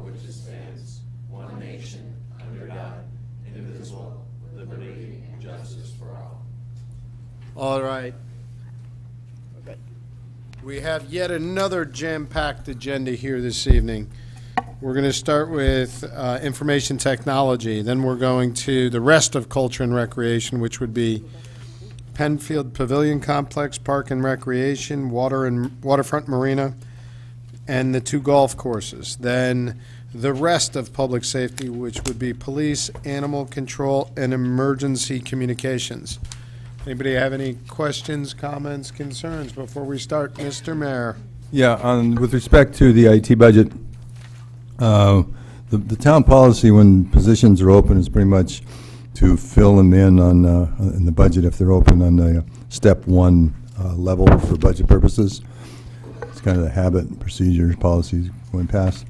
which stands, one nation, under God, indivisible, with liberty and justice for all. All right. We have yet another jam-packed agenda here this evening. We're going to start with information technology. Then we're going to the rest of culture and recreation, which would be Penfield Pavilion Complex, Park and Recreation, Waterfront Marina, and the 2 golf courses. Then the rest of public safety, which would be police, animal control, and emergency communications. Anybody have any questions, comments, concerns before we start? Mr. Mayor. Yeah, with respect to the IT budget, the town policy when positions are open is pretty much to fill them in on in the budget if they're open on the step 1 level for budget purposes. It's kind of the habit and procedures policies going past.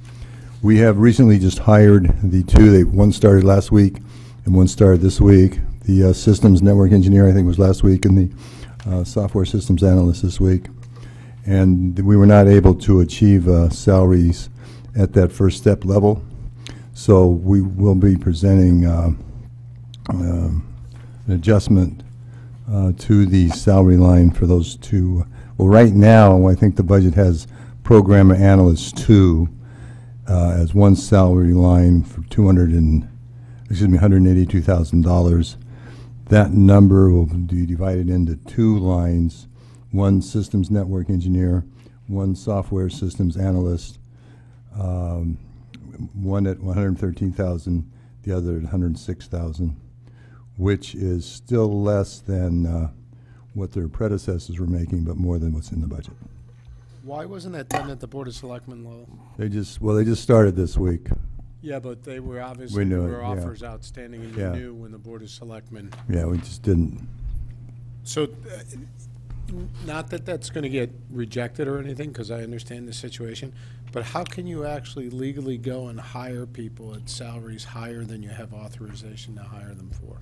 We have recently just hired the 2. One started last week and one started this week. The systems network engineer, I think, was last week, and the software systems analyst this week. And we were not able to achieve salaries at that first step level. So we will be presenting an adjustment to the salary line for those 2. Well, right now, I think the budget has programmer analyst 2 as one salary line for $182,000. That number will be divided into 2 lines, one systems network engineer, one software systems analyst, one at $113,000, the other at $106,000, which is still less than what their predecessors were making, but more than what's in the budget. Why wasn't that done at the Board of Selectmen level? They just started this week. Yeah, but they were obviously, there were offers outstanding, and you knew when the Board of Selectmen. Yeah, we just didn't. So, not that that's going to get rejected or anything, because I understand the situation, but how can you actually legally go and hire people at salaries higher than you have authorization to hire them for?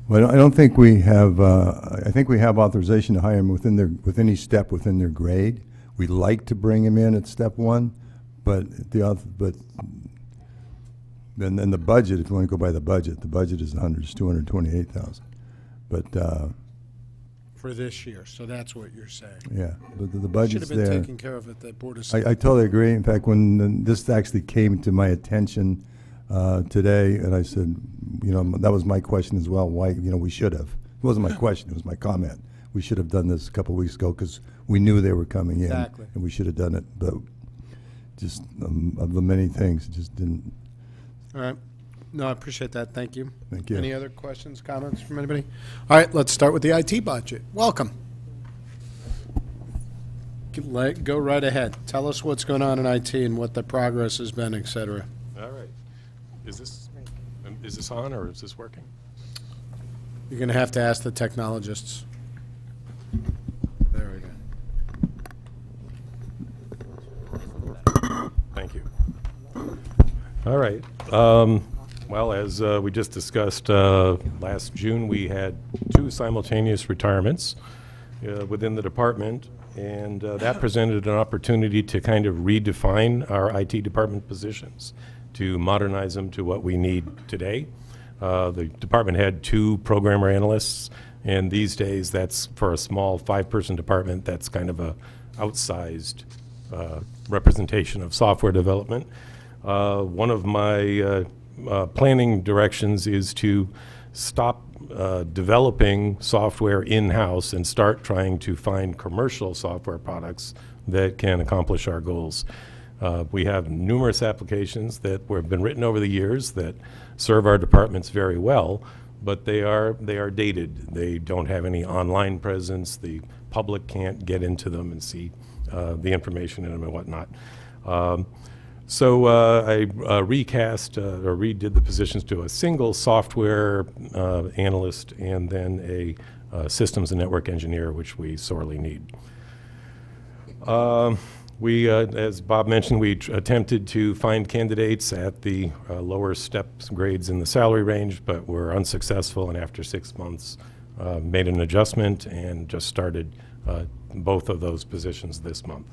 Well, I don't think we have. I think we have authorization to hire them with any step within their grade. We like to bring them in at step 1, but then the budget. If you want to go by the budget is $228,000. But for this year, so that's what you're saying. Yeah, but the budget's there. Should have been taken care of at the Board of Selectmen. I totally agree. In fact, when this actually came to my attention today, and I said, that was my question as well. Why, we should have. It wasn't my question. It was my comment. We should have done this a couple of weeks ago because we knew they were coming in, exactly, and we should have done it. But just of the many things, it just didn't. All right. No, I appreciate that. Thank you. Thank you. Any other questions, comments from anybody? All right, let's start with the IT budget. Welcome. Go right ahead. Tell us what's going on in IT and what the progress has been, et cetera. All right. Is this on or is this working? You're going to have to ask the technologists. There we go. Thank you. All right. Well, as we just discussed last June, we had 2 simultaneous retirements within the department, and that presented an opportunity to kind of redefine our IT department positions, to modernize them to what we need today. The department had 2 programmer analysts, and these days that's for a small 5-person department, that's kind of a outsized representation of software development. One of my planning directions is to stop developing software in-house and start trying to find commercial software products that can accomplish our goals. We have numerous applications that have been written over the years that serve our departments very well, but they are dated. They don't have any online presence. The public can't get into them and see the information in them and whatnot. So I recast or redid the positions to a single software analyst and then a systems and network engineer, which we sorely need. We, as Bob mentioned, we attempted to find candidates at the lower steps grades in the salary range, but were unsuccessful, and after 6 months made an adjustment and just started both of those positions this month.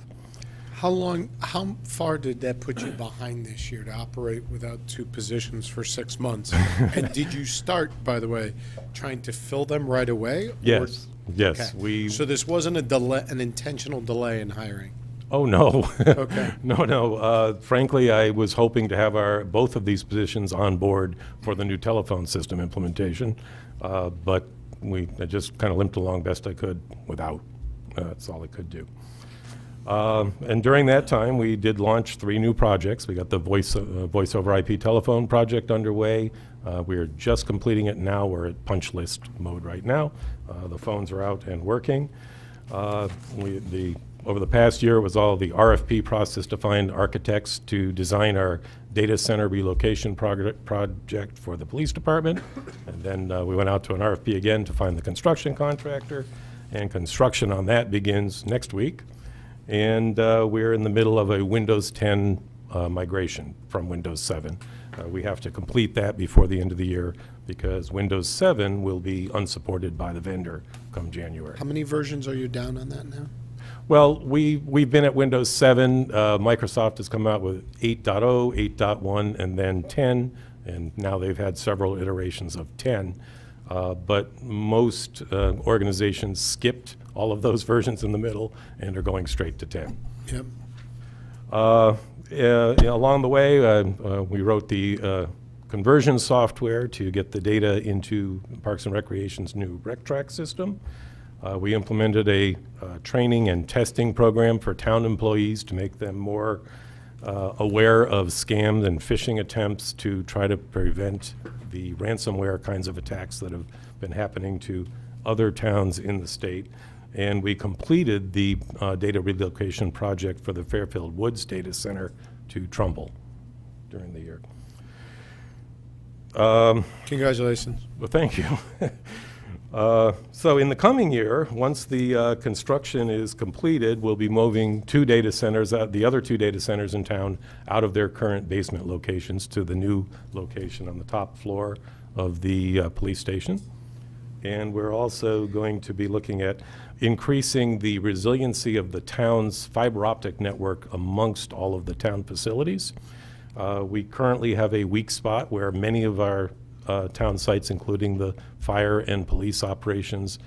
How far did that put you behind this year to operate without two positions for 6 months? And did you start, by the way, trying to fill them right away? Yes, yes. Okay. So this wasn't a delay, an intentional delay in hiring? Oh, no. Okay. No. Frankly, I was hoping to have both of these positions on board for the new telephone system implementation, but I just kind of limped along best I could without. That's all I could do. And during that time, we did launch 3 new projects. We got the voice over IP telephone project underway. We're just completing it now. We're at punch list mode right now. The phones are out and working. Over the past year, it was all the RFP process to find architects to design our data center relocation project for the police department. And then we went out to an RFP again to find the construction contractor. And construction on that begins next week. And we're in the middle of a Windows 10 migration from Windows 7. We have to complete that before the end of the year because Windows 7 will be unsupported by the vendor come January. How many versions are you down on that now? Well, we've been at Windows 7. Microsoft has come out with 8.0, 8.1, and then 10, and now they've had several iterations of 10. But most organizations skipped all of those versions in the middle and are going straight to 10. Yep. Along the way, we wrote the conversion software to get the data into Parks and Recreation's new RecTrack system. We implemented a training and testing program for town employees to make them more aware of scams and phishing attempts to try to prevent the ransomware kinds of attacks that have been happening to other towns in the state. And we completed the data relocation project for the Fairfield Woods Data Center to Trumbull during the year. Congratulations. Well, thank you. So in the coming year, once the construction is completed, we'll be moving 2 data centers, the other 2 data centers in town, out of their current basement locations to the new location on the top floor of the police station. And we're also going to be looking at increasing the resiliency of the town's fiber optic network amongst all of the town facilities. We currently have a weak spot where many of our town sites, including the fire and police operations,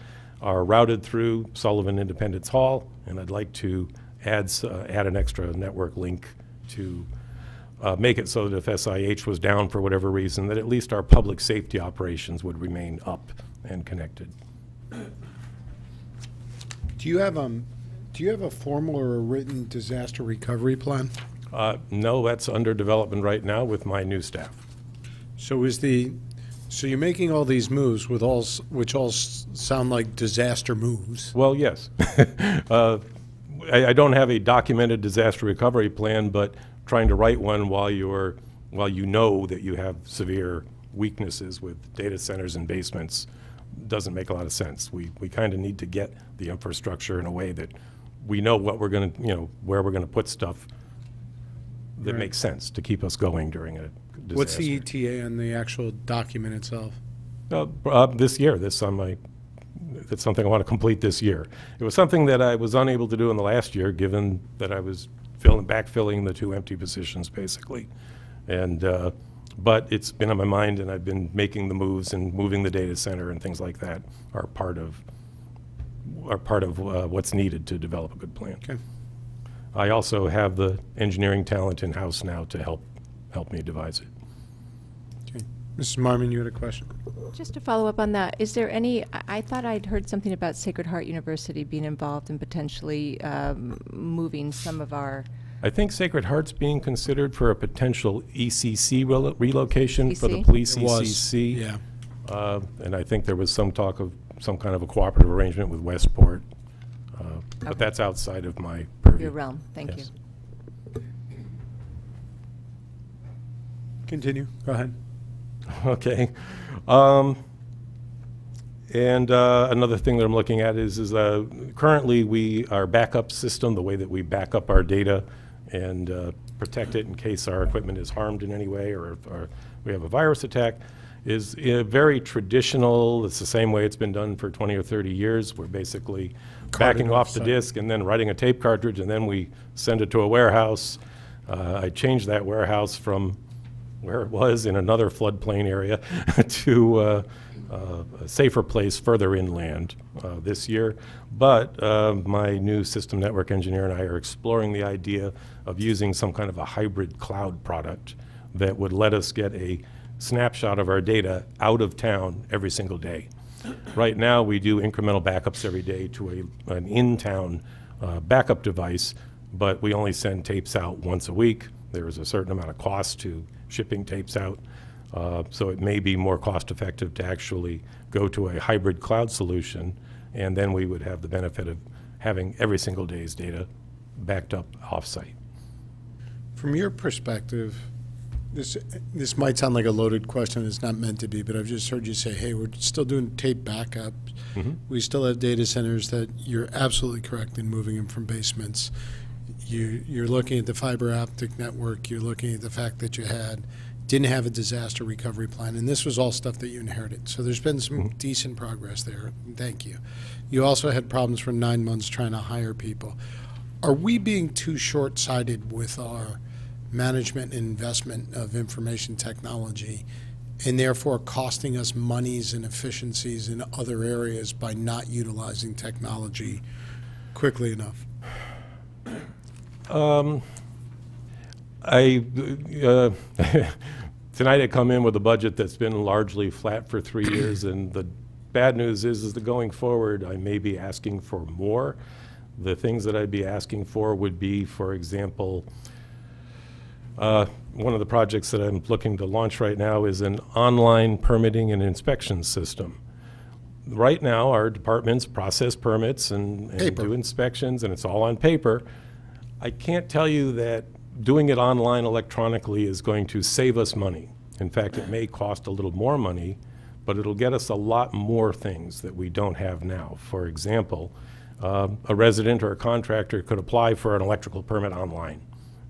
are routed through Sullivan Independence Hall, and I'd like to add an extra network link to make it so that if SIH was down for whatever reason, that at least our public safety operations would remain up and connected. Do you have a formal or a written disaster recovery plan? No, that's under development right now with my new staff. So you're making all these moves which all sound like disaster moves. Well, yes. I don't have a documented disaster recovery plan, but trying to write one while you know that you have severe weaknesses with data centers and basements doesn't make a lot of sense. We kind of need to get the infrastructure in a way that we know what we're going to, where we're going to put stuff that makes sense to keep us going during a disaster. What's the ETA on the actual document itself? This year. That's something I want to complete this year. It was something that I was unable to do in the last year, given that I was backfilling the 2 empty positions, basically. And but it's been on my mind, and I've been making the moves, and moving the data center and things like that are part of what's needed to develop a good plan. Okay. I also have the engineering talent in-house now to help me devise it. Okay. Mrs. Marmon, you had a question? Just to follow up on that, is there any, I thought I'd heard something about Sacred Heart University being involved in potentially moving some of our... I think Sacred Heart's being considered for a potential ECC relocation for the ECC? police It was, ECC. yeah. And I think there was some talk of some kind of a cooperative arrangement with Westport. But Okay. that's outside of my purview. Your realm, thank Yes. you. Continue. Go ahead. Okay. And another thing that I'm looking at is currently our backup system, the way that we back up our data and protect it in case our equipment is harmed in any way or we have a virus attack, is very traditional. It's the same way it's been done for 20 or 30 years. We're basically backing off the disk and then writing a tape cartridge, and then we send it to a warehouse. I changed that warehouse from where it was in another floodplain area to a safer place further inland this year. But my new system network engineer and I are exploring the idea of using some kind of a hybrid cloud product that would let us get a snapshot of our data out of town every single day. Right now, we do incremental backups every day to an in-town backup device, but we only send tapes out once a week. There is a certain amount of cost to shipping tapes out, so it may be more cost-effective to actually go to a hybrid cloud solution, and then we would have the benefit of having every single day's data backed up off-site. From your perspective, this might sound like a loaded question. It's not meant to be, but I've just heard you say, hey, we're still doing tape backups. Mm-hmm. We still have data centers that you're absolutely correct in moving them from basements. You're looking at the fiber optic network. You're looking at the fact that you didn't have a disaster recovery plan, and this was all stuff that you inherited. So there's been some decent progress there. Thank you. You also had problems for 9 months trying to hire people. Are we being too short-sighted with our management and investment of information technology, and therefore costing us monies and efficiencies in other areas by not utilizing technology quickly enough? Tonight I come in with a budget that's been largely flat for 3 years, and the bad news is that going forward, I may be asking for more. The things that I'd be asking for would be, for example, one of the projects that I'm looking to launch right now is an online permitting and inspection system. Right now, our departments process permits and do inspections, and it's all on paper. I can't tell you that doing it online electronically is going to save us money. In fact, it may cost a little more money, but it'll get us a lot more things that we don't have now. For example, a resident or a contractor could apply for an electrical permit online.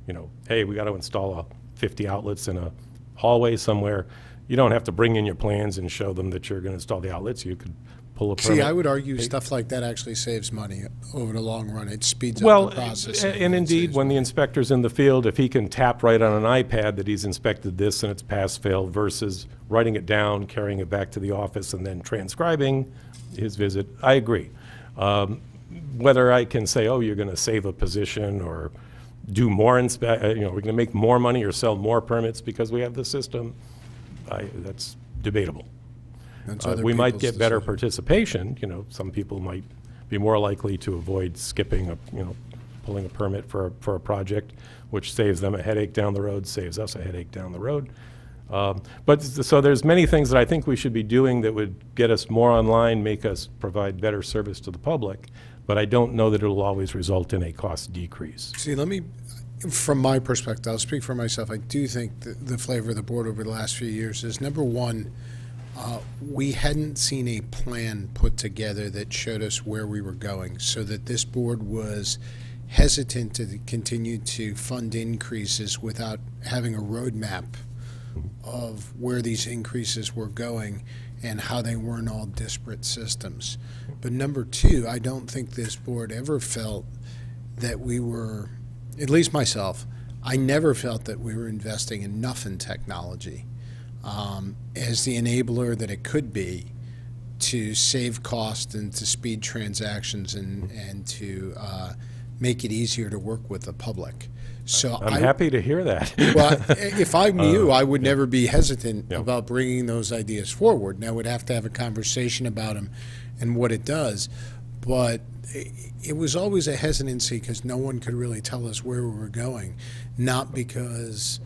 You know, hey, we got to install 50 outlets in a hallway somewhere. You don't have to bring in your plans and show them that you're going to install the outlets. You could pull a permit. See, I would argue stuff like that actually saves money over the long run. It speeds up the process. And indeed, when the inspector's in the field, if he can tap right on an iPad that he's inspected this and it's pass-fail versus writing it down, carrying it back to the office, and then transcribing his visit, I agree. Whether I can say, oh, you're going to save a position or do more we're going to make more money or sell more permits because we have the system, that's debatable. We might get better participation. You know, some people might be more likely to avoid skipping pulling a permit for a project, which saves them a headache down the road, saves us a headache down the road. So there's many things that I think we should be doing that would get us more online, make us provide better service to the public, but I don't know that it'll always result in a cost decrease. See, from my perspective, I'll speak for myself. I do think the flavor of the board over the last few years is, number one, we hadn't seen a plan put together that showed us where we were going, so that this board was hesitant to continue to fund increases without having a roadmap of where these increases were going and how they weren't all disparate systems. But number two, I don't think this board ever felt that we were, at least myself, I never felt that we were investing enough in technology as the enabler that it could be to save cost and to speed transactions and to make it easier to work with the public. So I'm happy to hear that. Well, if I'm you, I would never be hesitant about bringing those ideas forward. Now, we'd have to have a conversation about them and what it does. But it was always a hesitancy because no one could really tell us where we were going, not because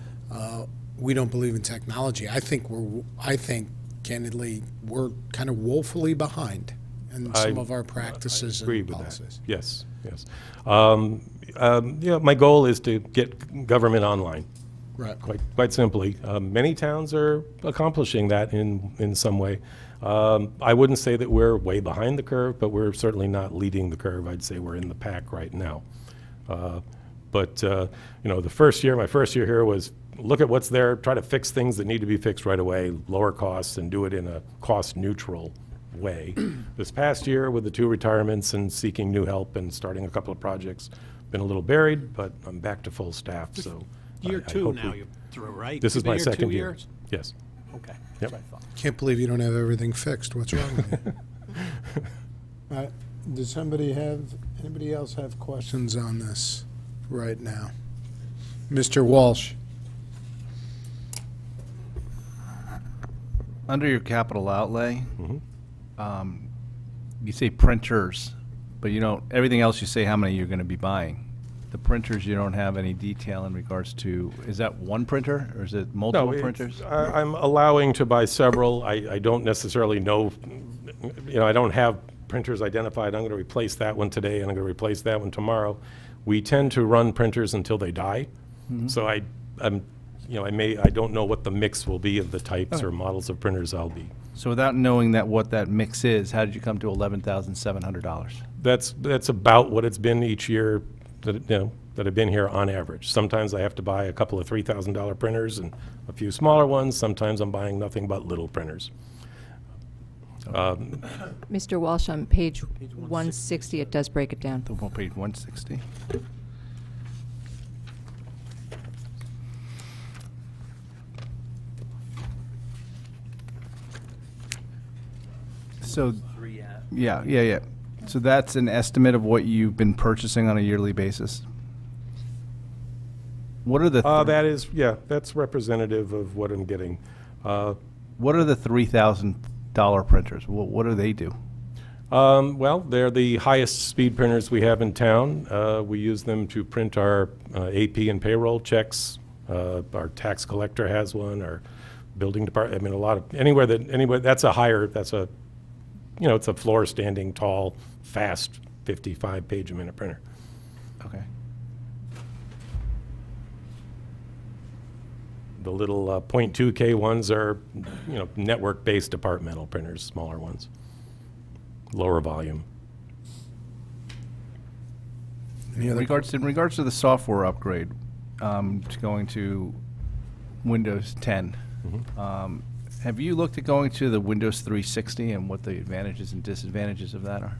we don't believe in technology. I think candidly, we're kind of woefully behind in some of our practices and policies. Yes, yes. My goal is to get government online. Right. Quite simply. Many towns are accomplishing that in some way. I wouldn't say that we're way behind the curve, but we're certainly not leading the curve. I'd say we're in the pack right now. But my first year here was look at what's there, try to fix things that need to be fixed right away, lower costs, and do it in a cost-neutral way. This past year, with the 2 retirements and seeking new help and starting a couple of projects, been a little buried, but I'm back to full staff, so. Year I 2 hope now we- you're through, right? This is You've been my here second 2 year. years? Yes. Okay, Yep. that's what I thought. Can't believe you don't have everything fixed. What's wrong with you? Does anybody else have questions on this right now? Mr. Walsh? Under your capital outlay, Mhm. you say printers, but you don't, everything else you say how many you're going to be buying. The printers, you don't have any detail in regards to, is that one printer or is it multiple printers? I'm allowing to buy several. I don't necessarily know, I don't have printers identified. I'm going to replace that one today, and I'm going to replace that one tomorrow. We tend to run printers until they die. So I don't know what the mix will be of the types or models of printers I'll be. So without knowing what that mix is, how did you come to $11,700? That's about what it's been each year that I've been here on average. Sometimes I have to buy a couple of $3,000 printers and a few smaller ones. Sometimes I'm buying nothing but little printers. Mr. Walsh, on page 160, it does break it down. The one page 160. So, yeah. So that's an estimate of what you've been purchasing on a yearly basis? What are the That's representative of what I'm getting. what are the $3,000 printers? What do they do? Well, they're the highest speed printers we have in town. We use them to print our AP and payroll checks. Our tax collector has one. Our building department. I mean, anywhere that's it's a floor standing, tall, fast, 55-page a minute printer. Okay. The little .2K ones are, network-based departmental printers, smaller ones, lower volume. In regards to the software upgrade, going to Windows 10, have you looked at going to the Windows 360 and what the advantages and disadvantages of that are?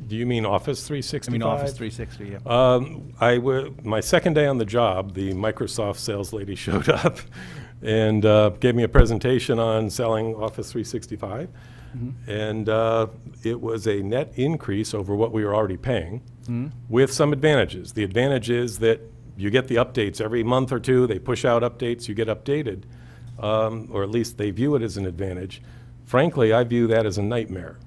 Do you mean Office 365? I mean Office 360, yeah. My second day on the job, the Microsoft sales lady showed up and gave me a presentation on selling Office 365. And it was a net increase over what we were already paying with some advantages. The advantage is that you get the updates every month or two. They push out updates, you get updated, or at least they view it as an advantage. Frankly, I view that as a nightmare.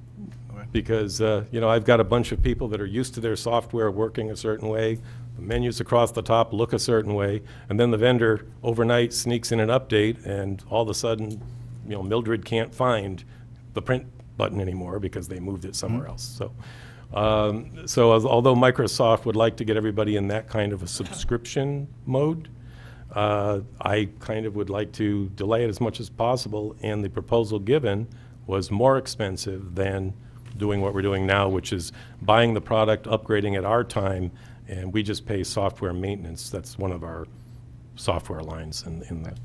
Because, I've got a bunch of people that are used to their software working a certain way, the menus across the top look a certain way, and then the vendor overnight sneaks in an update, and all of a sudden, Mildred can't find the print button anymore because they moved it somewhere else. So although Microsoft would like to get everybody in that kind of a subscription mode, I kind of would like to delay it as much as possible, and the proposal given was more expensive than doing what we're doing now, which is buying the product, upgrading at our time, and we just pay software maintenance. That's one of our software lines in that.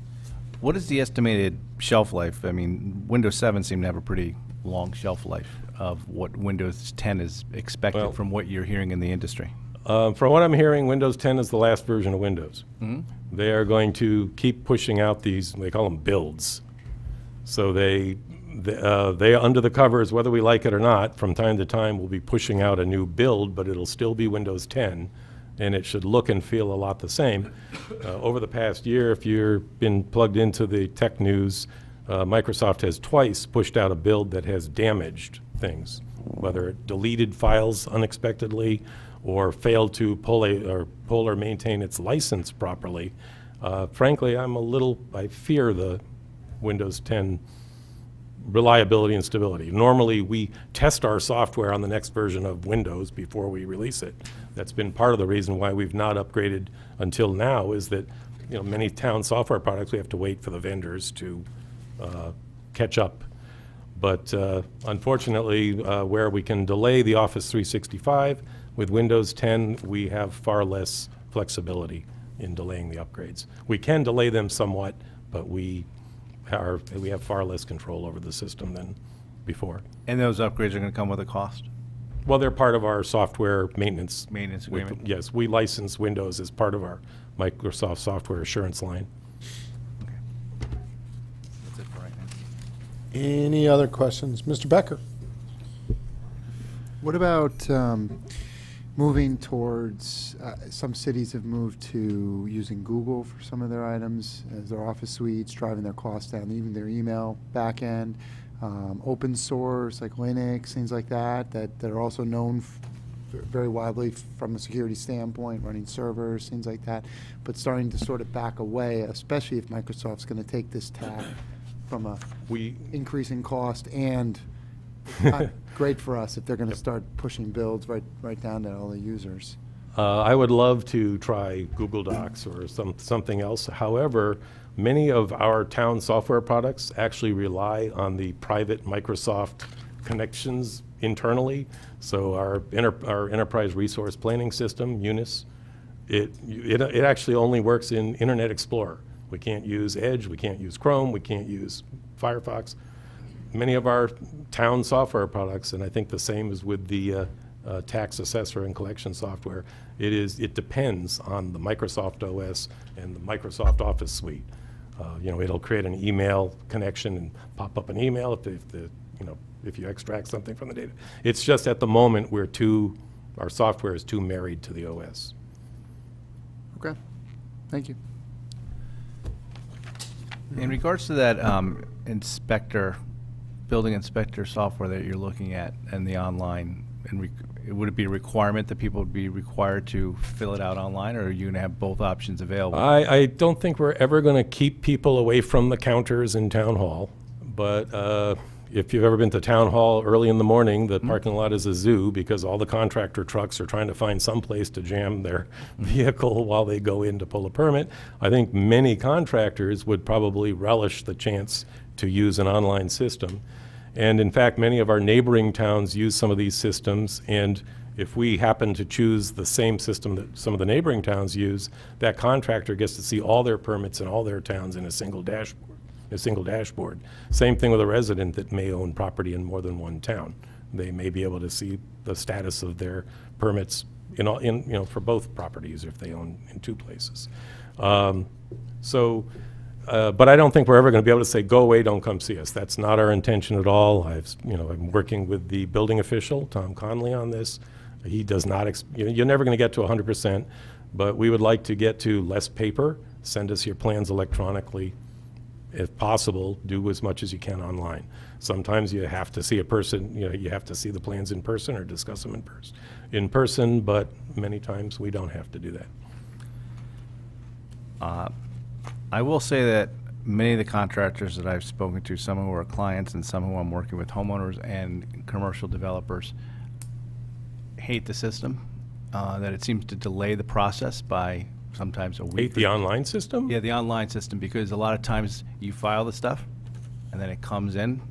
What is the estimated shelf life? I mean, Windows 7 seemed to have a pretty long shelf life of what Windows 10 is expected from what you're hearing in the industry. From what I'm hearing, Windows 10 is the last version of Windows. They are going to keep pushing out these, they call them builds. So they are under the covers, whether we like it or not, from time to time we'll be pushing out a new build, but it'll still be Windows 10, and it should look and feel a lot the same. Over the past year, if you've been plugged into the tech news, Microsoft has twice pushed out a build that has damaged things, whether it deleted files unexpectedly or failed to pull or maintain its license properly. Frankly, I fear the Windows 10 reliability and stability. Normally, we test our software on the next version of Windows before we release it. That's been part of the reason why we've not upgraded until now, is that many town software products, we have to wait for the vendors to catch up. But unfortunately, where we can delay the Office 365, with Windows 10, we have far less flexibility in delaying the upgrades. We can delay them somewhat, but we have far less control over the system than before. And those upgrades are going to come with a cost? Well, they're part of our software maintenance. Maintenance agreement? Yes, we license Windows as part of our Microsoft Software Assurance line. That's it for right now. Any other questions? Mr. Becker? What about moving towards, some cities have moved to using Google for some of their items as their office suites, driving their costs down, even their email backend, open source like Linux, things like that, that are also known very widely from a security standpoint, running servers, things like that, but starting to sort of back away, especially if Microsoft's going to take this tack from a increasing cost and not great for us if they're going to start pushing builds right down to all the users. I would love to try Google Docs or something else. However, many of our town software products actually rely on the private Microsoft connections internally. So our enterprise resource planning system, Unis, it actually only works in Internet Explorer. We can't use Edge, we can't use Chrome, we can't use Firefox. Many of our town software products, and I think the same is with the tax assessor and collection software, it depends on the Microsoft OS and the Microsoft Office suite. It'll create an email connection and pop up an email if you extract something from the data. It's just at the moment our software is too married to the OS. Okay, thank you. In regards to that building inspector software that you're looking at and the online, would it be a requirement that people would be required to fill it out online, or are you going to have both options available? I don't think we're ever going to keep people away from the counters in town hall, but if you've ever been to town hall early in the morning, the parking lot is a zoo because all the contractor trucks are trying to find some place to jam their vehicle while they go in to pull a permit. I think many contractors would probably relish the chance to use an online system. And in fact, many of our neighboring towns use some of these systems, and if we happen to choose the same system that some of the neighboring towns use, that contractor gets to see all their permits in all their towns in a single dashboard. Same thing with a resident that may own property in more than one town. They may be able to see the status of their permits for both properties if they own in two places. But I don't think we're ever going to be able to say, go away, don't come see us. That's not our intention at all. I'm working with the building official, Tom Conley, on this. He does not, you're never going to get to 100%, but we would like to get to less paper, send us your plans electronically. If possible, do as much as you can online. Sometimes you have to see a person, you have to see the plans in person or discuss them in person, but many times we don't have to do that. I will say that many of the contractors that I've spoken to, some who are clients and some who I'm working with, homeowners and commercial developers, hate the system, that it seems to delay the process by sometimes a week. The online system? Yeah, the online system, because a lot of times you file the stuff and then it comes in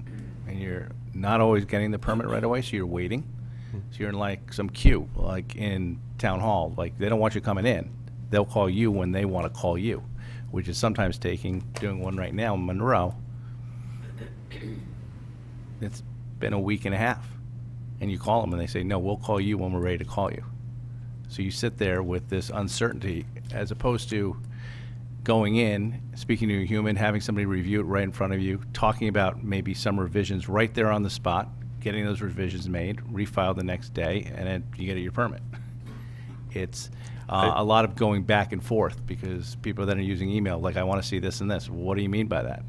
and you're not always getting the permit right away, so you're waiting. So you're in like some queue, like in town hall. Like they don't want you coming in. They'll call you when they want to call you, which is sometimes doing one right now in Monroe. It's been a week and a half. And you call them and they say, no, we'll call you when we're ready to call you. So you sit there with this uncertainty as opposed to going in, speaking to a human, having somebody review it right in front of you, talking about maybe some revisions right there on the spot, getting those revisions made, refiled the next day, and then you get your permit. It's a lot of going back and forth because people then are using email, like, I want to see this and this. What do you mean by that?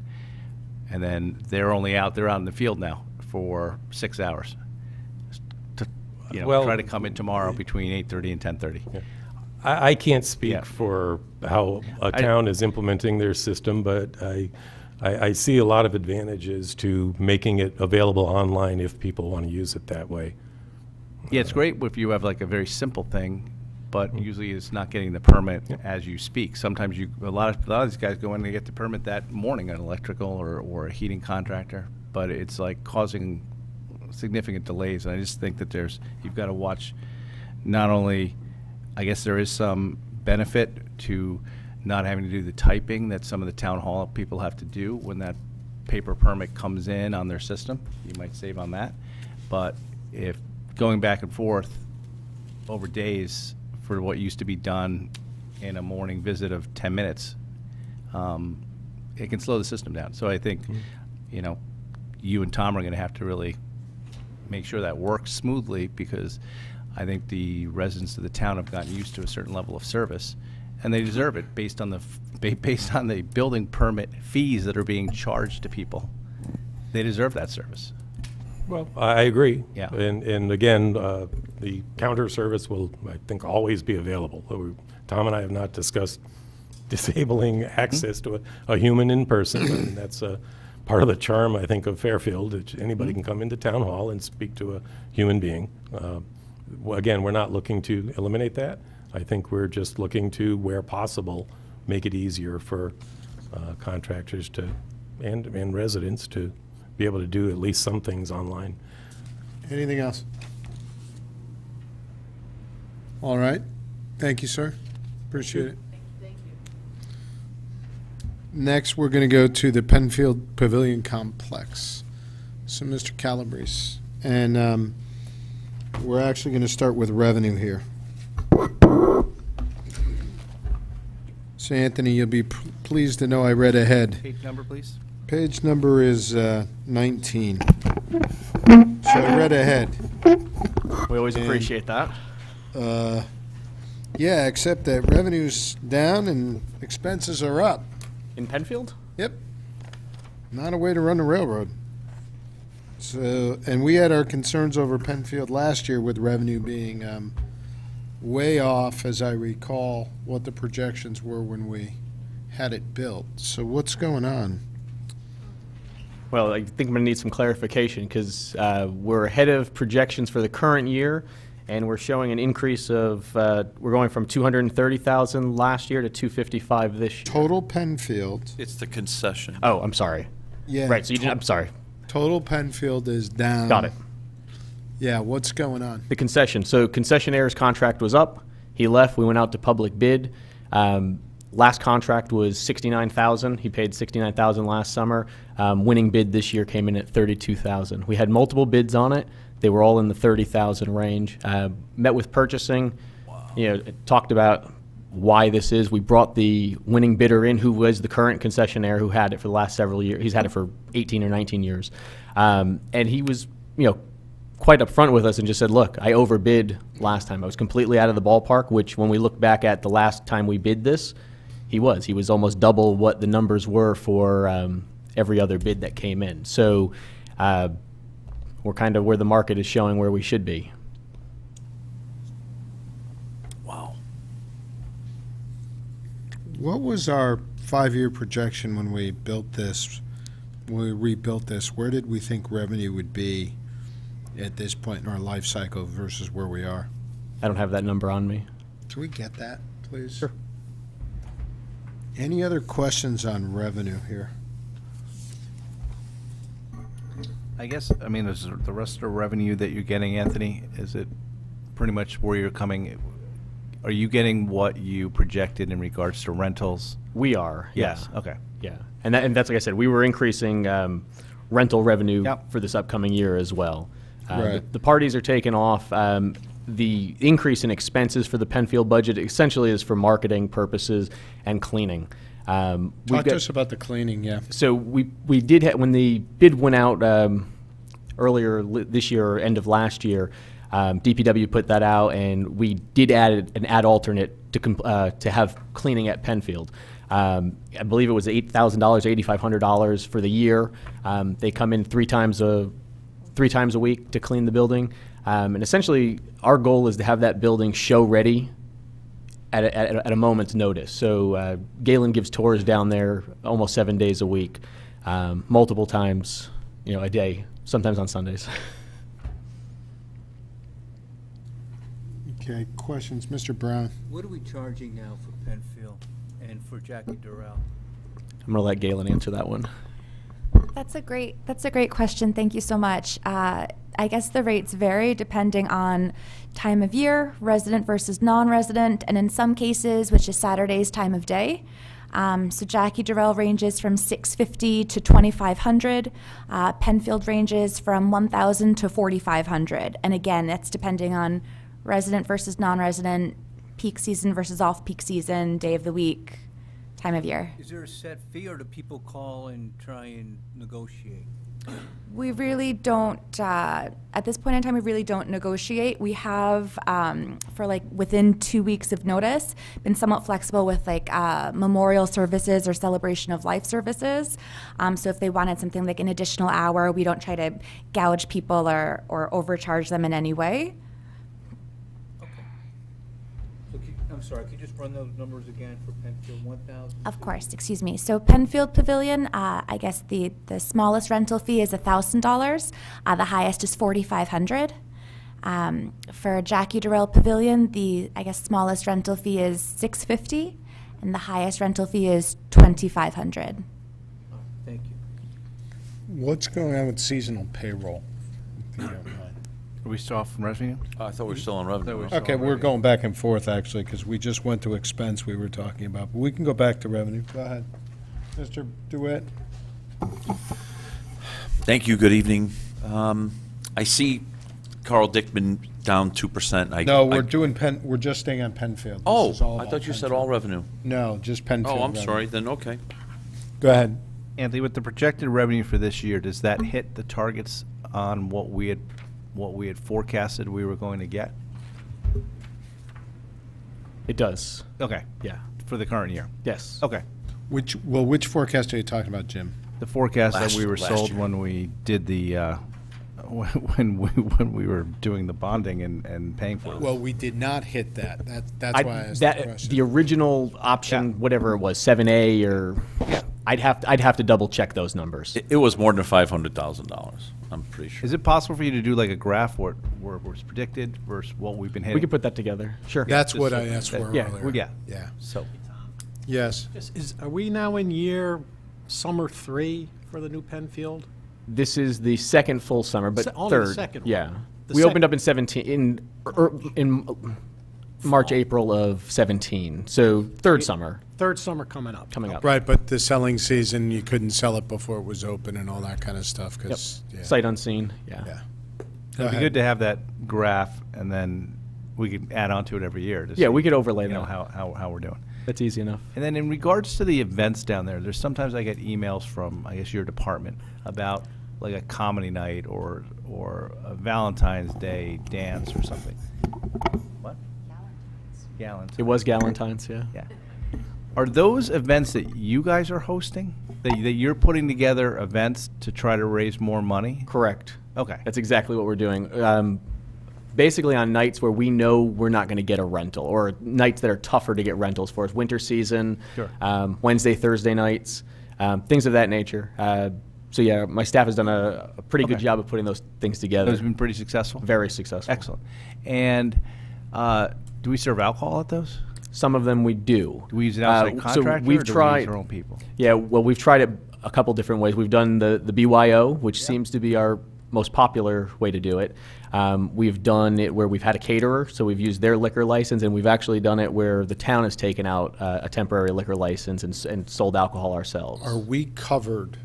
And then they're out in the field now for 6 hours. Try to come in tomorrow between 8:30 and 10:30. Yeah. I can't speak for how a town is implementing their system, but I see a lot of advantages to making it available online if people want to use it that way. Yeah, it's great if you have like a very simple thing, but usually it's not getting the permit as you speak. Sometimes a lot of these guys go in and get the permit that morning, an electrical or a heating contractor, but it's like causing significant delays. And I just think that you've got to watch not only, I guess there is some benefit to not having to do the typing that some of the town hall people have to do when that paper permit comes in on their system. You might save on that. But if going back and forth over days for what used to be done in a morning visit of 10 minutes, it can slow the system down. So I think, you know, you and Tom are going to have to really make sure that works smoothly, because I think the residents of the town have gotten used to a certain level of service, and they deserve it based on the building permit fees that are being charged to people. They deserve that service. Well, I agree. Yeah. And again, the counter service will, I think, always be available. Tom and I have not discussed disabling access to a human in person, and that's part of the charm, I think, of Fairfield. Anybody can come into town hall and speak to a human being. Again, we're not looking to eliminate that. I think we're just looking to, where possible, make it easier for contractors to and residents to be able to do at least some things online. Anything else? All right. Thank you, sir. Appreciate it. Thank you. Next, we're going to go to the Penfield Pavilion Complex. So, Mr. Calabrese, and we're actually going to start with revenue here. So, Anthony, you'll be pleased to know I read ahead. Page number, please. Page number is 19. So I read ahead. We always And- appreciate that. Yeah, except that revenue's down and expenses are up. In Penfield? Yep. Not a way to run the railroad. So, and we had our concerns over Penfield last year with revenue being way off, as I recall, what the projections were when we had it built. So what's going on? Well, I think I'm going to need some clarification, because we're ahead of projections for the current year, and we're showing an increase of, we're going from 230,000 last year to 255 this year. Total Penfield. It's the concession. Oh, I'm sorry. Yeah. Right, so you didn't, I'm sorry. Total Penfield is down. Got it. Yeah, what's going on? The concession. So concessionaire's contract was up. He left. We went out to public bid. Last contract was $69,000. He paid $69,000 last summer. Winning bid this year came in at $32,000. We had multiple bids on it. They were all in the $30,000 range. Met with purchasing. You know, talked about why this is. We brought the winning bidder in, who was the current concessionaire, who had it for the last several years. He's had it for 18 or 19 years, and he was, you know, quite upfront with us and just said, look, I overbid last time. I was completely out of the ballpark, which when we look back at the last time we bid this, he was almost double what the numbers were for every other bid that came in. So we're kind of where the market is showing where we should be. Wow. What was our 5-year projection when we built this, when we rebuilt this? Where did we think revenue would be at this point in our life cycle versus where we are? I don't have that number on me. Can we get that, please? Sure. Any other questions on revenue here? I guess, I mean, is the rest of the revenue that you're getting, Anthony, is it pretty much where you're coming? Are you getting what you projected in regards to rentals? We are, Yes, yeah. okay. Yeah, and that's like I said, we were increasing rental revenue Yep. for this upcoming year as well. Right. The parties are taking off. The increase in expenses for the Penfield budget essentially is for marketing purposes and cleaning. Talk to us about the cleaning, yeah. So we did when the bid went out earlier this year or end of last year, DPW put that out, and we did add an ad alternate to have cleaning at Penfield. I believe it was $8,000, $8,500 for the year. They come in three times a week to clean the building, and essentially our goal is to have that building show ready at a moment's notice. So Galen gives tours down there almost 7 days a week, multiple times, a day, sometimes on Sundays. Okay, questions, Mr. Brown? What are we charging now for Penfield and for Jackie Durrell? I'm going to let Galen answer that one. That's a great question. Thank you so much. I guess the rates vary depending on time of year, resident versus non-resident, and in some cases, which is Saturday's time of day. So Jackie Durrell ranges from $650 to $2,500. Penfield ranges from $1,000 to $4,500. And again, that's depending on resident versus non-resident, peak season versus off-peak season, day of the week, time of year. Is there a set fee, or do people call and try and negotiate? We really don't, at this point in time, we really don't negotiate. We have, for like within 2 weeks of notice, been somewhat flexible with like memorial services or celebration of life services. So if they wanted something like an additional hour, we don't try to gouge people or overcharge them in any way. I'm sorry, could you just run those numbers again for Penfield, 1,000? Of course, excuse me. So Penfield Pavilion, I guess the smallest rental fee is $1,000. The highest is $4,500. For Jackie Durrell Pavilion, the smallest rental fee is $650, and the highest rental fee is $2,500. Thank you. What's going on with seasonal payroll? If you don't mind? Are we still off from revenue? I thought we were still on revenue. Okay, we're going back and forth, actually, because we just went to expense we were talking about. But we can go back to revenue. Go ahead. Mr. DeWitt? Thank you, good evening. I see Carl Dickman down 2%. No, we're just staying on Penfield. This is all I about thought you said Penfield. all revenue. No, just Penfield. Oh, I'm revenue. sorry, then okay. Go ahead. Anthony, with the projected revenue for this year, does that hit the targets on what we had forecasted we were going to get? It does. Okay. Yeah. For the current year? Yes. Okay. Which forecast are you talking about, Jim? The forecast that we were Last sold year. when we did the, when we were doing the bonding and paying for it. Well, we did not hit that. That's why I asked the question. The original option, Yeah. whatever it was, 7A or, Yeah. I'd have to double check those numbers. It was more than $500,000, I'm pretty sure. Is it possible for you to do like a graph where it was predicted versus what we've been hitting? We could put that together. Sure. That's just what so I asked that- for yeah, earlier. Yeah. Yeah. So, Yes. Are we now in year summer 3 for the new Penfield? This is the second full summer, but Only the third. second one. Yeah. The We opened sec- up in 17, in March, April of 17. So third summer Third summer coming up. coming up. Right, but the selling season, you couldn't sell it before it was open and all that kind of stuff, Yep. because, yeah. Sight unseen. Yeah. Yeah. it'd be good to have that graph, and then we could add on to it every year. To Yeah, see, we could overlay you know, that. how we're doing. That's easy enough. And then in regards to the events down there's sometimes I get emails from, I guess, your department about like a comedy night or a Valentine's Day dance or something. What? Galentine's. It was Galentine's, yeah. Yeah. Are those events that you guys are hosting? That you're putting together events to try to raise more money? Correct. Okay. That's exactly what we're doing. Basically on nights where we know we're not going to get a rental, or nights that are tougher to get rentals for us, winter season, Sure. Wednesday, Thursday nights, things of that nature. So yeah, my staff has done a pretty good Okay. job of putting those things together. Those have been pretty successful? Very successful. Excellent. And do we serve alcohol at those? Some of them we do. Do we use an outside So contractor, we've or do we tried use our own people? Yeah, well, we've tried it a couple different ways. We've done the BYO, which seems to be our most popular way to do it. We've done it where we've had a caterer, so we've used their liquor license, and we've actually done it where the town has taken out a temporary liquor license and sold alcohol ourselves. Are we covered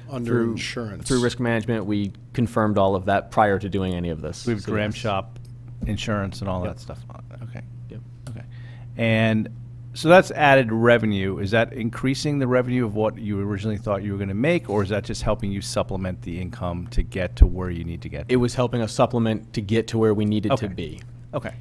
under insurance? Through risk management, we confirmed all of that prior to doing any of this. We have So dram yes. shop insurance and all Yep. that stuff. Okay. Yep. Okay. And so that's added revenue. Is that increasing the revenue of what you originally thought you were going to make, or is that just helping you supplement the income to get to where you need to get? It was helping us supplement to get to where we needed Okay. to be. Okay.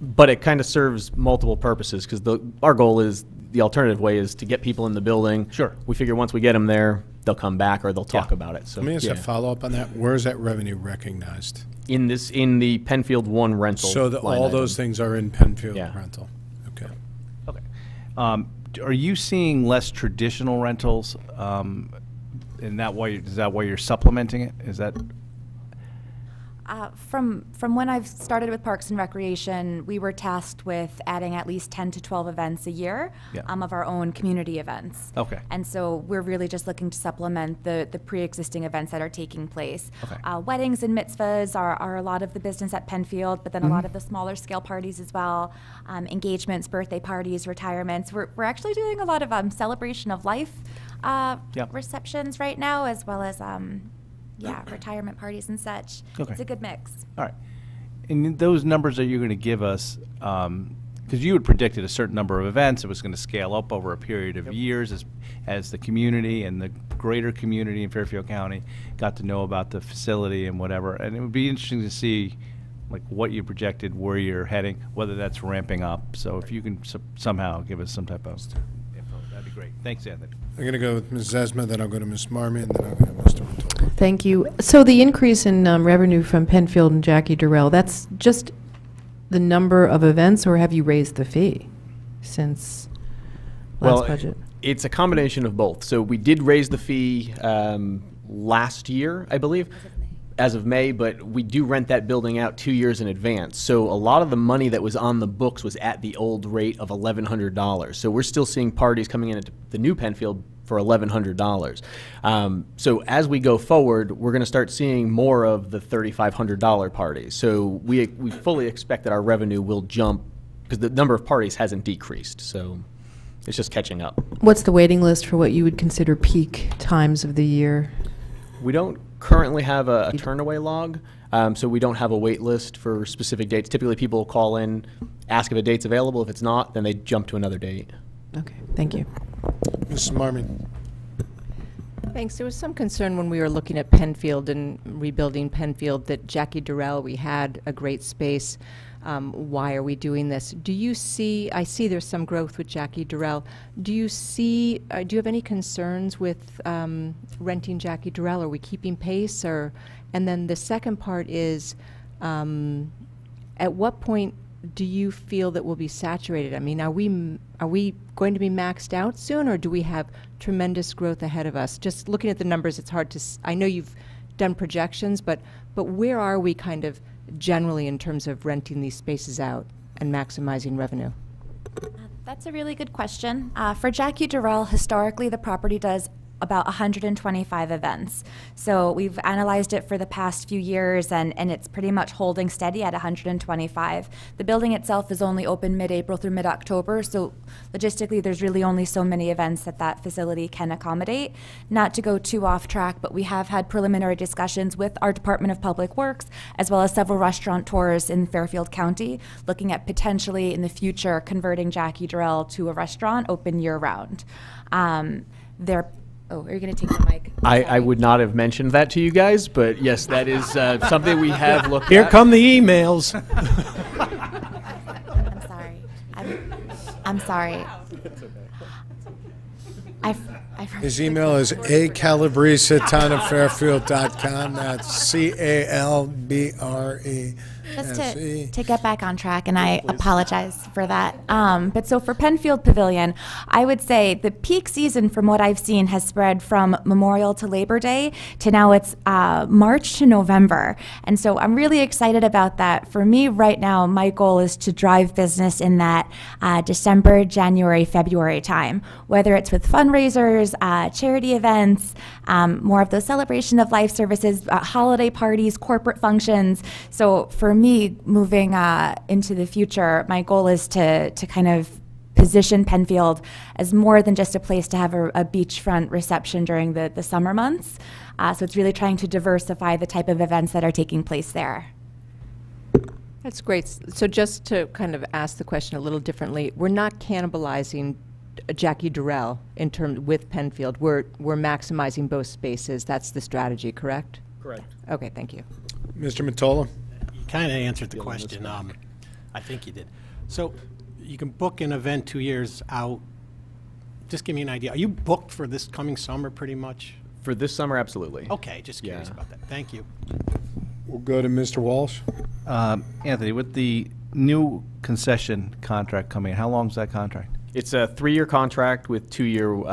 But it kind of serves multiple purposes, because our goal is, the alternative way is to get people in the building. Sure. We figure once we get them there, they'll come back or they'll talk Yeah. about it. So Let me ask yeah. a follow-up on that. Where is that revenue recognized? In the Penfield 1 rental. So that line all item. those things are in Penfield Yeah. rental? Okay. Okay. Are you seeing less traditional rentals? And is that why you're supplementing it? Is that? From when I've started with Parks and Recreation, we were tasked with adding at least 10 to 12 events a year of our own community events. Okay. And so we're really just looking to supplement the pre-existing events that are taking place. Okay. Weddings and mitzvahs are a lot of the business at Penfield, but then a lot of the smaller scale parties as well. Engagements, birthday parties, retirements. We're actually doing a lot of celebration of life receptions right now, as well as retirement parties and such. Okay. It's a good mix. All right. And those numbers that you're going to give us, because you had predicted a certain number of events, it was going to scale up over a period of years as the community and the greater community in Fairfield County got to know about the facility and whatever. And it would be interesting to see like what you projected, where you're heading, whether that's ramping up. So if you can somehow give us some type of info, that'd be great. Thanks, Anthony. I'm going to go with Ms. Zesma, then I'll go to Ms. Marmie, and then I'll go to Mr. Mottola. Thank you. So the increase in revenue from Penfield and Jackie Durrell, that's just the number of events, or have you raised the fee since last budget? It's a combination of both. So we did raise the fee last year, I believe, as of May, but we do rent that building out 2 years in advance. So a lot of the money that was on the books was at the old rate of $1,100. So we're still seeing parties coming in at the new Penfield for $1,100. So as we go forward, we're going to start seeing more of the $3,500 parties. So we fully expect that our revenue will jump because the number of parties hasn't decreased. So it's just catching up. What's the waiting list for what you would consider peak times of the year? We don't currently have a turnaway log, so we don't have a wait list for specific dates. Typically people call in, ask if a date's available. If it's not, then they jump to another date. Okay, thank you. Mrs. Marmie. Thanks. There was some concern when we were looking at Penfield and rebuilding Penfield that Jackie Durrell, we had a great space. Why are we doing this? Do you see, I see there's some growth with Jackie Durrell. Do you see, do you have any concerns with renting Jackie Durrell? Are we keeping pace? And then the second part is, at what point do you feel that we'll be saturated? I mean, are we going to be maxed out soon, or do we have tremendous growth ahead of us? Just looking at the numbers, it's hard to, I know you've done projections, but where are we kind of generally in terms of renting these spaces out and maximizing revenue? That's a really good question. For Jackie Durrell, historically, the property does about 125 events. So we've analyzed it for the past few years, and it's pretty much holding steady at 125. The building itself is only open mid-April through mid-October, so logistically there's really only so many events that facility can accommodate. Not to go too off track, but we have had preliminary discussions with our Department of Public Works, as well as several restaurateurs in Fairfield County, looking at potentially in the future converting Jackie Durrell to a restaurant open year-round. Oh, are you going to take the mic? I would not have mentioned that to you guys, but yes, that is something we have looked Here at. come the emails. I'm sorry. His email is acalabrese@townoffairfield.com. That's CALBRE. Just to get back on track, and I apologize for that. But so for Penfield Pavilion, I would say the peak season from what I've seen has spread from Memorial to Labor Day to now it's March to November. And so I'm really excited about that. For me right now, my goal is to drive business in that December, January, February time, whether it's with fundraisers, charity events, more of those celebration of life services, holiday parties, corporate functions. So for me, moving into the future, my goal is to kind of position Penfield as more than just a place to have a beachfront reception during the summer months. So it's really trying to diversify the type of events that are taking place there. That's great. So just to kind of ask the question a little differently, we're not cannibalizing Jackie Durrell in terms with Penfield. We're maximizing both spaces. That's the strategy, correct? Correct. Okay, thank you. Mr. Mottola. Kind of answered the question. I think you did. So you can book an event 2 years out. Just give me an idea. Are you booked for this coming summer pretty much? For this summer, absolutely. Okay, just curious about that. Thank you. We'll go to Mr. Walsh. Anthony, with the new concession contract coming in, how long is that contract? It's a 3-year contract with 2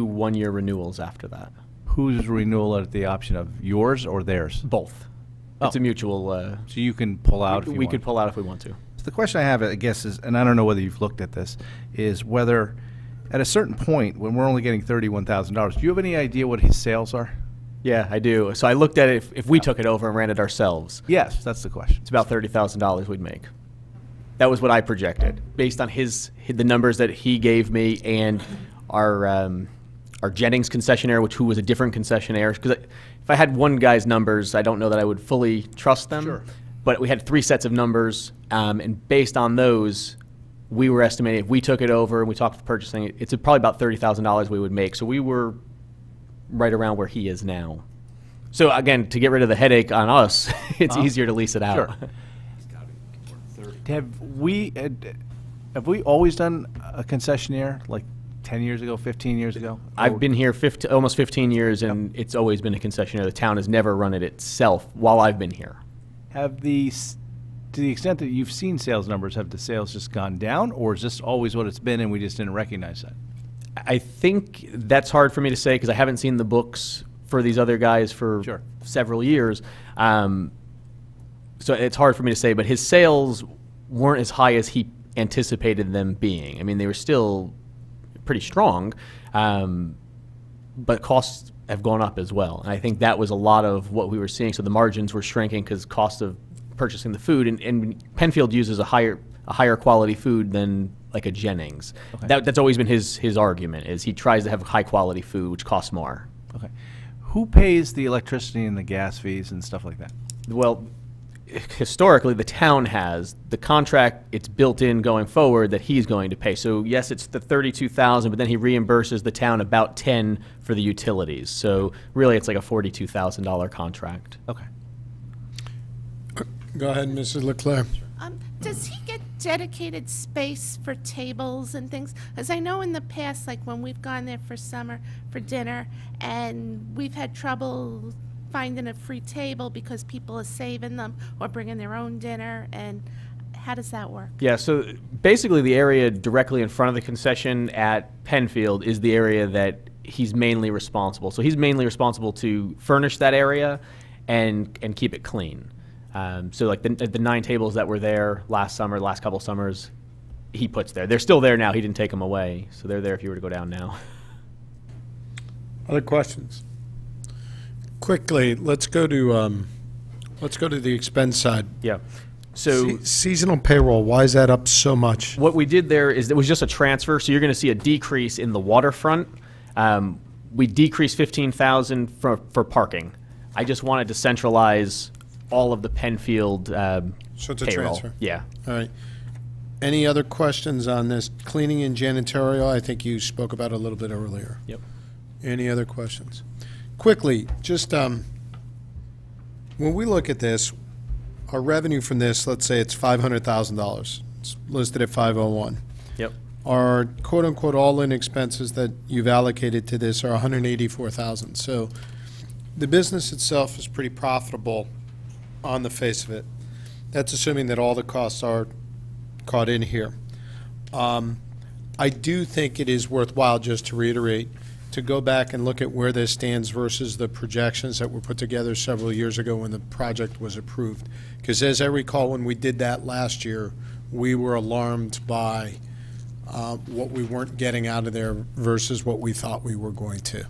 one-year renewals after that. Whose renewal at the option of yours or theirs? Both. It's a mutual. So you can pull out if you we want. could pull out if we want to. So the question I have, I guess, is, and I don't know whether you've looked at this, is whether at a certain point when we're only getting $31,000, do you have any idea what his sales are? Yeah, I do. So I looked at it if we took it over and ran it ourselves. Yes, that's the question. It's about $30,000 we'd make. That was what I projected based on the numbers that he gave me and our Jennings concessionaire, who was a different concessionaire. Because if I had one guy's numbers, I don't know that I would fully trust them. Sure. But we had 3 sets of numbers, and based on those, we were estimating if we took it over and we talked to purchasing, it's probably about $30,000 we would make. So we were right around where he is now. So again, to get rid of the headache on us, it's easier to lease it out. Sure. Have we always done a concessionaire like 10 years ago, 15 years ago? I've been here almost 15 years, and it's always been a concessionaire. The town has never run it itself while I've been here. To the extent that you've seen sales numbers, have the sales just gone down, or is this always what it's been and we just didn't recognize that? I think that's hard for me to say because I haven't seen the books for these other guys for several years. So it's hard for me to say, but his sales weren't as high as he anticipated them being. I mean, they were still pretty strong, but costs have gone up as well. And I think that was a lot of what we were seeing. So the margins were shrinking because cost of purchasing the food, and Penfield uses a higher quality food than like a Jennings. Okay. That's always been his argument, is he tries to have high quality food, which costs more. Okay. Who pays the electricity and the gas fees and stuff like that? Well, historically, the town has the contract. It's built in going forward that he's going to pay. So yes, it's the $32,000, but then he reimburses the town about $10 for the utilities. So really, it's like a $42,000 contract. Okay. Go ahead, Mrs. Leclerc. Does he get dedicated space for tables and things? As I know in the past, like when we've gone there for summer for dinner, and we've had trouble finding a free table because people are saving them or bringing their own dinner, and how does that work? Yeah, so basically the area directly in front of the concession at Penfield is the area that he's mainly responsible. So he's mainly responsible to furnish that area and keep it clean. So like the 9 tables that were there last couple summers, he puts there. They're still there now. He didn't take them away, so they're there if you were to go down now. Other questions? Quickly, let's go to the expense side. Yeah. So seasonal payroll, why is that up so much? What we did there is it was just a transfer, so you're going to see a decrease in the waterfront. We decreased $15,000 for parking. I just wanted to centralize all of the Penfield So it's a payroll. transfer? Yeah. All right. Any other questions on this? Cleaning and janitorial, I think you spoke about a little bit earlier. Yep. Any other questions? Quickly, just when we look at this, our revenue from this, let's say it's $500,000. It's listed at 501. Yep. Our quote-unquote all-in expenses that you've allocated to this are 184,000. So the business itself is pretty profitable on the face of it. That's assuming that all the costs are caught in here. I do think it is worthwhile, just to reiterate, to go back and look at where this stands versus the projections that were put together several years ago when the project was approved. Because as I recall, when we did that last year, we were alarmed by what we weren't getting out of there versus what we thought we were going to.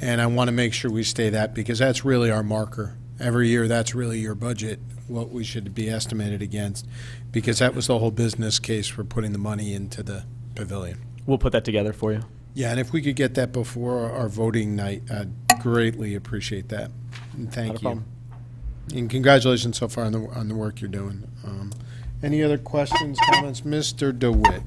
And I want to make sure we stay that, because that's really our marker. Every year, that's really your budget, what we should be estimated against, because that was the whole business case for putting the money into the pavilion. We'll put that together for you. Yeah, and if we could get that before our voting night, I'd greatly appreciate that. And thank Not a you. problem. And congratulations so far on the work you're doing. Any other questions, comments? Mr. DeWitt.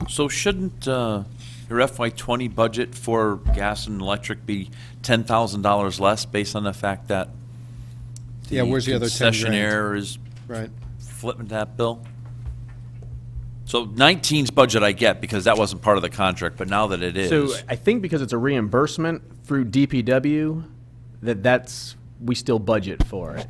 So shouldn't your FY20 budget for gas and electric be $10,000 less based on the fact that Yeah, where's the other 10 grand? concessionaire is Right. flipping that bill? So 19's budget I get because that wasn't part of the contract, but now that it is. So I think because it's a reimbursement through DPW, we still budget for it.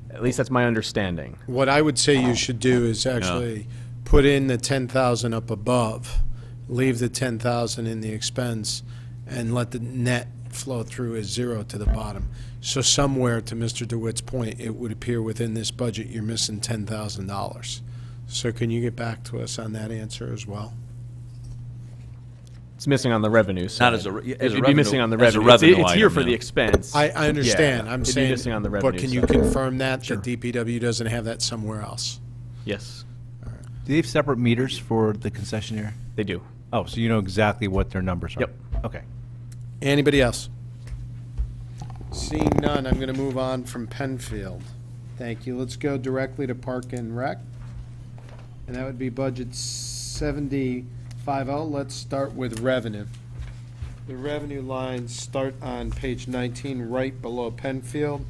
At least that's my understanding. What I would say you should do is actually put in the 10,000 up above, leave the 10,000 in the expense, and let the net flow through as zero to the bottom. So somewhere, to Mr. DeWitt's point, it would appear within this budget you're missing $10,000. So can you get back to us on that answer as well? It's missing on the revenue side. Not as a re- as a It'd be revenue- missing on the as a revenue. revenue It's here item, for the yeah. expense. I understand. Yeah, I'm it'd be saying, missing on the revenue but can you side. confirm that Sure. DPW doesn't have that somewhere else? Yes, Do they have separate meters for the concessionaire? they do. Oh, so you know exactly what their numbers are? Yep. Okay. Anybody else? Seeing none, I'm going to move on from Penfield. Thank you. Let's go directly to Park and Rec. And that would be budget 7050. Let's start with revenue. The revenue lines start on page 19, right below Penfield.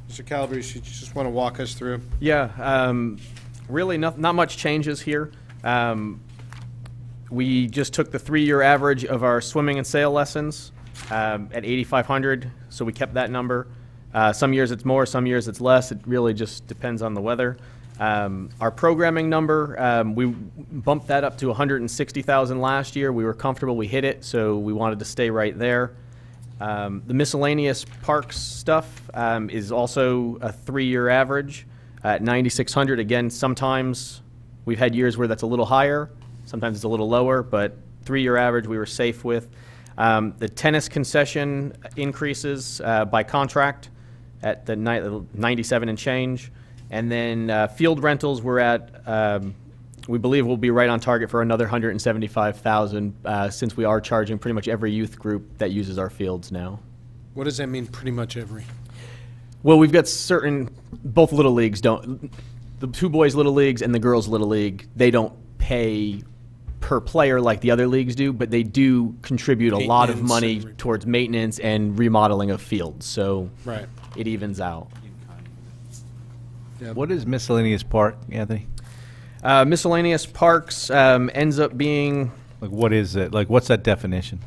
Mr. Calabrese, you just want to walk us through? Yeah, really not much changes here. We just took the 3-year average of our swimming and sail lessons at 8,500, so we kept that number. Some years it's more, some years it's less. It really just depends on the weather. Our programming number, we bumped that up to 160,000 last year. We were comfortable, we hit it, so we wanted to stay right there. The miscellaneous parks stuff is also a 3-year average at 9,600. Again, sometimes we've had years where that's a little higher, sometimes it's a little lower, but 3-year average we were safe with. The tennis concession increases by contract at the 97 and change. And then field rentals, we're at, we believe we'll be right on target for another 175,000 since we are charging pretty much every youth group that uses our fields now. What does that mean, pretty much every? Well, we've got both little leagues don't, the two boys little leagues and the girls little league, they don't pay per player like the other leagues do, but they do contribute a lot of money towards maintenance and remodeling of fields, so Right. it evens out. What is miscellaneous park, Anthony? Miscellaneous parks ends up being, Like, what is it? Like, what's that definition?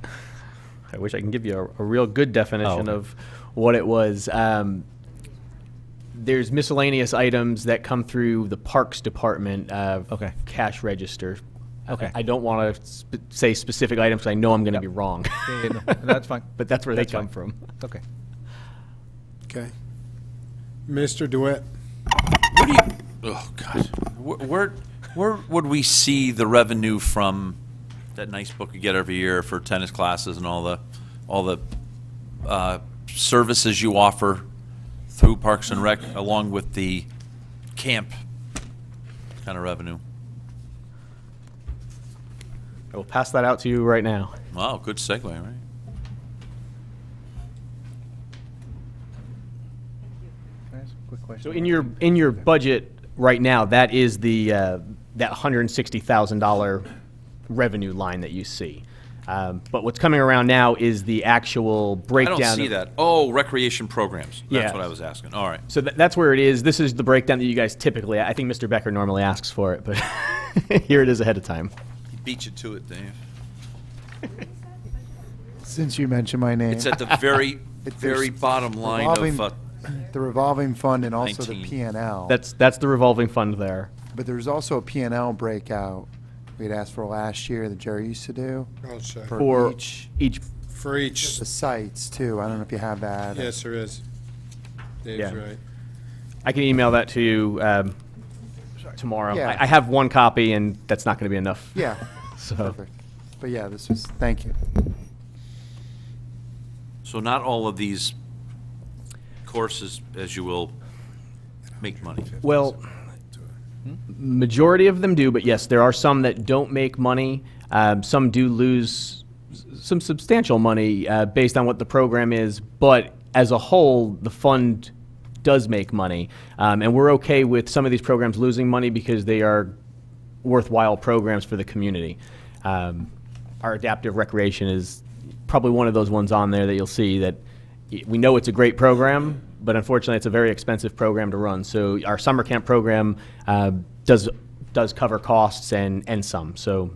I wish I can give you a real good definition Oh. of what it was. There's miscellaneous items that come through the Parks Department Okay. cash register. Okay. I don't want to say specific items because I know I'm going to be wrong. Yeah, no, that's fine. But that's where That's they come fine. from. Okay. Okay. Mr. DeWitt? Where do you, oh, God. Where would we see the revenue from that nice book you get every year for tennis classes and all the services you offer through Parks and Rec, along with the camp kind of revenue? I will pass that out to you right now. Wow, good segue, right? Can I ask a quick question? So in your budget right now, that is the that $160,000 revenue line that you see. But what's coming around now is the actual breakdown. I don't see that. Oh, recreation programs. That's Yeah. what I was asking. All right. So that's where it is. This is the breakdown that you guys typically, I think Mr. Becker normally asks for it, but here it is ahead of time. He beat you to it, Dave. Since you mentioned my name. It's at the very, It's very there's bottom line revolving- of the revolving fund and also 19. the P&L. That's the revolving fund there. But there's also a P&L breakout we had asked for last year that Jerry used to do. Oh, sorry. For each For each, the sites too. I don't know if you have that. yes, there is. Dave's Yeah. right. I can email that to you tomorrow. Yeah. I have one copy, and that's not going to be enough. Yeah. So Perfect. But yeah, this was, thank you. So not all of these courses, as you will, make money. well, majority of them do, but yes, there are some that don't make money. Some do lose some substantial money based on what the program is, but as a whole, the fund does make money. And we're okay with some of these programs losing money because they are worthwhile programs for the community. Our adaptive recreation is probably one of those ones on there that you'll see that we know it's a great program, but unfortunately it's a very expensive program to run. So our summer camp program does cover costs and some. So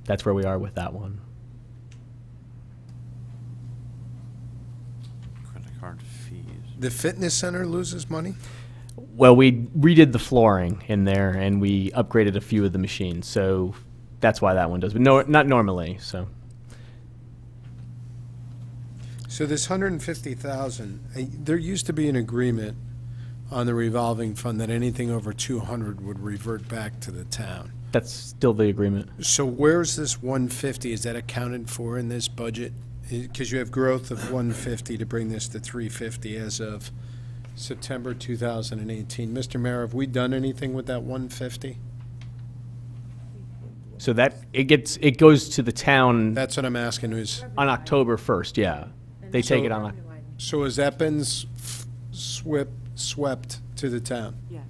that's where we are with that one. Credit card fees. The fitness center loses money? Well, we redid the flooring in there and we upgraded a few of the machines. So that's why that one does, but no, not normally. So So this 150,000, there used to be an agreement on the revolving fund that anything over 200 would revert back to the town. That's still the agreement. So where's this 150? Is that accounted for in this budget? Because you have growth of 150 to bring this to 350 as of September 2018. Mr. Mayor, have we done anything with that 150? So that it goes to the town That's what I'm asking. on October 1st. Yeah, they take it on. So has that been swept to the town Yes.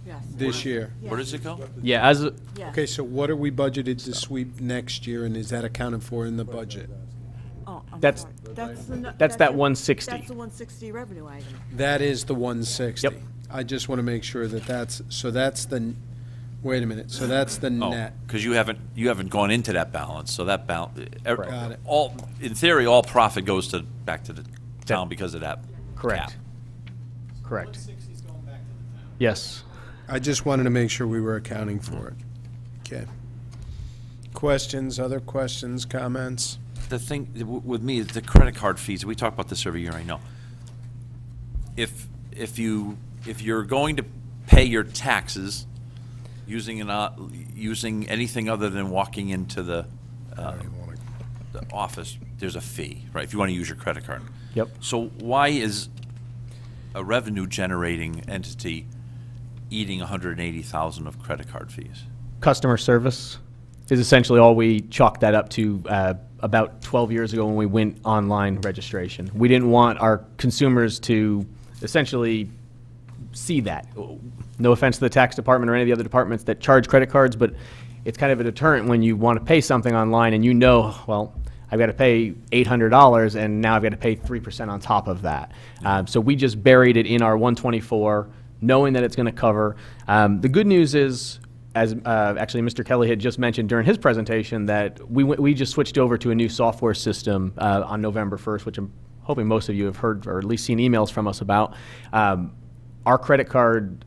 Yes. this year? Where does it go? Yeah, as Yes. Okay, so what are we budgeted to sweep next year, and is that accounted for in the budget? Oh, I'm That's- sorry. That's the. that's that 160. That's the 160 revenue item. That is the 160. Yep. I just want to make sure that that's the, wait a minute, so that's the Oh, net. because you haven't gone into that balance, so that balance, Got it. in theory, all profit goes back to the town because of that correct. cap. Correct. Yes. I just wanted to make sure we were accounting for it. Okay. Questions, other questions, comments? The thing with me is the credit card fees. We talk about this every year, I know. If you're going to pay your taxes using anything other than walking into the office, there's a fee, right? If you want to use your credit card. Yep. So why is a revenue-generating entity eating 180,000 of credit card fees? Customer service is essentially all we chalked that up to about 12 years ago when we went online registration. We didn't want our consumers to essentially see that. No offense to the tax department or any of the other departments that charge credit cards, but it's kind of a deterrent when you want to pay something online and you know, well, I've got to pay $800 and now I've got to pay 3% on top of that. So we just buried it in our 124, knowing that it's going to cover. The good news is, as actually Mr. Kelly had just mentioned during his presentation, that we just switched over to a new software system on November 1st, which I'm hoping most of you have heard or at least seen emails from us about. Our credit card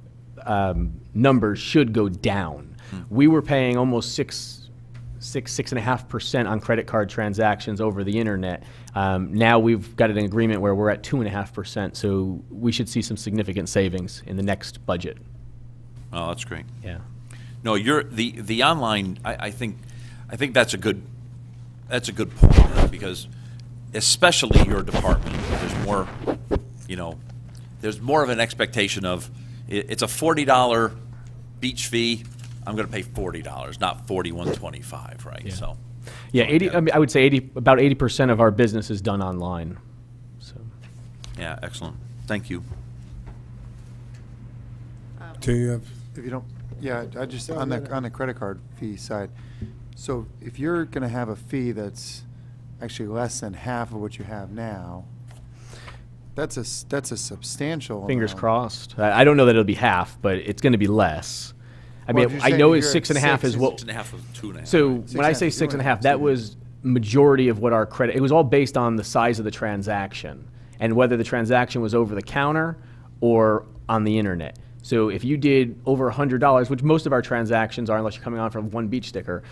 numbers should go down. We were paying almost 6.5% on credit card transactions over the internet. Now we've got an agreement where we're at 2.5%, so we should see some significant savings in the next budget. Oh, that's great. Yeah. No, the online. I think that's a good point, because especially your department, there's more of an expectation of it's a $40 beach fee. I'm going to pay $40, not $41.25, right? Yeah. So. Yeah, I would say about 80% of our business is done online. So. Yeah, excellent. Thank you. Do you have? If you don't, yeah, I just, on the credit card fee side, so if you're going to have a fee that's actually less than half of what you have now, that's a substantial Fingers amount. crossed. I don't know that it'll be half, but it's going to be less. I Well, if mean, you're I saying know you're it's at 6.5 is what. 6.5 of 2.5. So right? when I say 6.5, 6.5, that was majority of what our credit. It was all based on the size of the transaction and whether the transaction was over the counter or on the internet. So if you did over $100, which most of our transactions are, unless you're coming on from one beach sticker,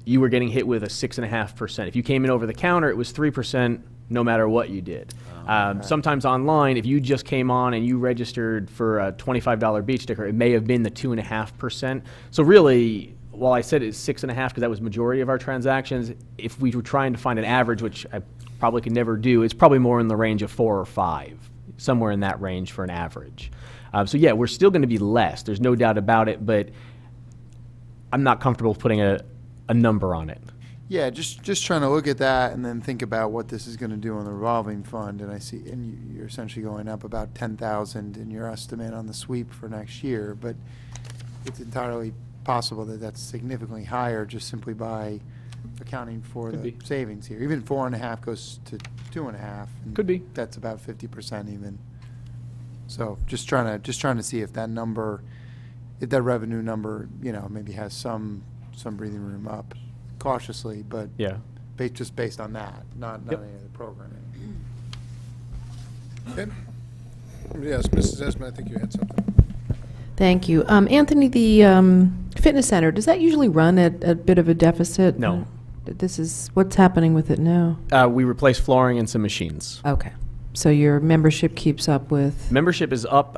you were getting hit with a 6.5%. If you came in over the counter, it was 3%, no matter what you did. Sometimes online, if you just came on and you registered for a $25 beach sticker, it may have been the 2.5%. So really, while I said it's 6.5 because that was majority of our transactions, if we were trying to find an average, which I probably could never do, it's probably more in the range of 4 or 5, somewhere in that range for an average. So yeah, we're still going to be less. There's no doubt about it, but I'm not comfortable putting a number on it. Yeah, just trying to look at that and then think about what this is going to do on the revolving fund, and I see, and you're essentially going up about 10,000 in your estimate on the sweep for next year, but it's entirely possible that that's significantly higher just simply by accounting for Could the be. savings here. Even 4.5 goes to 2.5. and Could be. That's about 50% even. So just trying to see if that number, if that revenue number, maybe has some breathing room up, cautiously, but Yeah. just based on that, not Yep. any of the programming. Okay. Yes, Mrs. Esmond, I think you had something. Thank you. Anthony, the fitness center, does that usually run at a bit of a deficit? No. this is, what's happening with it now? We replaced flooring and some machines. Okay. So your membership keeps up with, Membership is up.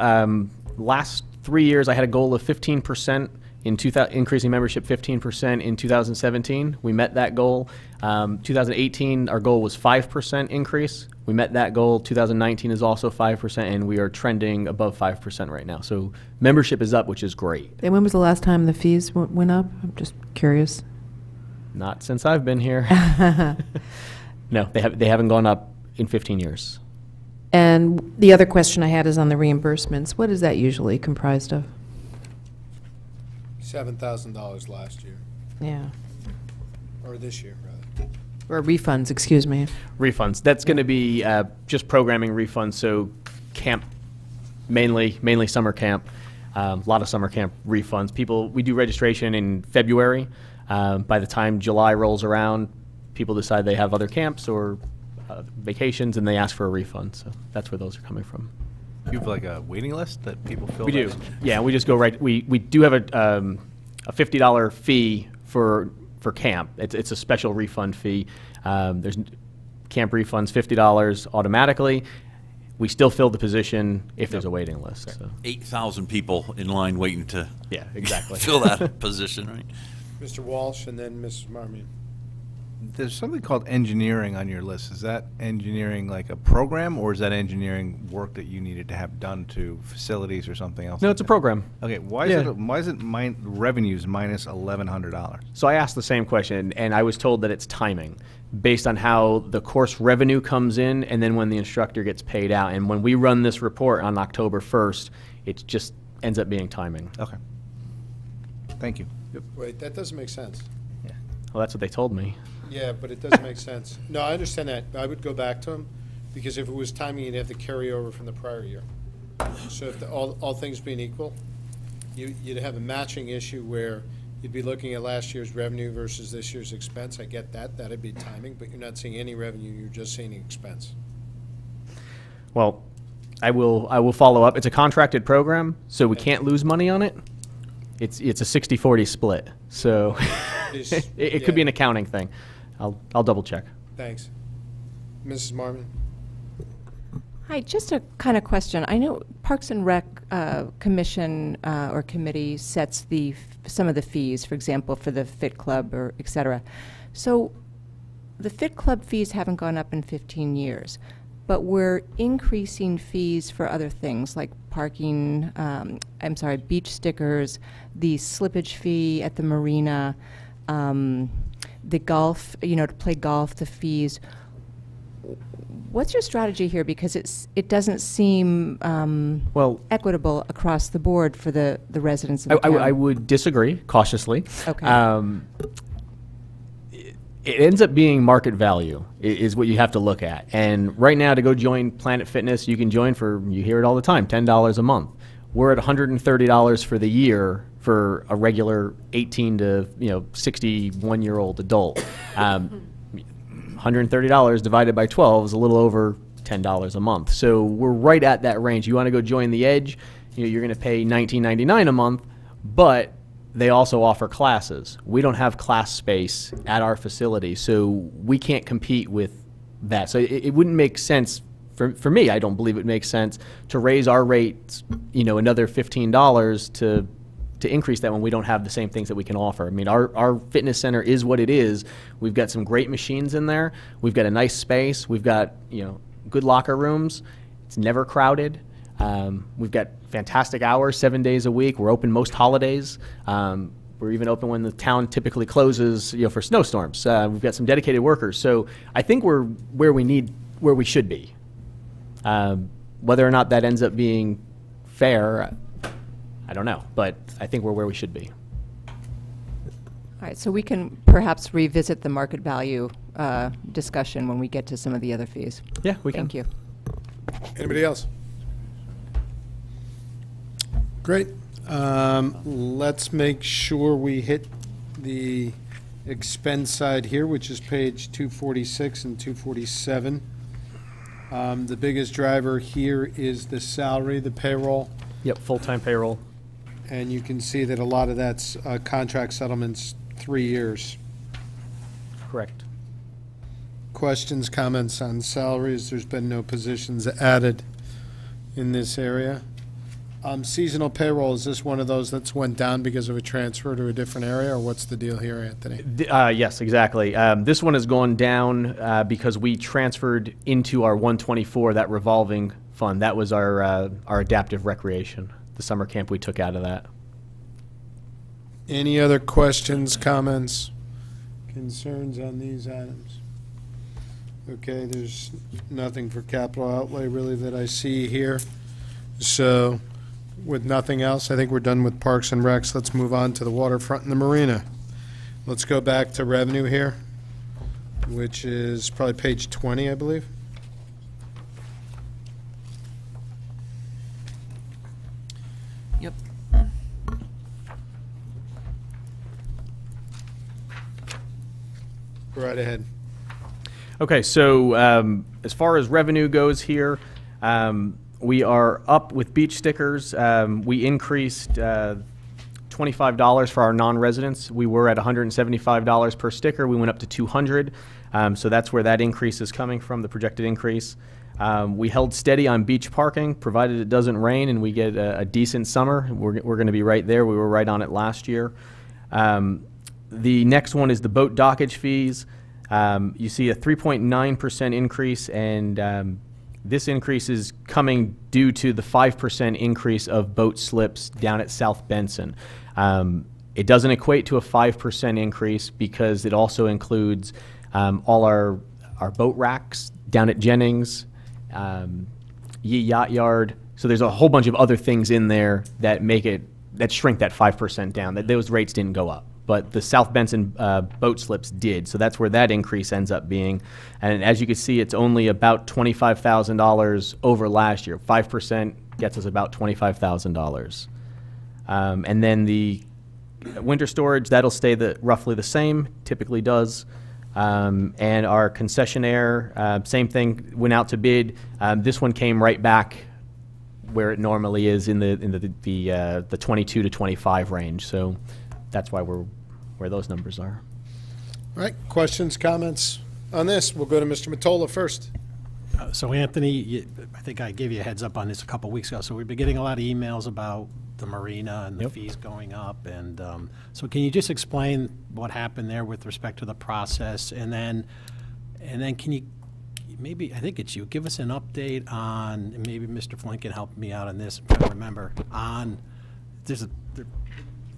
Last 3 years, I had a goal of 15% increasing membership 15% in 2017. We met that goal. 2018, our goal was 5% increase. We met that goal. 2019 is also 5%, and we are trending above 5% right now. So membership is up, which is great. and when was the last time the fees went up? I'm just curious. Not since I've been here. No, they haven't gone up in 15 years. And the other question I had is on the reimbursements. What is that usually comprised of? $7,000 last year, Yeah. or this year, rather. Or refunds, excuse me. Refunds. That's going to be just programming refunds. So camp, mainly summer camp. A lot of summer camp refunds. We do registration in February. By the time July rolls around, people decide they have other camps or vacations, and they ask for a refund. So that's where those are coming from. You have like a waiting list that people fill We do. out? Yeah, we just go right. We do have a $50 fee for camp. It's a special refund fee. There's camp refunds $50 automatically. We still fill the position if there's a waiting list. So. 8,000 people in line waiting to Yeah, exactly. fill that position, right? Mr. Walsh and then Mrs. Marmion. There's something called engineering on your list. Is that engineering like a program, or is that engineering work that you needed to have done to facilities or something else? No, like it's a that? program. Okay, why Yeah. is it revenues minus $1,100? So I asked the same question, and I was told that it's timing, based on how the course revenue comes in, and then when the instructor gets paid out. And when we run this report on October 1st, it just ends up being timing. Okay. Thank you. Wait, that doesn't make sense. Well, that's what they told me. Yeah, but it doesn't make sense. No, I understand that. I would go back to him, because if it was timing, you'd have to carry over from the prior year. So if all things being equal, you'd have a matching issue where you'd be looking at last year's revenue versus this year's expense. I get that. That'd be timing, but you're not seeing any revenue, you're just seeing expense. Well, I will follow up. It's a contracted program, so we can't lose money on it. It's a 60-40 split, so it could be an accounting thing. I'll double check. Thanks. Mrs. Marmon? Hi, just a kind of question. I know Parks and Rec Commission or committee sets some of the fees, for example, for the Fit Club or et cetera. So the Fit Club fees haven't gone up in 15 years, but we're increasing fees for other things like parking, beach stickers, the slippage fee at the marina, the golf, to play golf, the fees. What's your strategy here? Because it doesn't seem equitable across the board for the residents of the town. I would disagree cautiously. Okay. It ends up being market value is what you have to look at. And right now, to go join Planet Fitness, you can join for, you hear it all the time, $10 a month. We're at $130 for the year for a regular 18 to 61-year-old adult. $130 divided by 12 is a little over $10 a month. So we're right at that range. You want to go join the Edge, you're going to pay $19.99 a month, but they also offer classes. We don't have class space at our facility, so we can't compete with that. So it wouldn't make sense, for me, I don't believe it makes sense to raise our rates, another $15 to increase that when we don't have the same things that we can offer. I mean, our fitness center is what it is. We've got some great machines in there. We've got a nice space. We've got, good locker rooms. It's never crowded. We've got fantastic hours, 7 days a week. We're open most holidays. We're even open when the town typically closes, for snowstorms. We've got some dedicated workers. So I think we're where we should be. Whether or not that ends up being fair, I don't know, but I think we're where we should be. All right, so we can perhaps revisit the market value discussion when we get to some of the other fees. Yeah, we can. Thank you. Anybody else? Great. Let's make sure we hit the expense side here, which is page 246 and 247. The biggest driver here is the salary, the payroll. Yep, full-time payroll. And you can see that a lot of that's contract settlements, 3 years. Correct. Questions, comments on salaries? There's been no positions added in this area. Seasonal payroll, is this one of those that's went down because of a transfer to a different area, or what's the deal here, Anthony? Yes, exactly. This one has gone down because we transferred into our 124, that revolving fund. That was our adaptive recreation, the summer camp we took out of that. Any other questions, comments, concerns on these items? Okay, there's nothing for capital outlay really that I see here. So with nothing else, I think we're done with Parks and Recs. Let's move on to the waterfront and the marina. Let's go back to revenue here, which is probably page 20, I believe. Yep. Go right ahead. Okay, so as far as revenue goes here, we are up with beach stickers. We increased $25 for our non-residents. We were at $175 per sticker. We went up to $200. So that's where that increase is coming from, the projected increase. We held steady on beach parking, provided it doesn't rain and we get a decent summer. We're going to be right there. We were right on it last year. The next one is the boat dockage fees. You see a 3.9% increase, and this increase is coming due to the 5% increase of boat slips down at South Benson. It doesn't equate to a 5% increase because it also includes all our boat racks down at Jennings, Yee Yacht Yard. So there's a whole bunch of other things in there that make it, that shrink that 5% down. That those rates didn't go up, but the South Benson boat slips did. So that's where that increase ends up being. And as you can see, it's only about $25,000 over last year. 5% gets us about $25,000. And then the winter storage, that'll stay roughly the same, typically does. And our concessionaire, same thing, went out to bid. This one came right back where it normally is in the 22 to 25 range. So that's why we're where those numbers are. All right, questions, comments on this? We'll go to Mr. Mottola first. So Anthony, I think I gave you a heads up on this a couple weeks ago. So we've been getting a lot of emails about the marina and the fees going up. And so can you just explain what happened there with respect to the process? And then can you, maybe, I think it's you, give us an update on, and maybe Mr. Flynn can help me out on this, I'm trying to remember, on, there's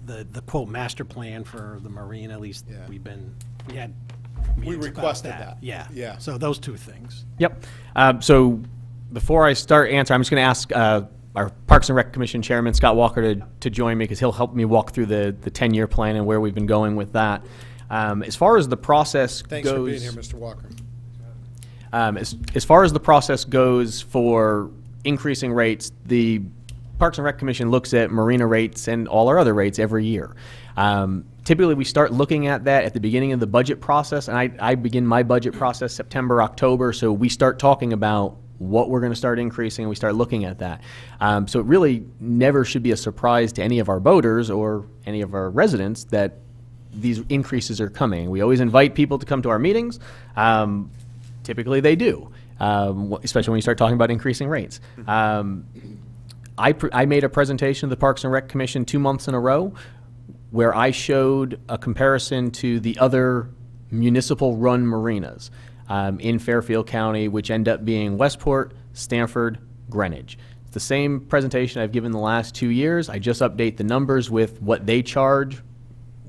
the quote master plan for the marina, at least we had meetings about requested that. Yeah. Yeah. So those two things. Yep. So before I start answering, I'm just going to ask our Parks and Rec Commission Chairman, Scott Walker, to join me because he'll help me walk through the 10-year plan and where we've been going with that. As far as the process Thanks goes... for being here, Mr. Walker. As far as the process goes for increasing rates, the Parks and Rec Commission looks at marina rates and all our other rates every year. Typically, we start looking at that at the beginning of the budget process, and I begin my budget process September, October, so we start talking about what we're going to start increasing, and we start looking at that. So it really never should be a surprise to any of our boaters or any of our residents that these increases are coming. We always invite people to come to our meetings. Typically, they do, especially when you start talking about increasing rates. I made a presentation to the Parks and Rec Commission 2 months in a row where I showed a comparison to the other municipal-run marinas in Fairfield County, which end up being Westport, Stamford, Greenwich. It's the same presentation I've given the last 2 years. I just update the numbers with what they charge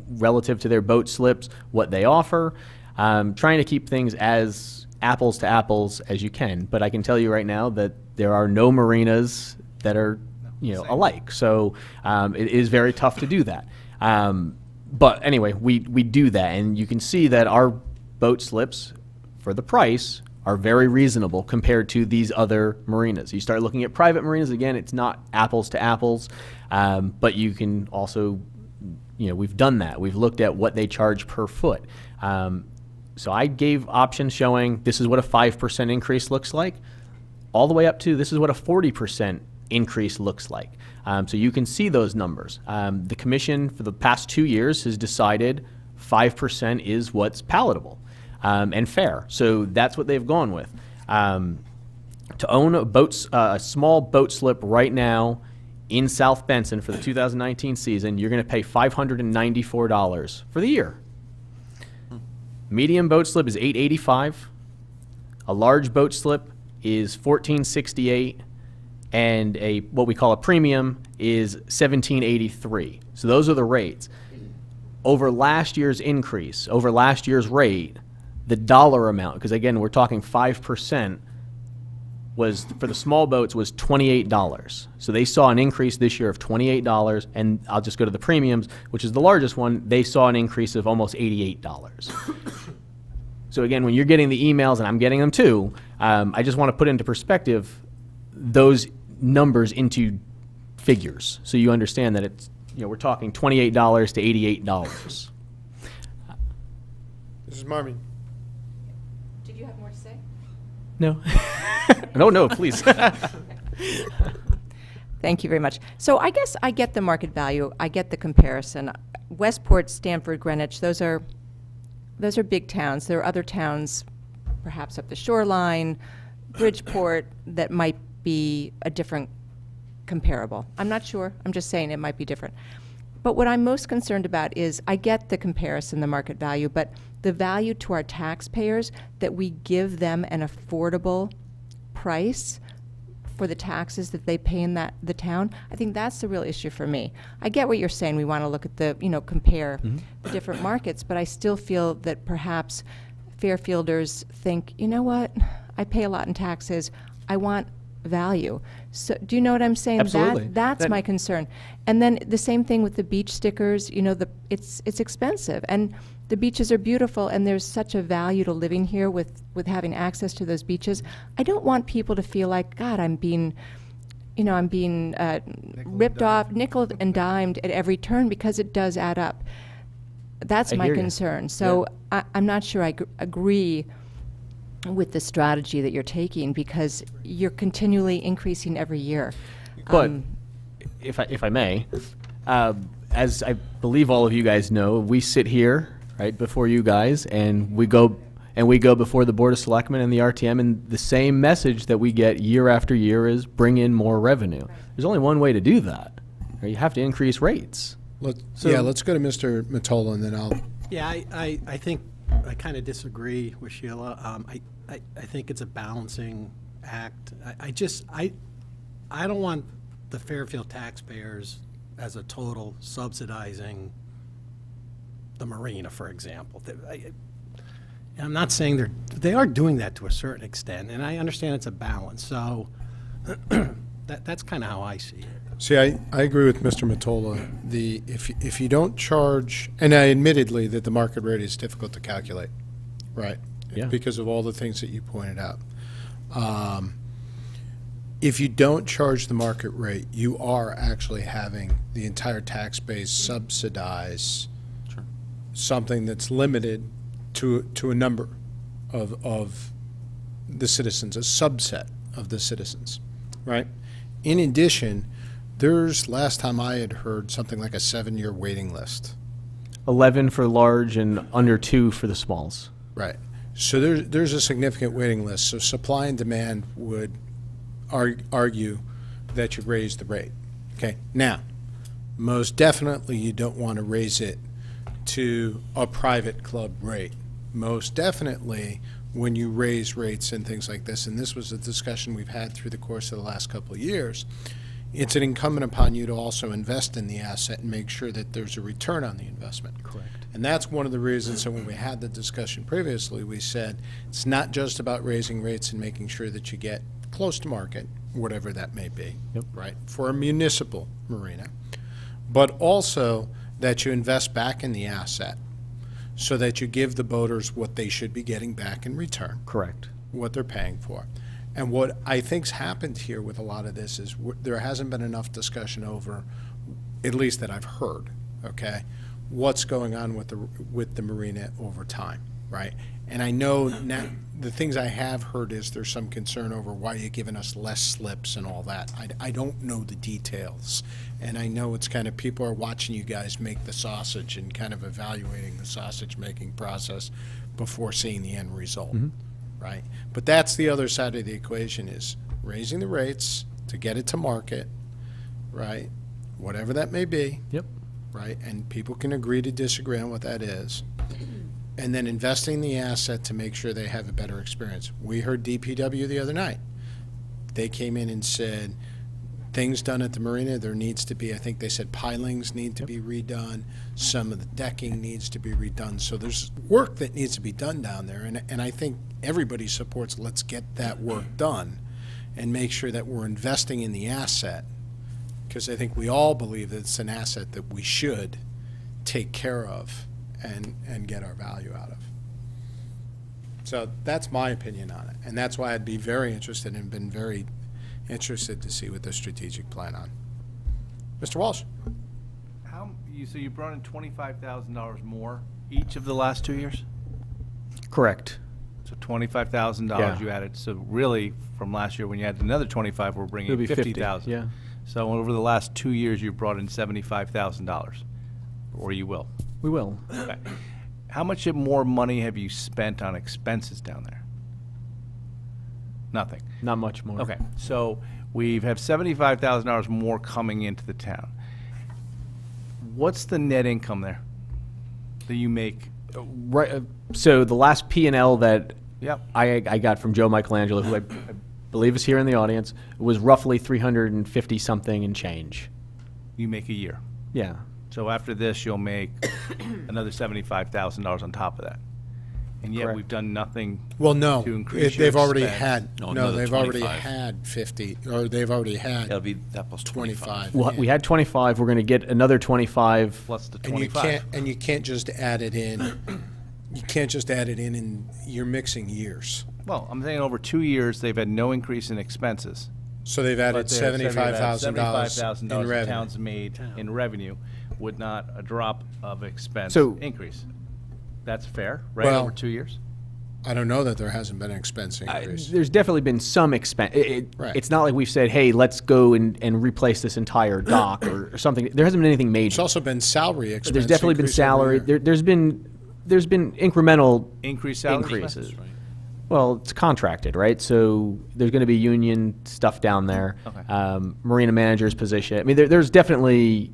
relative to their boat slips, what they offer, trying to keep things as apples to apples as you can. But I can tell you right now that there are no marinas that are alike. So it is very tough to do that. But anyway, we do that, and you can see that our boat slips for the price are very reasonable compared to these other marinas. You start looking at private marinas, again, it's not apples to apples, but you can also, we've done that. We've looked at what they charge per foot. So I gave options showing this is what a 5% increase looks like, all the way up to this is what a 40% increase looks like. So you can see those numbers. The commission for the past 2 years has decided 5% is what's palatable. and fair. So that's what they've gone with. To own a small boat slip right now in South Benson for the 2019 season, you're going to pay $594 for the year. Medium boat slip is $885. A large boat slip is $1468, and what we call a premium is $1783. So those are the rates. Over last year's increase, over last year's rate, the dollar amount, because again, we're talking 5%, was for the small boats was $28. So they saw an increase this year of $28, and I'll just go to the premiums, which is the largest one. They saw an increase of almost $88. So again, when you're getting the emails, and I'm getting them too, I just want to put into perspective those numbers into figures, so you understand that it's, we're talking $28 to $88. Mrs. Marmon. Did you have more to say? No. No, please. Thank you very much. So I guess I get the market value. I get the comparison. Westport, Stamford, Greenwich, those are big towns. There are other towns, perhaps up the shoreline, Bridgeport, that might be a different comparable. I'm not sure. I'm just saying it might be different. But what I'm most concerned about is I get the comparison, the market value, but the value to our taxpayers, that we give them an affordable price for the taxes that they pay in the town. I think that's the real issue for me. I get what you're saying. We want to look at the, compare the different markets, but I still feel that perhaps Fairfielders think, you know what, I pay a lot in taxes. I want value. So do you know what I'm saying? Absolutely. That's my concern. And then the same thing with the beach stickers. It's expensive, and the beaches are beautiful, and there's such a value to living here with having access to those beaches. I don't want people to feel like, God, I'm being ripped off, nickel and dimed at every turn, because it does add up. That's my concern. So I'm not sure I agree with the strategy that you're taking, because you're continually increasing every year. But if I may, as I believe all of you guys know, we sit here right before you guys, and we go before the Board of Selectmen and the RTM, and the same message that we get year after year is bring in more revenue. There's only one way to do that. Right? You have to increase rates. Let's go to Mr. Mottola, and then I'll... Yeah, I think I kind of disagree with Sheila. I think it's a balancing act. I don't want the Fairfield taxpayers as a total subsidizing the marina, for example. I'm not saying they are doing that to a certain extent, and I understand it's a balance. So that's kind of how I see it. See, I agree with Mr. Mottola. If you don't charge, and admittedly that the market rate is difficult to calculate, right? Yeah. Because of all the things that you pointed out. If you don't charge the market rate, you are actually having the entire tax base subsidize something that's limited to a number of the citizens, a subset of the citizens, right? In addition, there's, last time I had heard, something like a 7-year waiting list. 11 for large and under 2 for the smalls. Right. So there's a significant waiting list. So supply and demand would argue that you raise the rate. Okay. Now, most definitely you don't want to raise it to a private club rate. Most definitely when you raise rates and things like this, and this was a discussion we've had through the course of the last couple of years, it's an incumbent upon you to also invest in the asset and make sure that there's a return on the investment. Correct. And that's one of the reasons that when we had the discussion previously, we said it's not just about raising rates and making sure that you get close to market, whatever that may be, right, for a municipal marina, but also that you invest back in the asset so that you give the boaters what they should be getting back in return. Correct. What they're paying for. And what I think's happened here with a lot of this is there hasn't been enough discussion over, at least that I've heard, okay, what's going on with the marina over time, right? And I know now the things I have heard is there's some concern over why you're giving us less slips and all that. I don't know the details. And I know it's kind of, people are watching you guys make the sausage and kind of evaluating the sausage making process. before seeing the end result, right? But that's the other side of the equation, is raising the rates to get it to market, right? Whatever that may be. Yep. Right? And people can agree to disagree on what that is. And then investing the asset to make sure they have a better experience. We heard DPW the other night. They came in and said, things done at the marina, there needs to be, I think they said pilings need to be redone, some of the decking needs to be redone. So there's work that needs to be done down there. And I think everybody supports, let's get that work done and make sure that we're investing in the asset. Because I think we all believe that it's an asset that we should take care of and get our value out of. So that's my opinion on it. And that's why I'd be very interested and been very interested to see what the strategic plan on. Mr. Walsh? So you brought in $25,000 more each of the last 2 years? Correct. So $25,000 Yeah. you added. So really, from last year when you added another 25, we're bringing It'll be 50, 50,000. yeah. So over the last 2 years, you've brought in $75,000, or you will. We will. Okay. How much more money have you spent on expenses down there? Nothing. Not much more. Okay, so we have $75,000 more coming into the town. What's the net income there that you make? Right. So the last P&L that Yep. I got from Joe Michelangelo, who I believe is here in the audience, was roughly 350 something and change. You make a year. Yeah. So after this, you'll make another $75,000 on top of that. And yet Correct. we've done nothing Well, no, to increase your they've already expense. had, No, no, another they've already 25. had 50, or they've already had That'll be that plus 25. 25. Well, we had 25. We're going to get another 25. Plus the And you 25. can't just add it in. You can't just add it in, and you're mixing years. Well, I'm saying over 2 years, they've had no increase in expenses. So they've added But they have $75,000 in the revenue. town's made in revenue, would not a drop of expense So- increase. That's fair, right, Well, over 2 years? I don't know that there hasn't been an expense increase. There's definitely been some expense. Right. It's not like we've said, hey, let's go and replace this entire dock or something. There hasn't been anything There's major. also been salary expense. There's definitely been increase every salary. year. There's been incremental Increased salary increases. expenses? Well, it's contracted, right? So there's going to be union stuff down there. Okay. Marina manager's position. I mean, there's definitely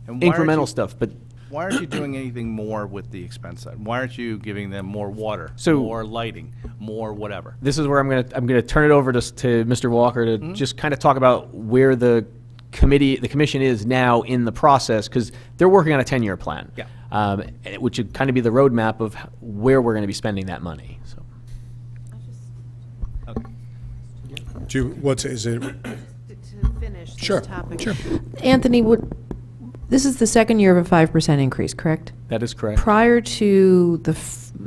And why aren't incremental you- stuff, but Why aren't you doing anything more with the expense side? Why aren't you giving them more water, So- more lighting, more whatever? this is where I'm gonna turn it over to Mr. Walker to just kind of talk about where the commission is now in the process, because they're working on a 10-year plan. Yeah. Which would kind of be the roadmap of where we're going to be spending that money. So. Okay. Is it? To finish Sure, this topic. sure. Anthony, this is the second year of a 5% increase, correct? That is correct. Prior to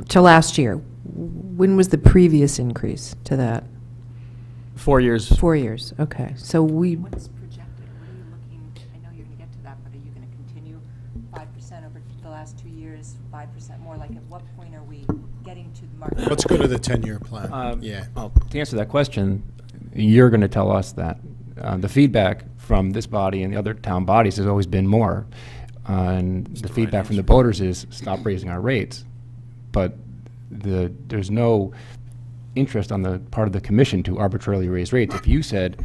to last year, when was the previous increase to that? 4 years. 4 years, okay. So What's projected? What are you looking, I know you're going to get to that, but are you going to continue 5% over the last 2 years, 5% more? Like, at what point are we getting to the market? Let's go to the 10-year plan. Yeah. Well, to answer that question, you're going to tell us that. The feedback from this body and the other town bodies has always been more. And the feedback from the voters is stop raising our rates. But there's no interest on the part of the commission to arbitrarily raise rates. If you said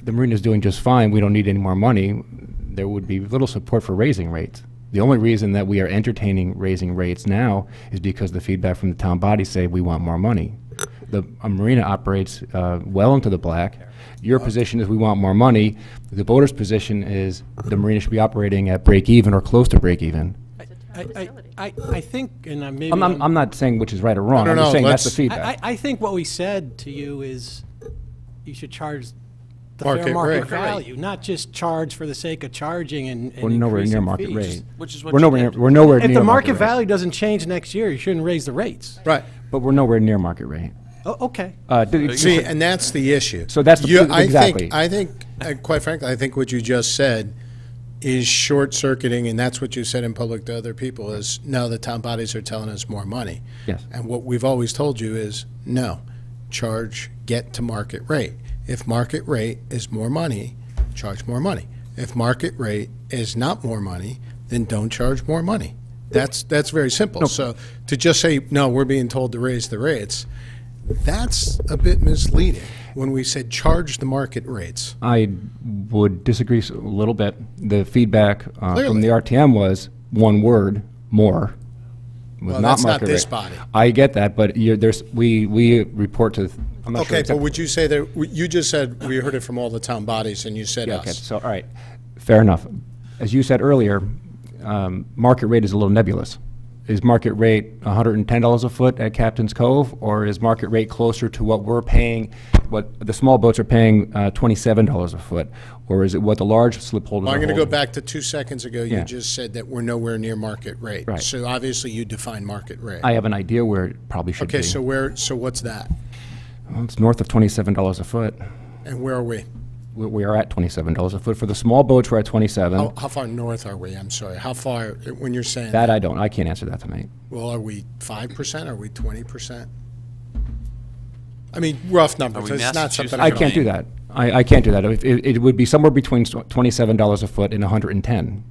the marina's doing just fine, we don't need any more money, there would be little support for raising rates. The only reason that we are entertaining raising rates now is because the feedback from the town bodies say we want more money. The marina operates well into the black. Your position is we want more money. The voters' position is the marina should be operating at break even or close to break even. I think, and I maybe. I'm not saying which is right or wrong. No, I'm no, just saying that's let's- the feedback. I think what we said to you is you should charge the Market fair market rate. value, not just charge for the sake of charging and We're nowhere increasing near market fees. rate. Which is what We're you nowhere. did. We're nowhere near If the market rate. value doesn't change next year, you shouldn't raise the rates. Right. But we're nowhere near market rate. Oh, okay. See, and that's the issue. So that's the- exactly. I think, quite frankly, I think what you just said is short-circuiting, and that's what you said in public to other people, is, no, the town bodies are telling us more money. Yes. And what we've always told you is, no, get to market rate. If market rate is more money, charge more money. If market rate is not more money, then don't charge more money. That's very simple. So to just say, no, we're being told to raise the rates, that's a bit misleading when we said charge the market rates. I would disagree a little bit. The feedback from Clearly. the RTM was one word, more. Was Well, that's not market this rate. body. I get that, but we report to, I'm not sure. Okay, exactly- but would you say that, you just said, we heard it from all the town bodies, and you said Yeah, us. okay, so, all right, fair enough. As you said earlier, market rate is a little nebulous. Is market rate $110 a foot at Captain's Cove, or is market rate closer to what we're paying, what the small boats are paying, $27 a foot? Or is it what the large slip holders Well, are I'm going to go holding? back to 2 seconds ago. You Yeah. just said that we're nowhere near market rate. Right. So obviously you define market rate. I have an idea where it probably should be. Okay, so what's that? Well, it's north of $27 a foot. And where are we? We are at $27 a foot. For the small boats, we're at 27. How far north are we? I'm sorry. How far, when you're saying That I can't answer that tonight. Well, are we 5%? Are we 20%? I mean, rough numbers. we It's not something I can- can't do that. I can't do that. It would be somewhere between $27 a foot and 110.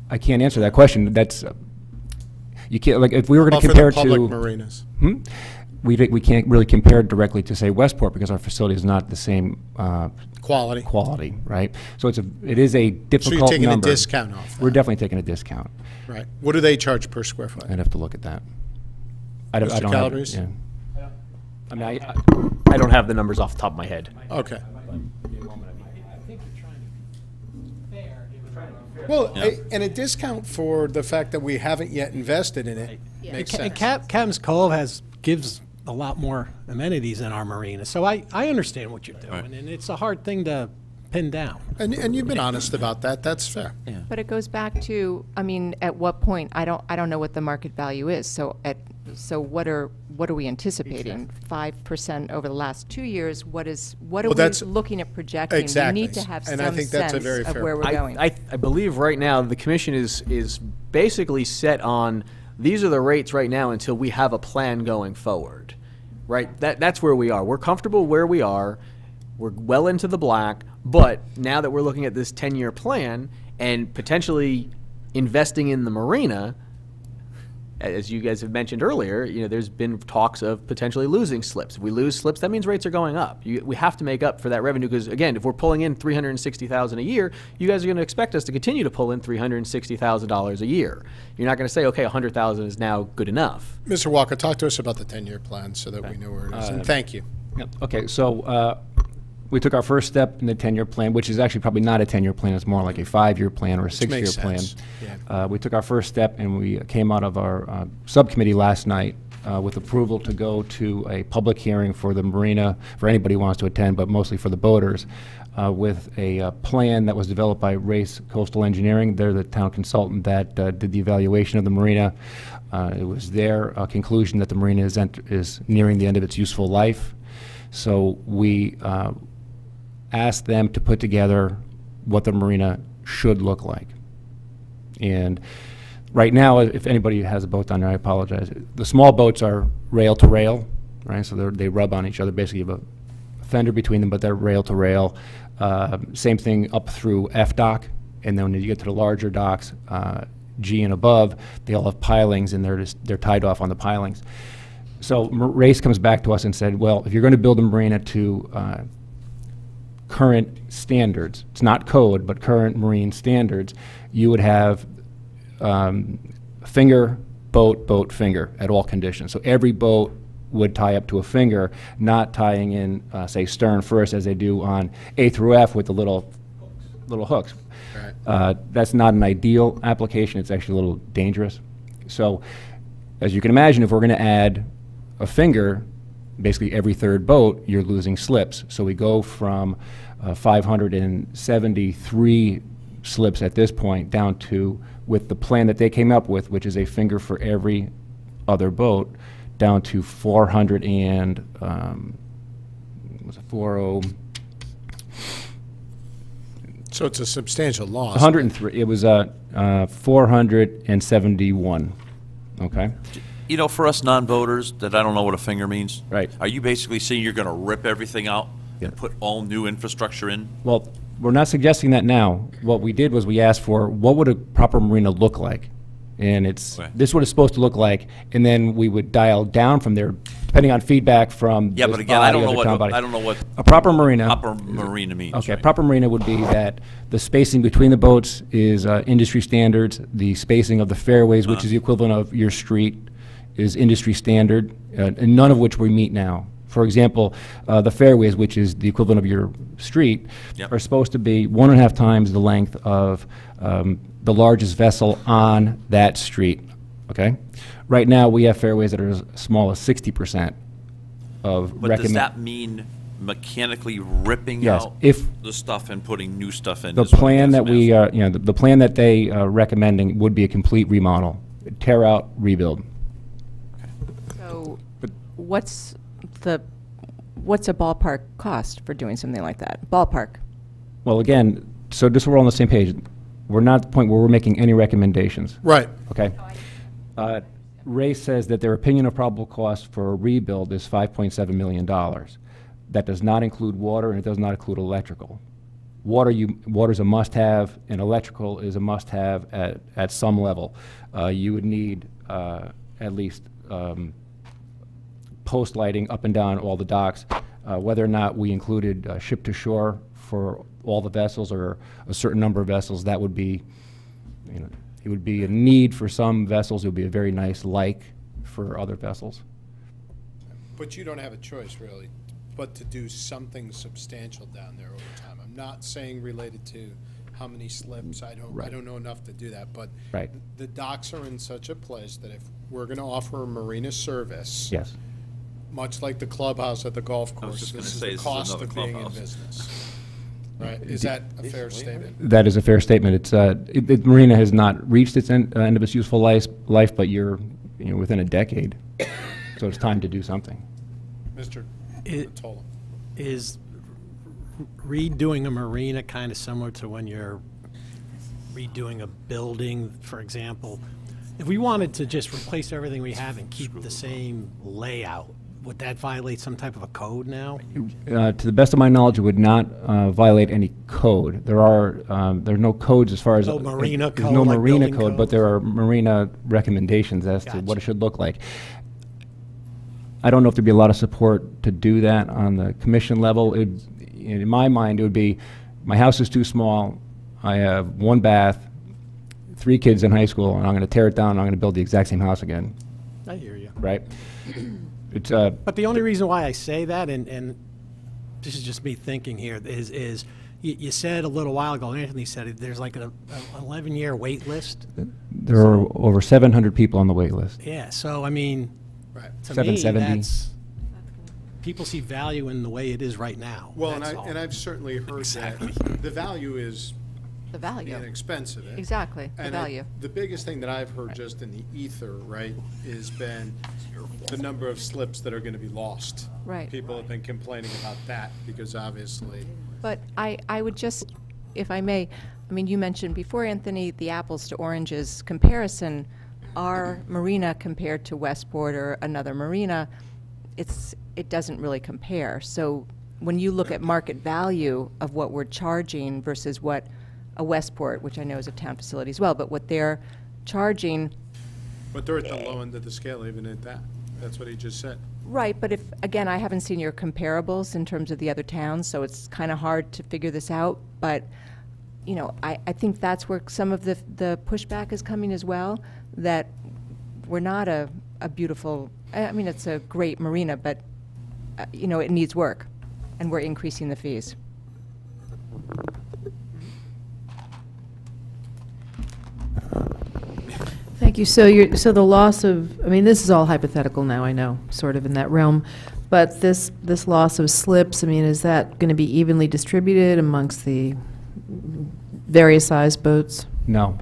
I can't answer that question. That's, you can't, like, if we were going to compare For the public to. marinas. We can't really compare it directly to, say, Westport, because our facility is not the same Quality, right? So it is a difficult So you're taking number. a discount off We're that. definitely taking a discount. Right. What do they charge per square foot? I'd have to look at that. I don't Mr. have- Calabrese? yeah. I mean, I don't have the numbers off the top of my head. Okay. Well, and a discount for the fact that we haven't yet invested in it makes sense. And Captain's Cove gives a lot more amenities in our marina, so I understand what you're doing, and it's a hard thing to pin down. And you've been honest about that. That's fair. But it goes back to, I mean, at what point, I don't know what the market value is, so what are we anticipating? 5% over the last 2 years, what are Well, we that's- looking at projecting? Exactly. We need to have And some I think that's a sense very of fair where we're point. going. I believe right now the commission is basically set on, these are the rates right now until we have a plan going forward, right? That's where we are. We're comfortable where we are. We're well into the black, but now that we're looking at this 10-year plan and potentially investing in the marina, as you guys have mentioned earlier, there's been talks of potentially losing slips. If we lose slips, that means rates are going up. We have to make up for that revenue because, again, if we're pulling in $360,000 a year, you guys are going to expect us to continue to pull in $360,000 a year. You're not going to say, okay, $100,000 is now good enough. Mr. Walker, talk to us about the 10-year plan so that we know where it is. And thank you. Yep. Okay, so we took our first step in the 10-year plan, which is actually probably not a 10-year plan. It's more like a 5-year plan or a 6-year makes plan. sense. Yeah. We took our first step, and we came out of our subcommittee last night with approval to go to a public hearing for the marina, for anybody who wants to attend, but mostly for the boaters, with a plan that was developed by Race Coastal Engineering. They're the town consultant that did the evaluation of the marina. It was their conclusion that the marina is nearing the end of its useful life. So we asked them to put together what the marina should look like. And right now, if anybody has a boat down there, I apologize. The small boats are rail to rail, right? So they rub on each other. Basically, you have a fender between them, but they're rail to rail. Same thing up through F dock. And then when you get to the larger docks, G and above, they all have pilings, and they're tied off on the pilings. So Race comes back to us and said, well, if you're going to build a marina to current standards, it's not code, but current marine standards, you would have finger, boat, finger at all conditions. So every boat would tie up to a finger, not tying in, say, stern first as they do on A through F with the little hooks. Right. That's not an ideal application. It's actually a little dangerous. So as you can imagine, if we're going to add a finger, basically every third boat, you're losing slips. So we go from 573 slips at this point down to, with the plan that they came up with, which is a finger for every other boat, down to 400 and, was it 40? So it's a substantial loss. 103. It was 471. Okay. For us non-voters, that I don't know what a finger means. Right. Are you basically saying you're going to rip everything out Yeah. and put all new infrastructure in? Well, we're not suggesting that now. What we did was we asked for, what would a proper marina look like? And it's, Right. this is what it's supposed to look like, and then we would dial down from there, depending on feedback from Yeah, this but again, I body, don't know other what, town bodies. I don't know what. A proper marina. Proper marina means, Okay, right? proper marina would be that the spacing between the boats is industry standards. The spacing of the fairways, which is the equivalent of your street, is industry standard, and none of which we meet now. For example, the fairways, which is the equivalent of your street, Yep. are supposed to be 1.5 times the length of the largest vessel on that street, okay? Right now, we have fairways that are as small as 60% of But does recommend. that mean mechanically ripping Yes, out if- the stuff and putting new stuff in? The is what it plan is, that we, Mass? the plan that they are recommending would be a complete remodel, tear out, rebuild. So what's a ballpark cost for doing something like that? Ballpark. Well, again, so just so we're all on the same page, we're not at the point where we're making any recommendations, Right. okay? Ray says that their opinion of probable cost for a rebuild is $5.7 million. That does not include water, and it does not include electrical. Water's a must-have, and electrical is a must-have at some level. You would need at least post lighting up and down all the docks. Whether or not we included ship-to-shore for all the vessels or a certain number of vessels, that would be, it would be a need for some vessels. It would be a very nice like for other vessels. But you don't have a choice, really, but to do something substantial down there over time. I'm not saying related to how many slips. I don't know enough to do that, but Right. the docks are in such a place that if we're going to offer a marina service, Yes. much like the clubhouse at the golf I was course, just gonna this is say, the this is cost another of being in clubhouse. business. Right? Is that a fair statement? That is a fair statement. It's, the marina has not reached its end of its useful life, but you're, within a decade. So it's time to do something. Mr. It- Tola. Is redoing a marina kind of similar to when you're redoing a building, for example? If we wanted to just replace everything we have and keep the same layout, would that violate some type of a code now? To the best of my knowledge, it would not violate any code. There are no codes as far as No marina there's code, no like marina building code, but codes? there are marina recommendations as to what it should look like. I don't know if there'd be a lot of support to do that on the commission level. In my mind, it would be, my house is too small. I have one bath, 3 kids in high school, and I'm going to tear it down. And I'm going to build the exact same house again. I hear you. Right? It's But the only reason why I say that, and this is just me thinking here, is you said a little while ago, Anthony said there's like an 11-year wait list. there are over 700 people on the wait list. Yeah, so I mean, Right. to me, 770. that's, people see value in the way it is right now. Well, and That's all. I've certainly heard that the value is The value. inexpensive. Exactly, the And value. the biggest thing that I've heard just in the ether, right, has been the number of slips that are going to be lost. Right. People have been complaining about that because obviously, But I would just, if I may, I mean, you mentioned before, Anthony, the apples to oranges comparison. Our marina compared to Westport or another marina, it doesn't really compare. So when you look at market value of what we're charging versus what a Westport, which I know is a town facility as well, but what they're charging, but they're at the low end of the scale even at that. That's what he just said. right, but if, again, I haven't seen your comparables in terms of the other towns, so it's kind of hard to figure this out, but, I think that's where some of the pushback is coming as well, that we're not a beautiful, I mean, it's a great marina, but, it needs work, and we're increasing the fees. Thank you. So the loss of, I mean, this is all hypothetical now, I know, sort of in that realm, but this loss of slips, I mean, is that going to be evenly distributed amongst the various size boats? No.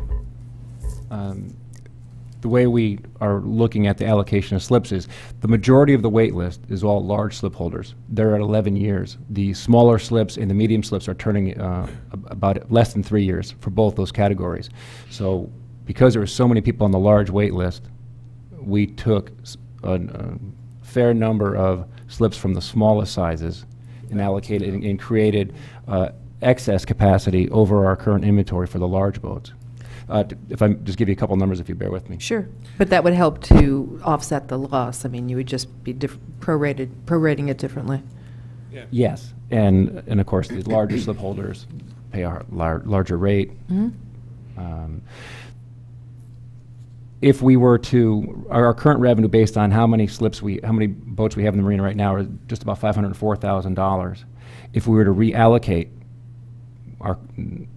The way we are looking at the allocation of slips is, the majority of the wait list is all large slip holders. They're at 11 years. The smaller slips and the medium slips are turning about less than 3 years for both those categories. So because there were so many people on the large wait list, we took a fair number of slips from the smallest sizes and allocated and created excess capacity over our current inventory for the large boats. If I just give you a couple numbers, if you bear with me. Sure. But that would help to offset the loss. I mean, you would just be prorating it differently. Yes, and of course, the larger slip holders pay a larger rate. If we were to, our current revenue based on how many boats we have in the marina right now are just about $504,000. If we were to reallocate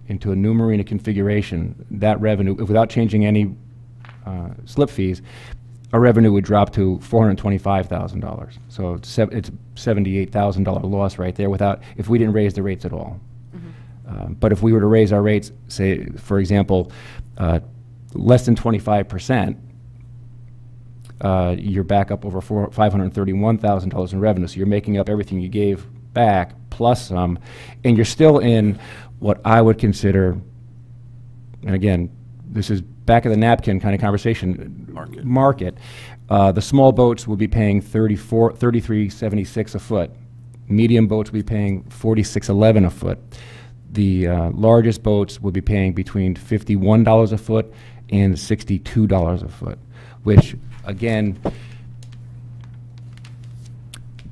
into a new marina configuration, that revenue, without changing any slip fees, our revenue would drop to $425,000. So it's $78,000 loss right there if we didn't raise the rates at all. But if we were to raise our rates, say, for example, less than 25%, you're back up over $531,000 in revenue. So you're making up everything you gave back plus some, and you're still in what I would consider, and again, this is back of the napkin kind of conversation, market. The small boats will be paying $33.76 a foot. Medium boats will be paying $46.11 a foot. The largest boats will be paying between $51 a foot and $62 a foot, which, again,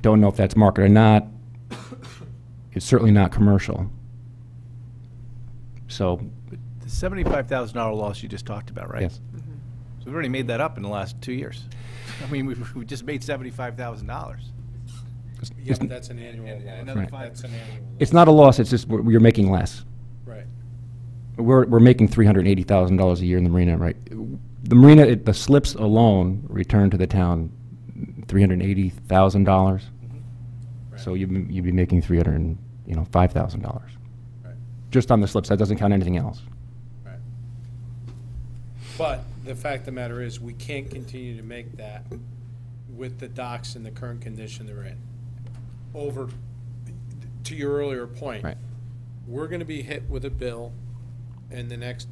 don't know if that's market or not. It's certainly not commercial. So, The $75,000 loss you just talked about, right? yes. So we've already made that up in the last 2 years. I mean, we just made $75,000. Yeah, but that's an annual loss. Another Right. That's an annual loss. It's not a loss, it's just you're making less. Right. We're making $380,000 a year in the marina, right? The marina, the slips alone return to the town $380,000. So you'd be making $5,000. Right. Just on the slips, that doesn't count anything else. Right. But the fact of the matter is, we can't continue to make that with the docks in the current condition they're in. Over, to your earlier point. Right. We're gonna be hit with a bill in the next,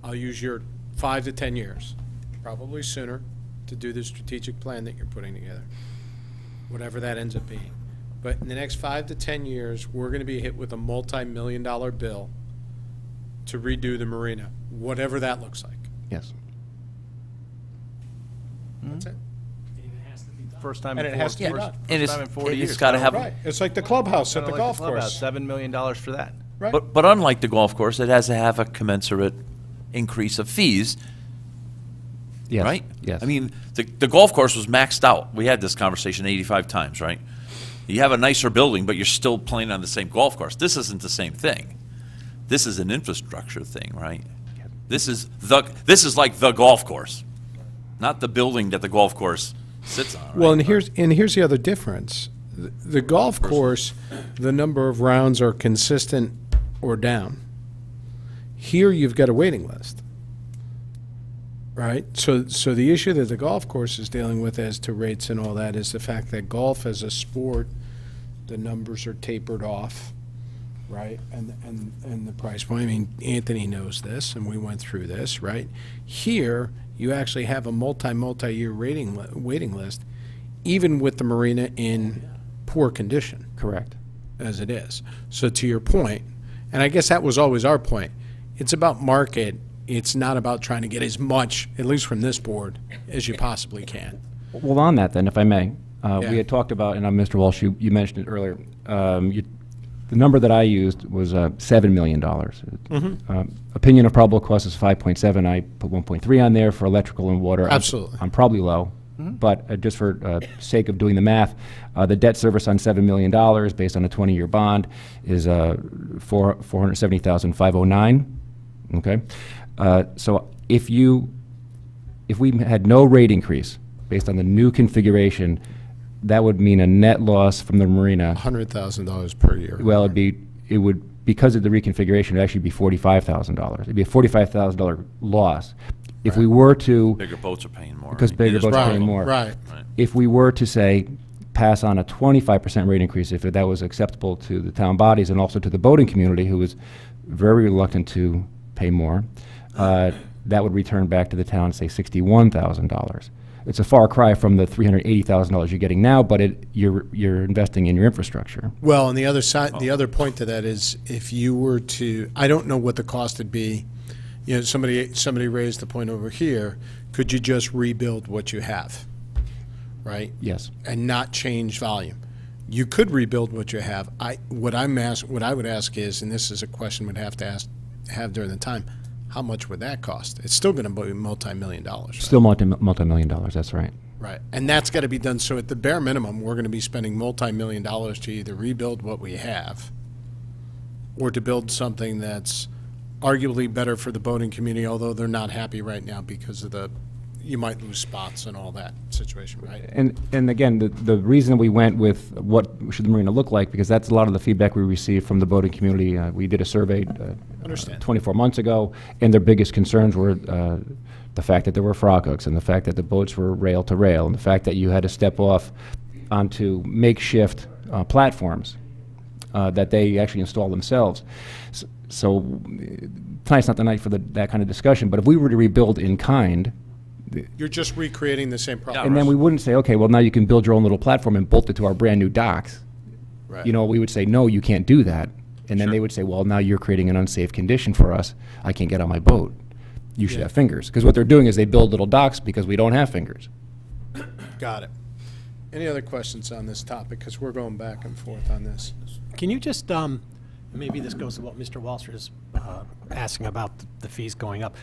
I'll use your 5 to 10 years, probably sooner, to do the strategic plan that you're putting together, whatever that ends up being. But in the next 5 to 10 years, we're gonna be hit with a multi-million-dollar bill to redo the marina, whatever that looks like. Yes. That's it. First time And in it has to be first done. And time in 40 years. it's got to have, Right, it's like the clubhouse at Kinda the like golf clubhouse, course. $7 million for that. Right. but unlike the golf course, it has to have a commensurate increase of fees, Yes. right? Yes. I mean, the golf course was maxed out. We had this conversation 85 times, right? You have a nicer building, but you're still playing on the same golf course. This isn't the same thing. This is an infrastructure thing, right? This is like the golf course, not the building that the golf course sits on. Well, right? and here's the other difference. The golf course, the number of rounds are consistent or down. Here, you've got a waiting list, right? So the issue that the golf course is dealing with as to rates and all that is the fact that golf as a sport, the numbers are tapered off, right? And the price point. I mean, Anthony knows this, and we went through this, right? Here, you actually have a multi-year waiting list, even with the marina in poor condition. Correct. As it is. So to your point, and I guess that was always our point, it's about market. It's not about trying to get as much, at least from this board, as you possibly can. Well, on that then, if I may, Yeah. we had talked about, and Mr. Walsh, you mentioned it earlier, the number that I used was $7 million. Opinion of probable cost is 5.7. I put 1.3 on there for electrical and water. Absolutely. I'm probably low, but just for sake of doing the math, the debt service on $7 million based on a 20-year bond is $470,509. Okay, so if we had no rate increase based on the new configuration, that would mean a net loss from the marina. $100,000 per year. Well, it would because of the reconfiguration, it'd actually be $45,000. It'd be a $45,000 loss. If we were to Bigger boats are paying more. because I mean, bigger it is boats are Right, paying more. right. If we were to say pass on a 25% rate increase, if that was acceptable to the town bodies and also to the boating community, who was very reluctant to pay more, that would return back to the town, say, $61,000. It's a far cry from the $380,000 you're getting now, but you're investing in your infrastructure. Well, and the other side, the other point to that is, if you were to, I don't know what the cost would be, you know, somebody raised the point over here, could you just rebuild what you have, right? Yes. And not change volume? You could rebuild what you have. What I would ask is, and this is a question we'd have to have during the time, how much would that cost? It's still going to be multi-million dollars. Right? Still multi-million dollars, that's right. Right, and that's got to be done. So at the bare minimum, we're going to be spending multi-million dollars to either rebuild what we have or to build something that's arguably better for the boating community, although they're not happy right now because of you might lose spots and all that situation, right? And again, the reason we went with what should the marina look like, because that's a lot of the feedback we received from the boating community. We did a survey 24 months ago, and their biggest concerns were the fact that there were frog hooks, and the fact that the boats were rail to rail, and the fact that you had to step off onto makeshift platforms that they actually install themselves. So tonight's not the night for that kind of discussion, but if we were to rebuild in kind, you're just recreating the same problem. and then we wouldn't say, okay, well, now you can build your own little platform and bolt it to our brand new docks. Right. You know, we would say, no, you can't do that. And then they would say, well, now you're creating an unsafe condition for us. I can't get on my boat. You should have fingers. Because what they're doing is they build little docks because we don't have fingers. Got it. Any other questions on this topic? Because we're going back and forth on this. Can you just, maybe this goes to what Mr. Walser is asking about the fees going up.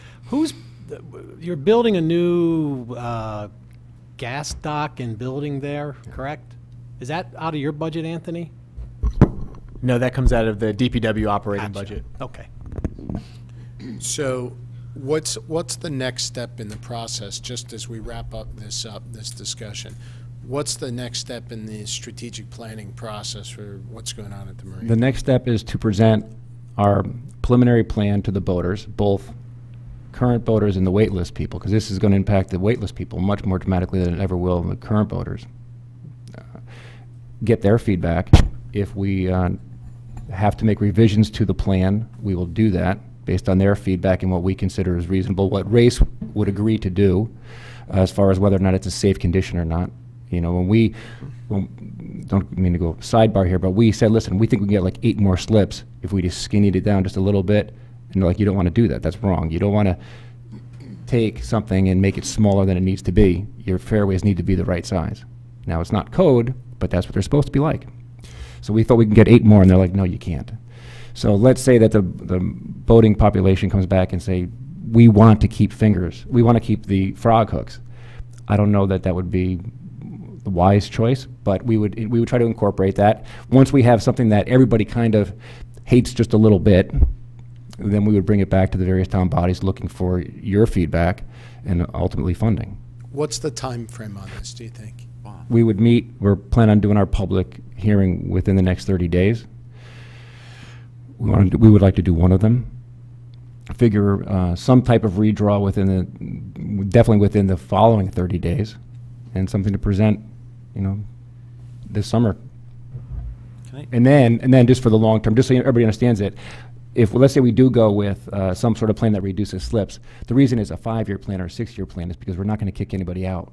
You're building a new gas dock and building there, correct? Is that out of your budget, Anthony? No, that comes out of the DPW operating budget. Okay. So what's the next step in the process, just as we wrap up this discussion? What's the next step in the strategic planning process for what's going on at the marina? The next step is to present our preliminary plan to the boaters, both current boaters and the waitlist people, because this is going to impact the waitlist people much more dramatically than it ever will the current boaters. Get their feedback. If we have to make revisions to the plan, we will do that based on their feedback and what we consider is reasonable, what race would agree to do as far as whether or not it's a safe condition or not. You know, don't mean to go sidebar here, but we said, listen, we think we can get like 8 more slips if we just skinnied it down just a little bit. And they're like, you don't want to do that. That's wrong. You don't want to take something and make it smaller than it needs to be. Your fairways need to be the right size. Now, it's not code, but that's what they're supposed to be like. So we thought we can get 8 more, and they're like, no, you can't. So let's say that the boating population comes back and say, we want to keep fingers. We want to keep the frog hooks. I don't know that that would be the wise choice, but we would try to incorporate that. Once we have something that everybody kind of hates just a little bit, then we would bring it back to the various town bodies looking for your feedback and ultimately funding. What's the time frame on this, do you think? We would meet, we're planning on doing our public hearing within the next 30 days. We would like to do one of them. Figure some type of redraw definitely within the following 30 days, and something to present, you know, this summer. And then just for the long term, just so everybody understands it, if, let's say we do go with some sort of plan that reduces slips, the reason is a 5-year plan or a 6-year plan is because we're not going to kick anybody out.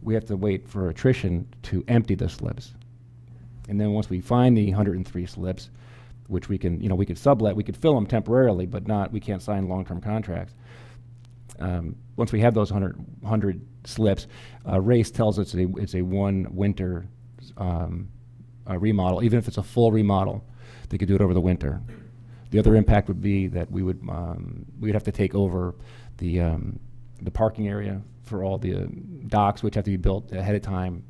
We have to wait for attrition to empty the slips. And then once we find the 103 slips, which we can, we could sublet, we could fill them temporarily, but we can't sign long-term contracts. Once we have those 100 slips, Race tells us it's a one winter remodel. Even if it's a full remodel, they could do it over the winter. The other impact would be that we'd have to take over the parking area for all the docks, which have to be built ahead of time.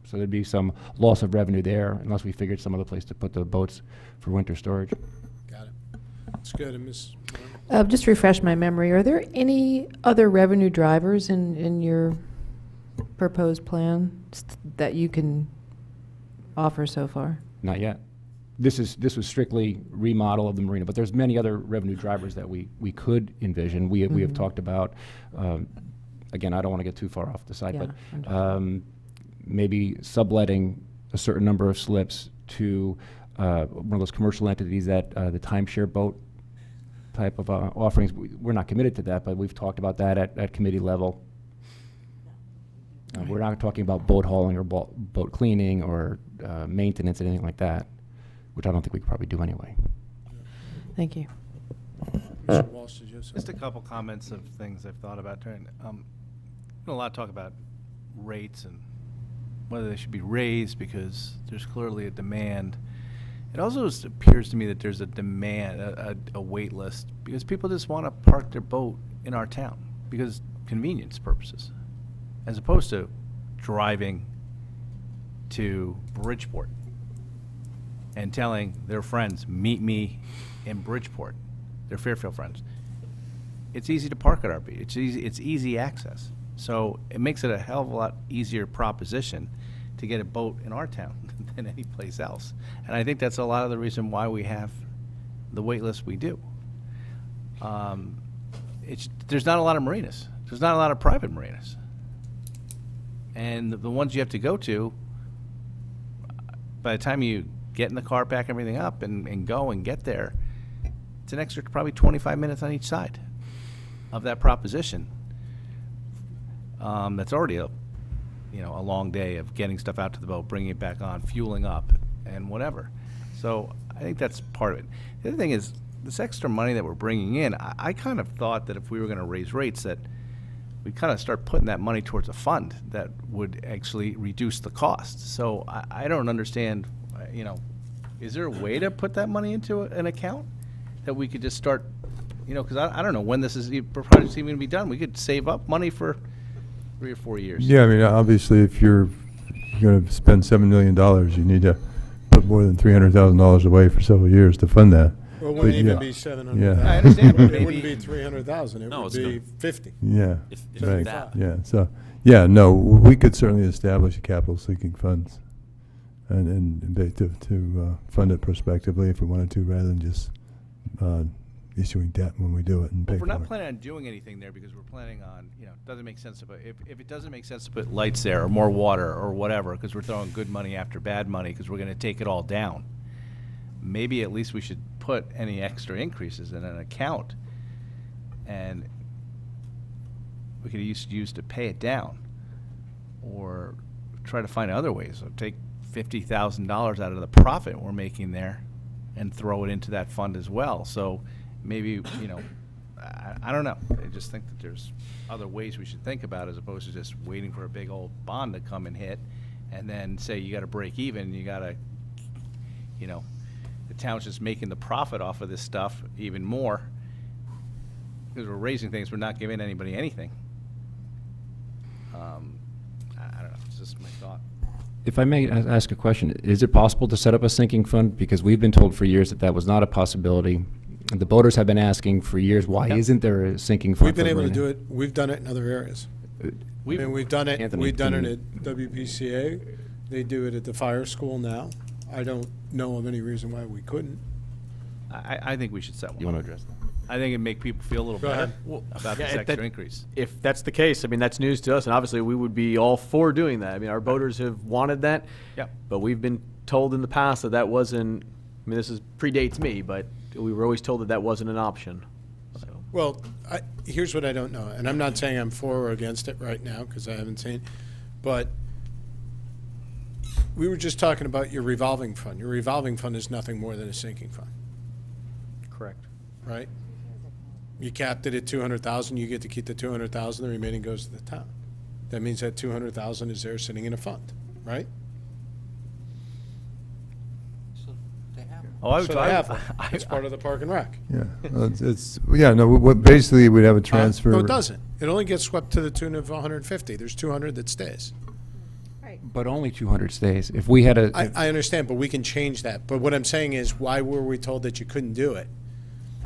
So there'd be some loss of revenue there unless we figured some other place to put the boats for winter storage. Got it. That's good. And Ms. Just to refresh my memory, are there any other revenue drivers in your proposed plan that you can offer so far? Not yet. This was strictly remodel of the marina, but there's many other revenue drivers that we could envision. We have talked about, again, I don't want to get too far off the side, but maybe subletting a certain number of slips to one of those commercial entities that the timeshare boat type of offerings. We're not committed to that, but we've talked about that at committee level. We're not talking about boat hauling or boat cleaning or maintenance and anything like that, which I don't think we could probably do anyway. Thank you. Mr. Walsh, did you have something? Just a couple comments of things I've thought about during, a lot of talk about rates and whether they should be raised because there's clearly a demand. It also appears to me that there's a demand, a wait list, because people just want to park their boat in our town because convenience purposes, as opposed to driving to Bridgeport and telling their friends, meet me in Bridgeport, their Fairfield friends. It's easy to park at our beach. It's easy access. So it makes it a hell of a lot easier proposition to get a boat in our town than any place else. And I think that's a lot of the reason why we have the wait list we do. There's not a lot of marinas. There's not a lot of private marinas. And the ones you have to go to, by the time you get in the car, pack everything up, and go and get there, it's an extra probably 25 minutes on each side of that proposition. That's already a long day of getting stuff out to the boat, bringing it back on, fueling up, and whatever. So I think that's part of it. The other thing is this extra money that we're bringing in. I kind of thought that if we were going to raise rates, that we'd kind of start putting that money towards a fund that would actually reduce the cost. So I don't understand. Is there a way to put that money into an account that we could just start? Because I don't know when this project's even going to be done. We could save up money for 3 or 4 years. Yeah, I mean, obviously, if you're going to spend $7 million, you need to put more than $300,000 away for several years to fund that. Well, it wouldn't But, even yeah. be 700,000. Yeah. I understand, but It maybe- wouldn't be 300,000. It No, would it's be gonna- 50. Yeah. If right. that. Yeah. So, yeah, no, we could certainly establish a capital seeking funds and to fund it prospectively if we wanted to, rather than just issuing debt when we do it and pay We're for not it. planning on doing anything there because we're planning on, it doesn't make sense to put, if it doesn't make sense to put lights there or more water or whatever, because we're throwing good money after bad money because we're going to take it all down, maybe at least we should put any extra increases in an account and we could use to pay it down or try to find other ways. So take $50,000 out of the profit we're making there and throw it into that fund as well. So maybe, I don't know. I just think that there's other ways we should think about as opposed to just waiting for a big old bond to come and hit and then say you got to break even, you got to, the town's just making the profit off of this stuff even more because we're raising things, we're not giving anybody anything. I don't know, it's just my thought. If I may ask a question, is it possible to set up a sinking fund? Because we've been told for years that that was not a possibility. The boaters have been asking for years, why isn't there a sinking fund? We've been for able to marina? do it. We've done it in other areas. We've done it. Anthony, We've done it can- at WPCA. They do it at the fire school now. I don't know of any reason why we couldn't. I think we should set one. You want to address that? I think it'd make people feel a little Go better ahead. about this extra increase. If that's the case, I mean, that's news to us, and obviously we would be all for doing that. I mean, our boaters have wanted that. Yep. But we've been told in the past that that wasn't, I mean, predates me, but we were always told that that wasn't an option. So. Well, here's what I don't know, and I'm not saying I'm for or against it right now because I haven't seen, but we were just talking about your revolving fund. Your revolving fund is nothing more than a sinking fund, Correct. right? You capped it at 200,000. You get to keep the 200,000. The remaining goes to the town. That means that 200,000 is there sitting in a fund, right? Oh, I would. So they have one. It's part of the Park and Rec. Yeah. Well, basically, we'd have a transfer. No, it doesn't. It only gets swept to the tune of 150. There's 200 that stays. But only 200 stays. If we had a... I understand, but we can change that. But what I'm saying is, why were we told that you couldn't do it?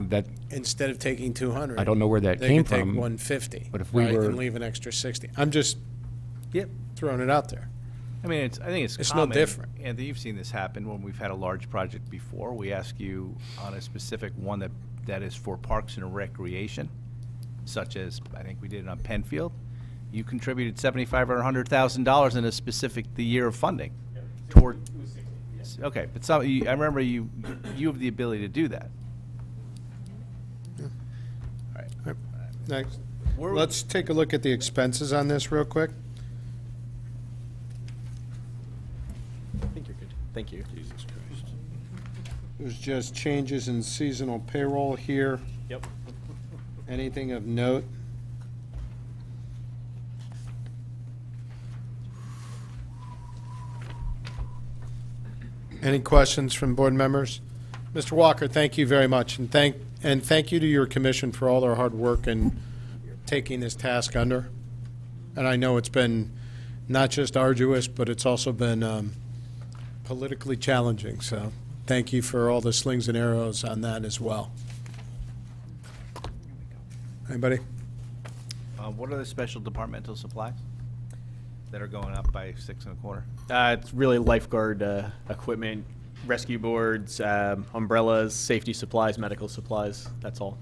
that Instead of taking 200, I don't know where that they came could take from. 150, But if we right, were- and leave an extra 60. I'm just Yep. throwing it out there. I mean, I think it's It's no common. different. Anthony, you've seen this happen when we've had a large project before. We ask you on a specific one that is for parks and recreation, such as, I think we did it on Penfield. You contributed $75,000 or $100,000 in a specific, the year of funding toward. Okay, but I remember you have the ability to do that. All right. Next. Where- Let's take a look at the expenses on this real quick. I think you're good. Thank you. Jesus Christ. There's just changes in seasonal payroll here. Yep. Anything of note? Any questions from board members? Mr. Walker, thank you very much, and thank you to your commission for all their hard work in taking this task under. And I know it's been not just arduous, but it's also been politically challenging. So thank you for all the slings and arrows on that as well. Anybody? What are the special departmental supplies that are going up by 6 1/4? It's really lifeguard equipment, rescue boards, umbrellas, safety supplies, medical supplies. That's all.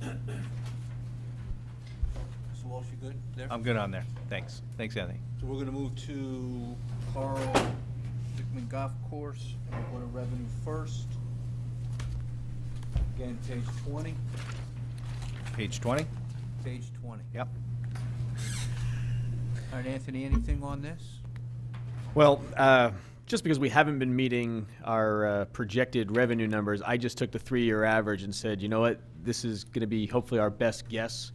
Mr. Walsh, you good there? I'm good on there. Thanks. Thanks, Anthony. So we're gonna move to Carl Dickman Golf Course, and we'll go to revenue first. Again, page 20. Page 20? Page 20. Yep. All right, Anthony, anything on this? Well, just because we haven't been meeting our projected revenue numbers, I just took the 3-year average and said, you know what, this is going to be hopefully our best guess.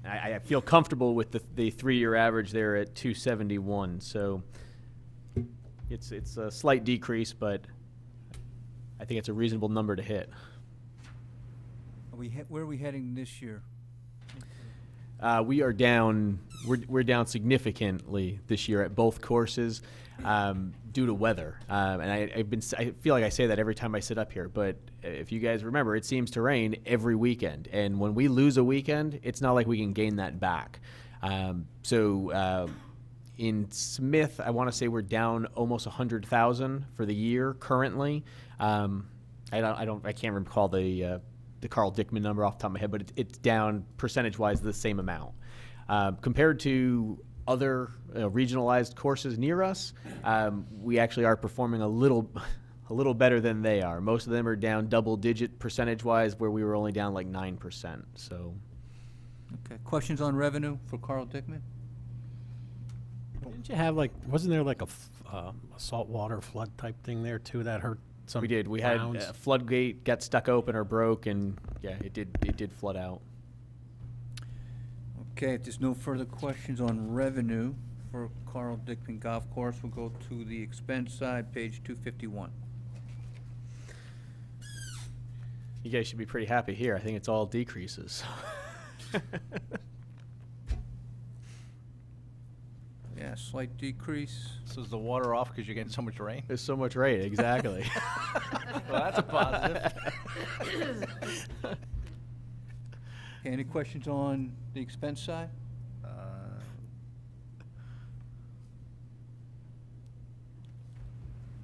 I feel comfortable with the 3-year average there at 271. So it's a slight decrease, but I think it's a reasonable number to hit. Where are we heading this year? We are down. We're down significantly this year at both courses due to weather. And I feel like I say that every time I sit up here. But if you guys remember, it seems to rain every weekend. And when we lose a weekend, it's not like we can gain that back. In Smith, I want to say we're down almost 100,000 for the year currently. I can't recall the Carl Dickman number off the top of my head, but it's down percentage-wise the same amount. Compared to other regionalized courses near us, we actually are performing a little better than they are. Most of them are down double-digit percentage-wise, where we were only down like 9%. So, Okay, questions on revenue for Carl Dickman? Didn't you have wasn't there like a saltwater flood type thing there too that hurt some? we did. We had a floodgate got stuck open or broke, and yeah, it did flood out. Okay, if there's no further questions on revenue for Carl Dickman Golf Course, we'll go to the expense side, page 251. You guys should be pretty happy here. I think it's all decreases. Yeah, slight decrease. So is the water off because you're getting so much rain? There's so much rain, exactly. Well, that's a positive. Okay, any questions on the expense side?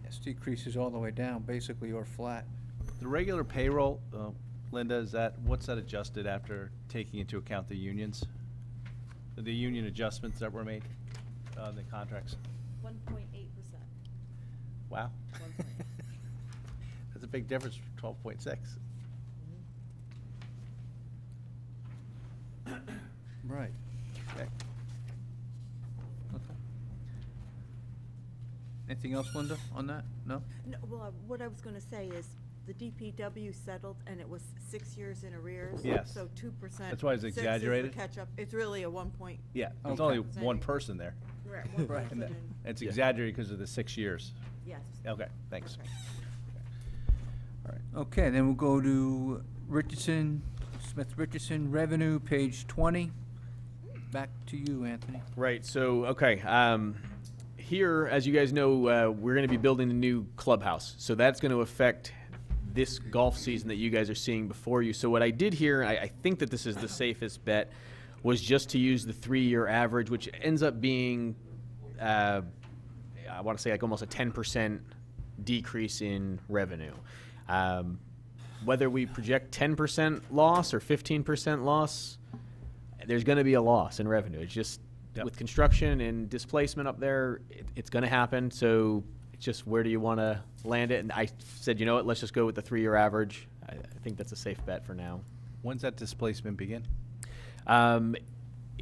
Yes, decreases all the way down, basically, or flat. The regular payroll, Linda, what's that adjusted after taking into account the unions? The union adjustments that were made on the contracts? 1.8%. Wow. That's a big difference from 12.6. Right. Okay. Okay. Anything else, Linda, on that? No? No, well, what I was going to say is the DPW settled and it was 6 years in arrears. Yes. So 2%. That's why it's exaggerated? Catch up. It's really a 1 point. Yeah, there's Okay. only one person there. Right, one Right. person And and- it's exaggerated because of the 6 years. Yes. Okay, thanks. Okay. All right. Okay, then we'll go to Richardson, Smith Richardson, revenue, page 20. Back to you, Anthony. Right. So, okay. Here, as you guys know, we're going to be building a new clubhouse. So that's going to affect this golf season that you guys are seeing before you. So what I did here, I think that this is the safest bet, was just to use the 3-year average, which ends up being, I want to say like almost a 10% decrease in revenue. Whether we project 10% loss or 15% loss, there's going to be a loss in revenue. It's just with construction and displacement up there, it's going to happen. So it's just where do you want to land it? And I said, you know what, let's just go with the 3-year average. I think that's a safe bet for now. When's that displacement begin?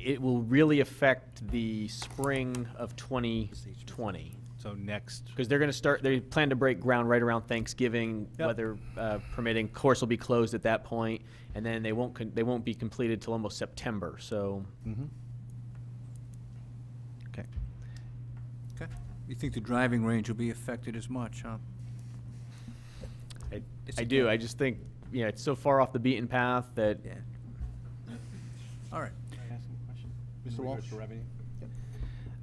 It will really affect the spring of 2020. So next, Because they're going to start, they plan to break ground right around Thanksgiving, Yep. weather permitting. Course will be closed at that point, and then they won't be completed till almost September. So okay. Okay. You think the driving range will be affected as much, huh? I do. I just think it's so far off the beaten path that Yeah. All right. Mr. Walsh?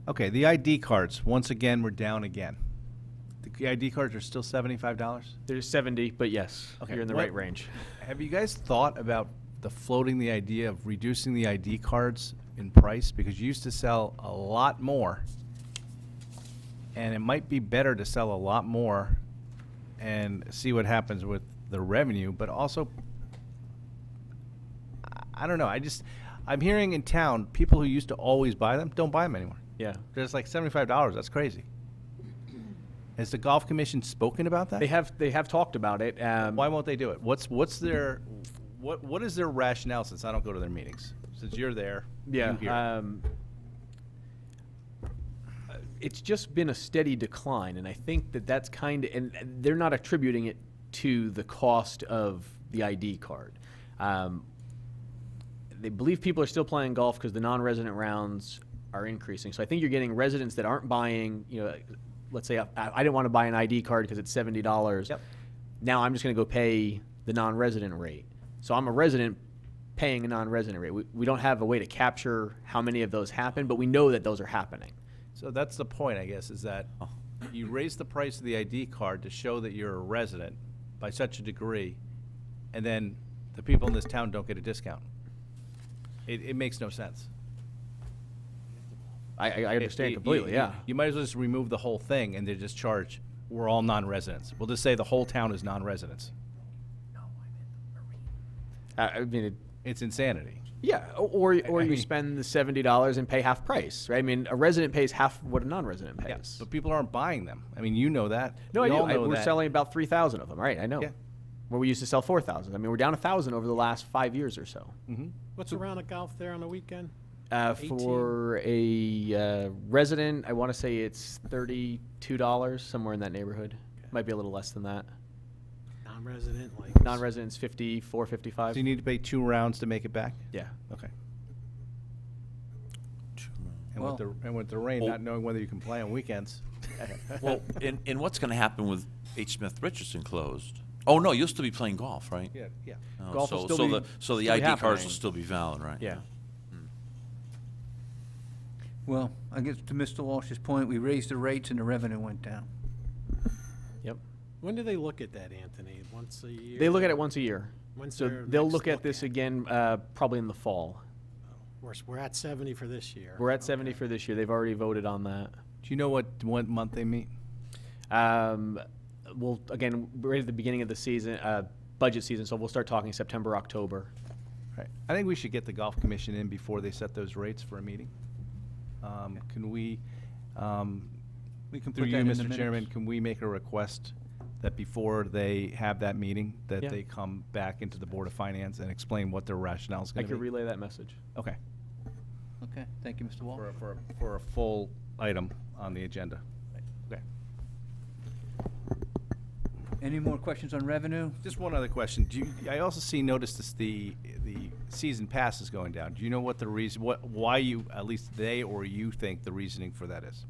Okay, the ID cards, once again, we're down again. The ID cards are still $75? there's 70, but yes, Okay, you're in the what- right range. Have you guys thought about floating the idea of reducing the ID cards in price? Because you used to sell a lot more, and it might be better to sell a lot more and see what happens with the revenue, but also, I don't know, I'm hearing in town, people who used to always buy them, don't buy them anymore. Yeah. They're just like $75, that's crazy. Has the golf commission spoken about that? They have talked about it. Why won't they do it? What is their rationale, since I don't go to their meetings? Since you're there, Yeah. you hear. It's just been a steady decline, and I think that's kind of, and they're not attributing it to the cost of the ID card. They believe people are still playing golf because the non-resident rounds are increasing. So I think you're getting residents that aren't buying, let's say I didn't want to buy an ID card because it's $70. Yep. Now I'm just going to go pay the non-resident rate. So I'm a resident paying a non-resident rate. We don't have a way to capture how many of those happen, but we know that those are happening. So that's the point, I guess, is that you raise the price of the ID card to show that you're a resident by such a degree, and then the people in this town don't get a discount. It makes no sense. I understand completely, yeah. You might as well just remove the whole thing and they just charge, we're all non-residents. We'll just say the whole town is non-residents. I mean, It's insanity. yeah, or you spend the $70 and pay half price, right? I mean, a resident pays half what a non-resident pays. Yeah, but people aren't buying them. I mean, you know that. No, We I do. all know We're that. selling about 3,000 of them, right? I know. Yeah. Where we used to sell 4,000. I mean, we're down 1,000 over the last 5 years or so. What's a round of golf there on the weekend? For a resident, I want to say it's $32, somewhere in that neighborhood. Might be a little less than that. Non-resident, like. Non-residents, 54, 55. So you need to pay 2 rounds to make it back? Yeah. Okay. And Well- with the rain, Well- not knowing whether you can play on weekends. Well, and what's going to happen with H. Smith Richardson closed? Oh, no, you'll still be playing golf, right? Yeah, yeah. Oh, Golf will so, still so be- the still be ID cards happening. will still be valid, right? Yeah. Well, I guess to Mr. Walsh's point, we raised the rates and the revenue went down. Yep. When do they look at that, Anthony? Once a year? They look at it once a year. When's So their they'll next look at look this at? again probably in the fall. We're at 70 for this year. We're at 70 for this year. They've already voted on that. Do you know what month they meet? Well, again, we're right at the beginning of the season, budget season, so we'll start talking September, October. Right. I think we should get the golf commission in before they set those rates for a meeting. Can we, We can through put you, that in the Mr. Chairman, minutes. can we make a request that before they have that meeting, that Yeah. they come back into the Board of Finance and explain what their rationale is I going to could be? relay that message. Okay. Okay, thank you, Mr. Walsh. For a full item on the agenda. Okay. Any more questions on revenue? Just one other question. I also noticed this, the season pass is going down. Do you know what the reason, why you, at least they or you think the reasoning for that is?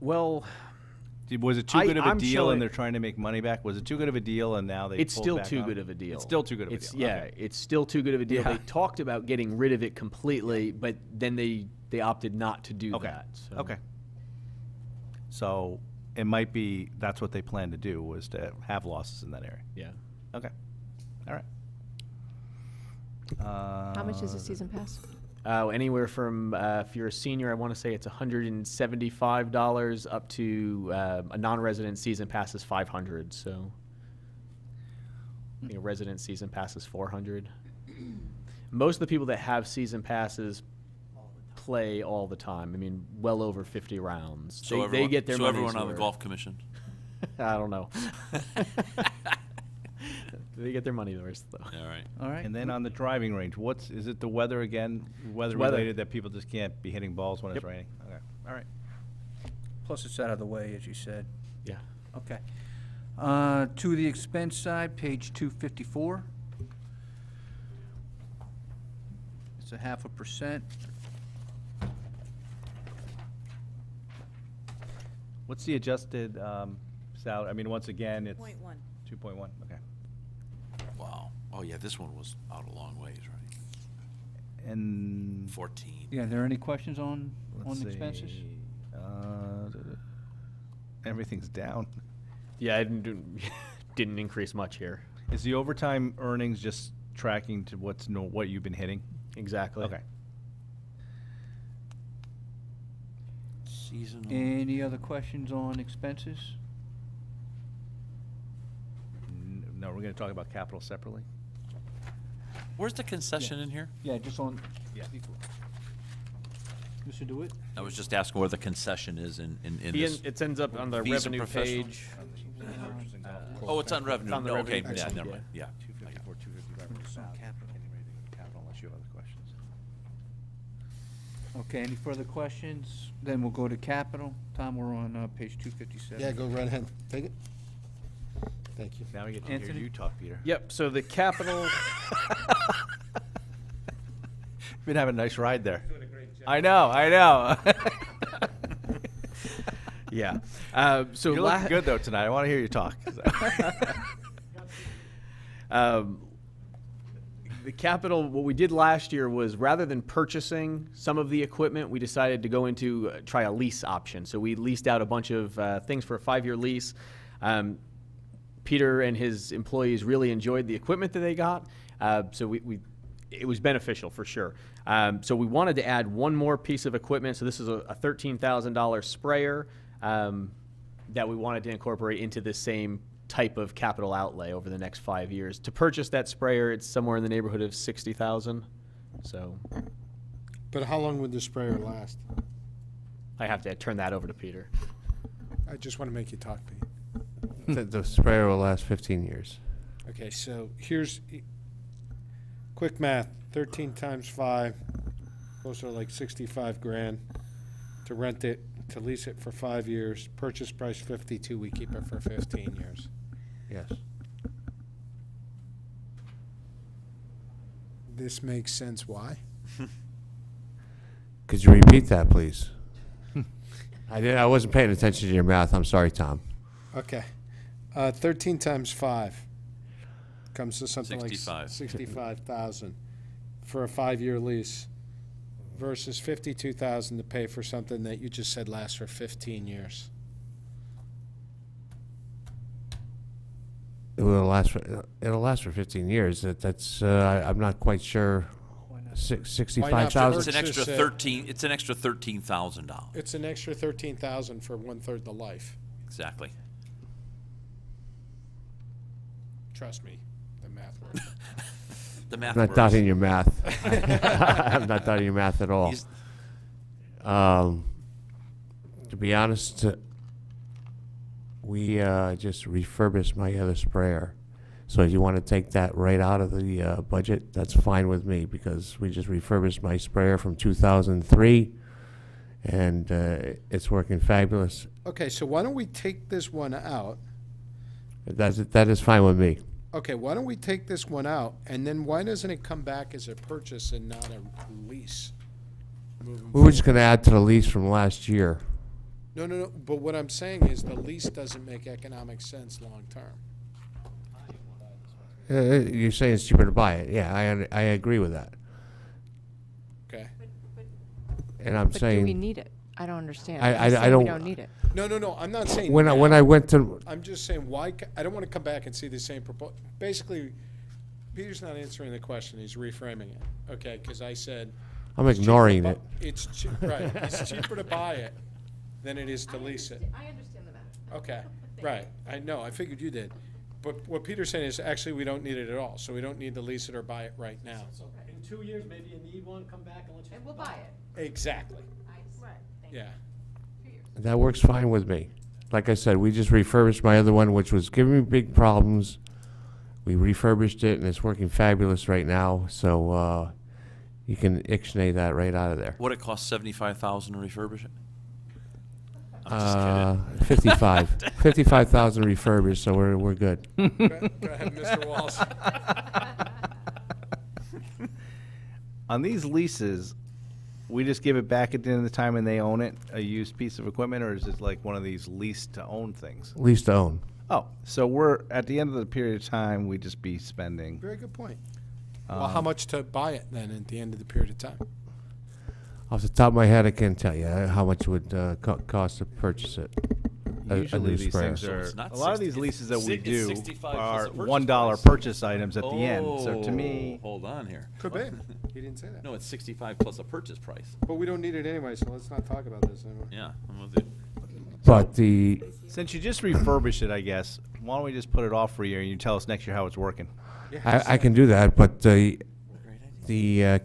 Well, Was it too good of a I'm deal showing- and they're trying to make money back? Was it too good of a deal and now they it's pulled still back too on good it? of a deal. It's still too good of a It's- deal. Yeah, Okay. it's still too good of a deal. Yeah. They talked about getting rid of it completely, but then they opted not to do Okay. that. So. Okay. So it might be, that's what they plan to do, was to have losses in that area. Yeah. Okay. All right. How much is a season pass? Anywhere from, if you're a senior, I want to say it's $175 up to a non-resident season pass is $500. So I think a resident season pass is $400. Most of the people that have season passes play all the time. I mean, well over 50 rounds. So they everyone, get their so money's everyone on the worth. golf commission. I don't know. They get their money first, though. All right. All right. And then on the driving range, is it the weather again? Weather weather. related that people just can't be hitting balls when it's Yep. raining? Okay, all right. Plus, it's out of the way, as you said. Yeah. Okay. To the expense side, page 254. It's a 0.5%. What's the adjusted salary? I mean, once again, it's 2.1. 2.1, okay. Wow. Oh, yeah, this one was out a long ways, right? And 14. Yeah, are there any questions on let's expenses? see, everything's down. Yeah, I didn't increase much here. Is the overtime earnings just tracking to what you've been hitting? Exactly. Okay. Seasonal. Any other questions on expenses? No, we're going to talk about capital separately. Where's the concession in here? Yeah, just on. Yeah. Mr. DeWitt? I was just asking where the concession is in this. It ends up on the Fees of revenue professional- page. Oh, it's on revenue. On the No, revenue okay, page, yeah, yeah. never mind, yeah. 254, 255. Capital, unless you have other questions. Okay, any further questions? Then we'll go to capital. Tom, we're on page 257. Yeah, go right ahead. Take it. Thank you. Now we get to hear Anthony? you talk, Peter. Yep, so the capital, Been having a nice ride there. I know. yeah. So You're looking good though tonight. I want to hear you talk. The capital, what we did last year was rather than purchasing some of the equipment, we decided to go into try a lease option. So we leased out a bunch of things for a 5-year lease. Peter and his employees really enjoyed the equipment that they got. So it was beneficial for sure. So we wanted to add one more piece of equipment. So this is a $13,000 sprayer that we wanted to incorporate into this same type of capital outlay over the next 5 years. To purchase that sprayer, it's somewhere in the neighborhood of $60,000. So But how long would the sprayer last? I have to turn that over to Peter. I just want to make you talk, Pete. The sprayer will last 15 years. Okay, so here's quick math. 13 times 5, close to like 65 grand. To rent it, to lease it for 5 years. Purchase price 52. We keep it for 15 years. Yes. This makes sense. Why? Could you repeat that, please? I wasn't paying attention to your math. I'm sorry, Tom. Okay. 13 times 5 comes to something 65. like 65,000 for a 5-year lease versus 52,000 to pay for something that you just said lasts for 15 years. It'll last for 15 years. That's I'm not quite sure. 65,000. It's an extra Purchase it. 13. It's an extra $13,000. It's an extra 13,000 for 1/3 the life. Exactly. Trust me, the math works. The math. I'm not works. doubting your math. I'm not doubting your math at all. He's- To be honest, we just refurbished my other sprayer. So if you want to take that right out of the budget, that's fine with me, because we just refurbished my sprayer from 2003, and it's working fabulous. Okay, so why don't we take this one out? That is fine with me. Okay, why don't we take this one out, and then why doesn't it come back as a purchase and not a lease? moving We were just forward? going to add to the lease from last year. No, but what I'm saying is the lease doesn't make economic sense long-term. You're saying it's cheaper to buy it. Yeah, I agree with that. Okay? And I'm But saying. do we need it? I don't understand. I You're saying don't- We don't need it. No, I'm not saying When now. I went to, I'm just saying why, I don't want to come back and see the same Basically, Peter's not answering the question, he's reframing it, okay? Because I said. I'm it's cheaper ignoring to it. Right, it's cheaper to buy it than it is to lease it. I understand the matter. Okay, right, I know, I figured you did. But what Peter's saying is, actually, we don't need it at all, so we don't need to lease it or buy it right now. In 2 years, maybe you need one, come back and let you. And we'll buy it. Exactly, Right. yeah. That works fine with me. Like I said, we just refurbished my other one, which was giving me big problems We refurbished it, and it's working fabulous right now, so you can ixnay that right out of there. What it cost, 75,000 to refurbish it? I'm just kidding. 55. 55,000 refurbished, so we're good. Go ahead, Mr. Walls. On these leases, we just give it back at the end of the time and they own it, a used piece of equipment, or is it like one of these lease to own things? Lease to own. Oh, so we're, at the end of the period of time, we just be spending. Very good point. Well, how much to buy it then at the end of the period of time? Off the top of my head, I can't tell you how much it would cost to purchase it. A Usually new these sprayer. things are, it's not a lot of 60 these leases that we it's do 65 are plus the purchase $1 price. purchase items at the end. So to me, Hold on here. Could be. He didn't say that. No, it's 65 plus a purchase price. But we don't need it anyway, so let's not talk about this anymore. Yeah, I'm with you. But the since you just refurbished it, I guess, why don't we just put it off for a year and you tell us next year how it's working? I can do that, but the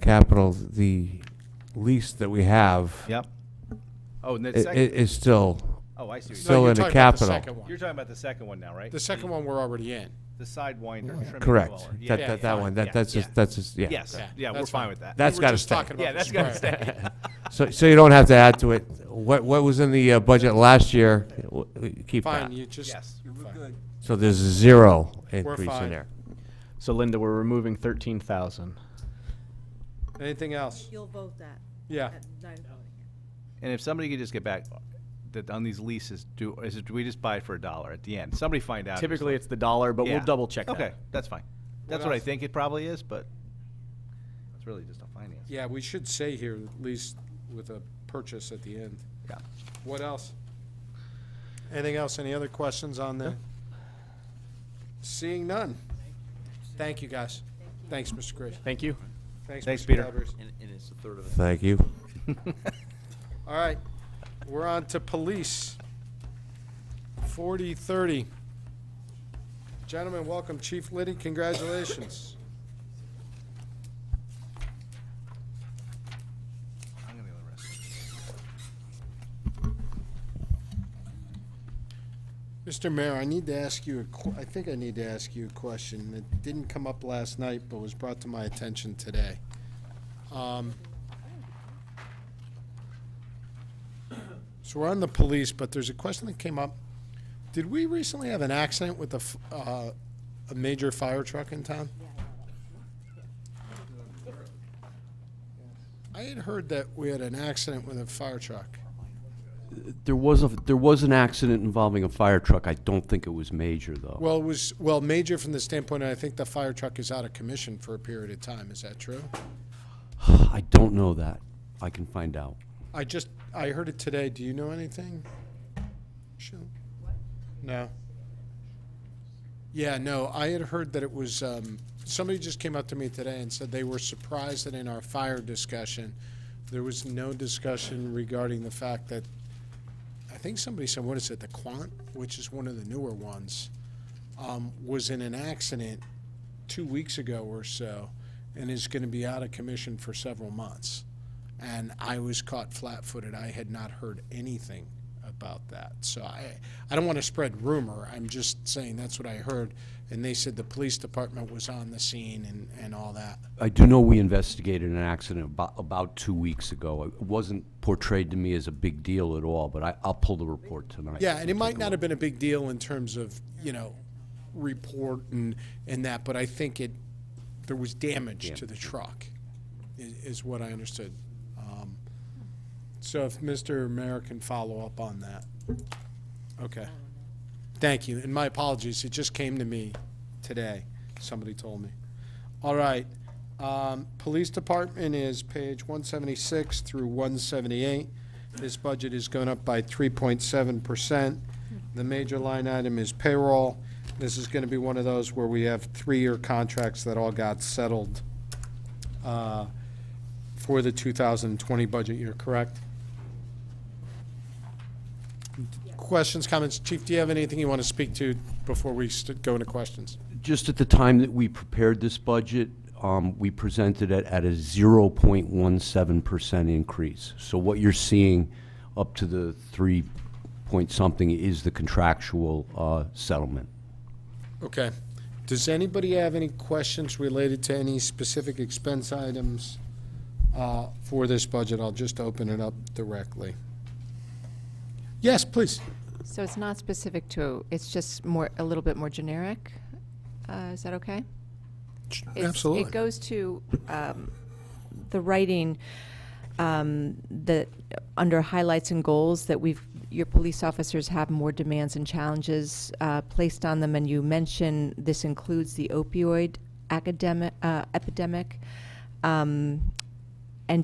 capital, the lease that we have Yep. Oh, and then is still oh, I see. still you're in the talking about the capital. second one. You're talking about the second one now, right? The second one we're already in. The sidewinder. trimming Correct. roller. That one. That's just yeah. Yes. Yeah, Yeah, we're that's fine fine. with that. That's We were got to just stay. talking about Yeah, the that's got to sprayer. stay. So you don't have to add to it. What was in the budget last year? Keep Fine, that. you just. Yes. We're good. So there's a zero increase fine. in there. So Linda, we're removing 13,000. Anything else? You'll vote that. Yeah. at 9 voting. And if somebody could just get back that on these leases, do we just buy it for $1 at the end? Somebody find out. Typically, it's the dollar, but Yeah. we'll double check that. Okay, that's fine. That's what I else? think it probably is, but it's really just a finance. Yeah, we should say here, at least with a purchase at the end. Yeah. What else? Anything else? Any other questions on there? Seeing none. Thank you, guys. Thanks, Mr. Grace. Thank you. Thanks, Thanks, Mr. Peter. Calabrese. And it's a third of it. Thank you. All right, we're on to police. 4030. Gentlemen, welcome. Chief Liddy, congratulations. I'm gonna go the rest. Mr. Mayor, I need to ask you, I think I need to ask you a question that didn't come up last night, but was brought to my attention today. So we're on the police, but there's a question that came up. Did we recently have an accident with a major fire truck in town? I had heard that we had an accident with a fire truck. There was an accident involving a fire truck. I don't think it was major, though. Well, it was, well, major from the standpoint, I think the fire truck is out of commission for a period of time. Is that true? I don't know that. I can find out. I heard it today. Do you know anything? Sure. No. Yeah, no, I had heard that it was, somebody just came up to me today and said they were surprised that in our fire discussion, there was no discussion regarding the fact that, I think somebody said, what is it, the Quant, which is one of the newer ones, was in an accident 2 weeks ago or so and is going to be out of commission for several months. And I was caught flat-footed. I had not heard anything about that. So I don't want to spread rumor. I'm just saying that's what I heard. And they said the police department was on the scene and all that. I do know we investigated an accident about 2 weeks ago. It wasn't portrayed to me as a big deal at all, but I'll pull the report tonight. Yeah, and it might not have been a big deal in terms of, report and that, but I think there was damage to the truck, is what I understood. So if Mr. Mayor can follow up on that. Okay. Thank you. And my apologies. It just came to me today. Somebody told me. All right. Police Department is page 176 through 178. This budget is going up by 3.7%. The major line item is payroll. This is going to be one of those where we have 3-year contracts that all got settled for the 2020 budget year, correct? Questions, comments? Chief, do you have anything you want to speak to before we go into questions? Just at the time that we prepared this budget, we presented it at a 0.17% increase. So what you're seeing up to the 3 point something is the contractual settlement. Okay. Does anybody have any questions related to any specific expense items for this budget? I'll just open it up directly. Yes, please. So it's not specific to, it's just a little bit more generic? Is that okay? Absolutely. It goes to the writing that under highlights and goals that your police officers have more demands and challenges placed on them, and you mention this includes the opioid epidemic, and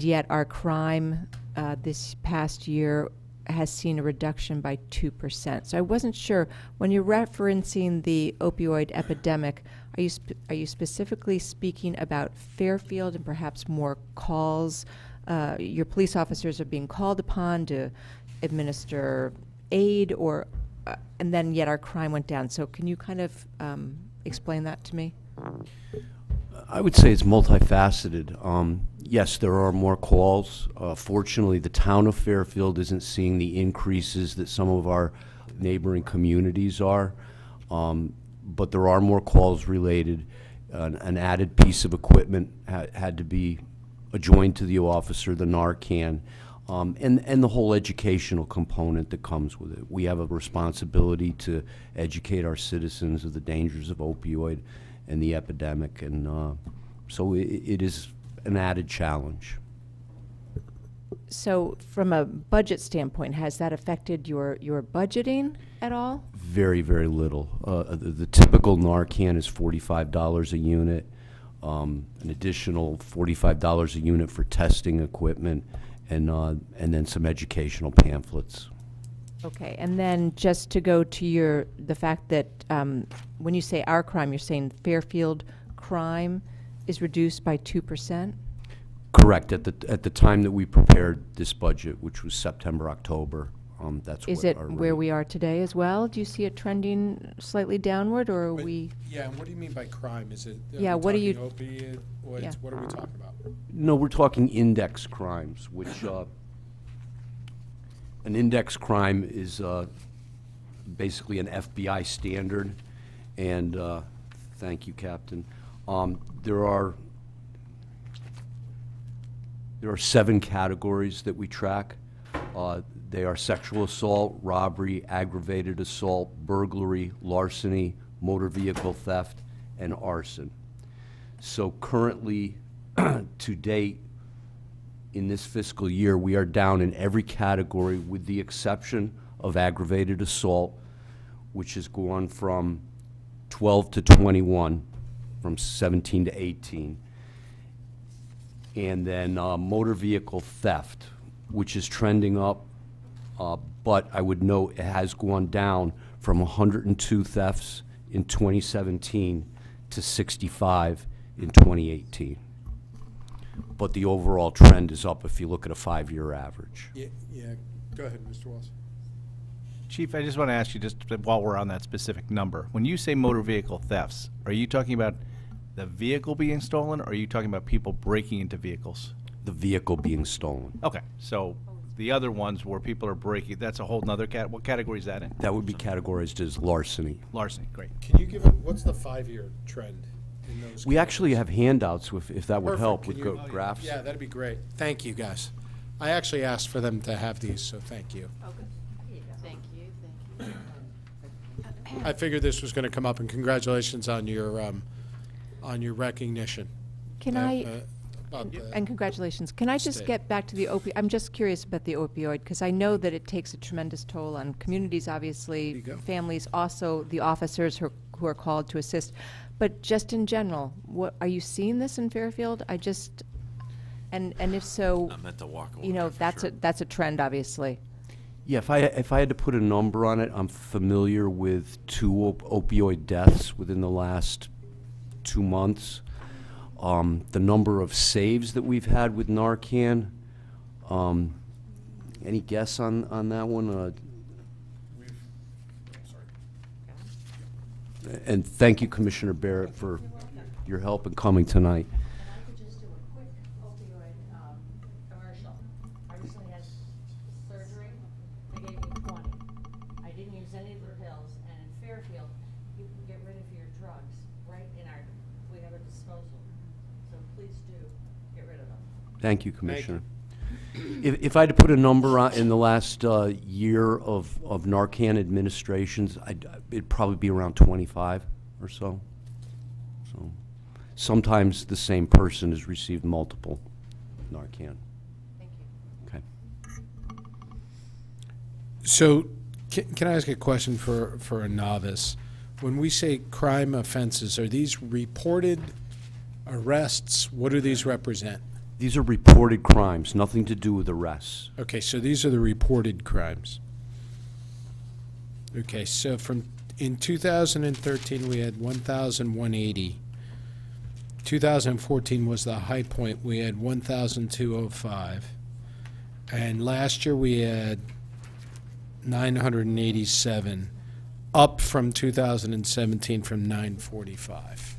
yet our crime this past year has seen a reduction by 2%. So I wasn't sure, when you're referencing the opioid epidemic, are you specifically speaking about Fairfield and perhaps more calls? Your police officers are being called upon to administer aid, and then yet our crime went down. So can you kind of explain that to me? I would say it's multifaceted. Yes, there are more calls. Fortunately, the town of Fairfield isn't seeing the increases that some of our neighboring communities are. But there are more calls related. An added piece of equipment had to be adjoined to the officer, the Narcan, and the whole educational component that comes with it. We have a responsibility to educate our citizens of the dangers of opioid and the epidemic, and so it is an added challenge. So from a budget standpoint, has that affected your budgeting at all? Very, very little. The typical Narcan is $45 a unit, an additional $45 a unit for testing equipment, and then some educational pamphlets. Okay, and then just to go to the fact that when you say our crime, you're saying Fairfield crime is reduced by 2%? Correct. At the time that we prepared this budget, which was September, October, that's Is what it our where rate- we are today as well? Do you see it trending slightly downward, or are we? Yeah, and what do you mean by crime? Is it? Yeah, what do you? Opiate, Yeah. what are we talking about? No, we're talking index crimes, which an index crime is basically an FBI standard, and thank you, Captain. There are 7 categories that we track. They are sexual assault, robbery, aggravated assault, burglary, larceny, motor vehicle theft, and arson. So currently, to date, in this fiscal year, we are down in every category with the exception of aggravated assault, which has gone from 12 to 21, from 17 to 18. And then motor vehicle theft, which is trending up, but I would note it has gone down from 102 thefts in 2017 to 65 in 2018. But the overall trend is up if you look at a 5-year average. Yeah, go ahead, Mr. Walls. Chief, I just want to ask you, just while we're on that specific number, when you say motor vehicle thefts, are you talking about the vehicle being stolen, or are you talking about people breaking into vehicles? The vehicle being stolen. Okay, so the other ones where people are breaking, that's a whole nother what category is that in? That would be categorized as larceny. Larceny, great. Can you give it, what's the 5-year trend in those? We actually have handouts if that would Perfect. help Can with you- graphs. Yeah, that'd be great. Thank you, guys. I actually asked for them to have these, so thank you. Thank you. I figured this was going to come up, and congratulations on your recognition. Can I? About the- And congratulations. Can I just state. get back to the opioid? I'm just curious about the opioid, because I know that it takes a tremendous toll on communities, obviously, families, also the officers who are called to assist. But just in general, what are you seeing this in Fairfield? And if so, I meant to walk away. you know, that's a trend, obviously. Yeah, if I had to put a number on it, I'm familiar with 2 opioid deaths within the last 2 months. The number of saves that we've had with Narcan, any guess on that one? And thank you, Commissioner Barrett, for your help in coming tonight. And I could just do a quick opioid commercial. I recently had surgery. They gave me 20. I didn't use any of the pills. And in Fairfield, you can get rid of your drugs right Please do, get rid of them. Thank you, Commissioner. If I had to put a number on, in the last year of Narcan administrations, it'd probably be around 25 or so. So sometimes the same person has received multiple Narcan. Thank you. Okay. So, can I ask a question for a novice? When we say crime offenses, are these reported arrests? What do these represent? These are reported crimes, nothing to do with arrests. Okay, so these are the reported crimes. Okay, so in 2013, we had 1,180. 2014 was the high point. We had 1,205. And last year we had 987, up from 2017 from 945.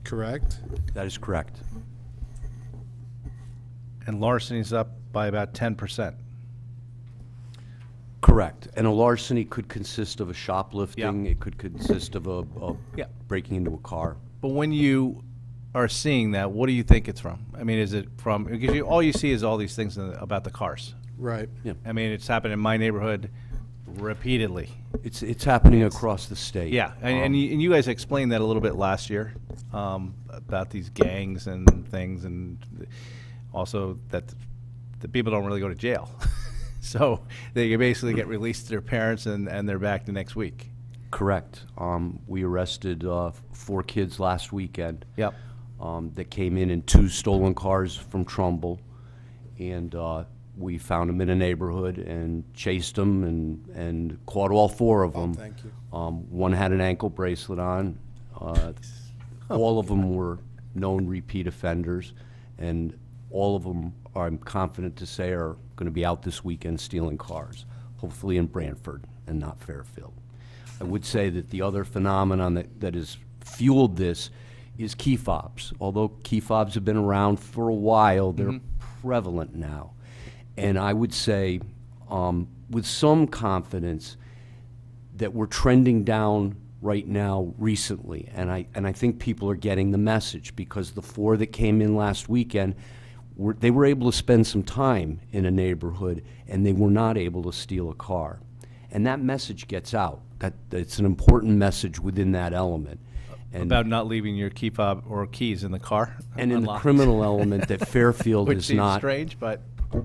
Correct? That is correct. And larcenies up by about 10%. Correct. And a larceny could consist of a shoplifting. Yeah. It could consist of a Yeah. breaking into a car. But when you are seeing that, what do you think it's from? I mean, is it from, because all you see is all these things about the cars. Right. Yeah. I mean, it's happened in my neighborhood repeatedly. It's happening across the state. Yeah, and you guys explained that a little bit last year, about these gangs and things, and also that the people don't really go to jail. So they can basically get released to their parents and they're back the next week. Correct. We arrested 4 kids last weekend. Yep. That came in 2 stolen cars from Trumbull, and we found them in a neighborhood and chased them and caught all 4 of them. Thank you. One had an ankle bracelet on. All of them were known repeat offenders, and all of them, I'm confident to say, are going to be out this weekend stealing cars, hopefully in Brantford and not Fairfield. I would say that the other phenomenon that has fueled this is key fobs. Although key fobs have been around for a while, they're prevalent now. And I would say with some confidence that we're trending down right now recently. And I think people are getting the message, because the 4 that came in last weekend, they were able to spend some time in a neighborhood and they were not able to steal a car. And that message gets out. It's an important message within that element. And About not leaving your key fob or keys in the car. And in the unlocked. criminal element that Fairfield Which is seems not. strange, but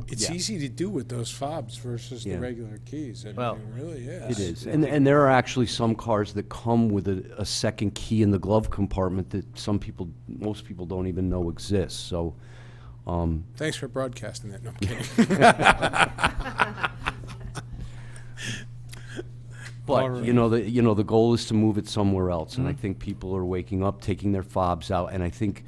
It's yeah. easy to do with those fobs versus Yeah. the regular keys. I mean, Well, it really is. It is. And there are actually some cars that come with a second key in the glove compartment that most people don't even know exists. So, Thanks for broadcasting that. No, I'm kidding. but All right. the goal is to move it somewhere else, and I think people are waking up, taking their fobs out, and I think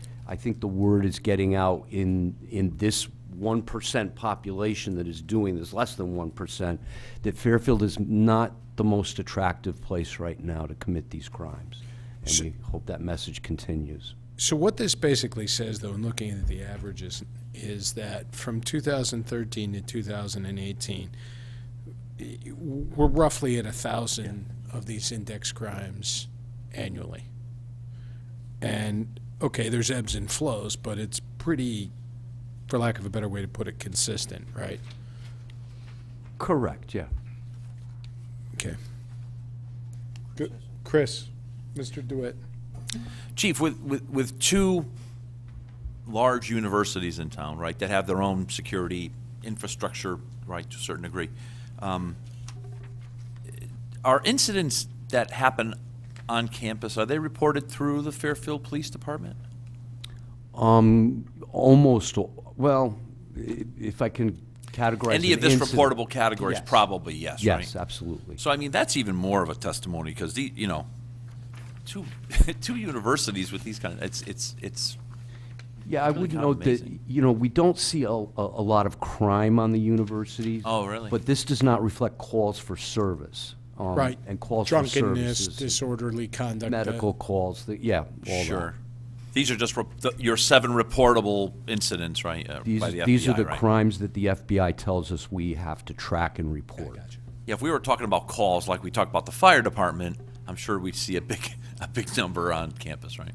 the word is getting out in this 1% population that is doing this, less than 1%, that Fairfield is not the most attractive place right now to commit these crimes, and we hope that message continues. So what this basically says, though, in looking at the averages, is that from 2013 to 2018, we're roughly at 1,000 of these index crimes annually. And, okay, there's ebbs and flows, but it's pretty, for lack of a better way to put it, consistent, right? Correct, yeah. Okay. Good. Chris, Mr. DeWitt. Chief, with 2 large universities in town, right, that have their own security infrastructure, right, to a certain degree, are incidents that happen on campus, are they reported through the Fairfield Police Department? Almost, well, if I can categorize Any of an this incident- reportable categories, Yes. probably yes, right? Yes, absolutely. So I mean, that's even more of a testimony, because two universities with these kind of it's. Yeah, I really would kind of note that, amazing. we don't see a lot of crime on the universities. Oh, really? But this does not reflect calls for service. Right. And calls for Drunkenness, services. disorderly conduct. Medical calls, all Sure. that. These are just your 7 reportable incidents, right? By the These FBI, are the right? crimes that the FBI tells us we have to track and report. Yeah, if we were talking about calls like we talked about the fire department, I'm sure we'd see a big number on campus, right?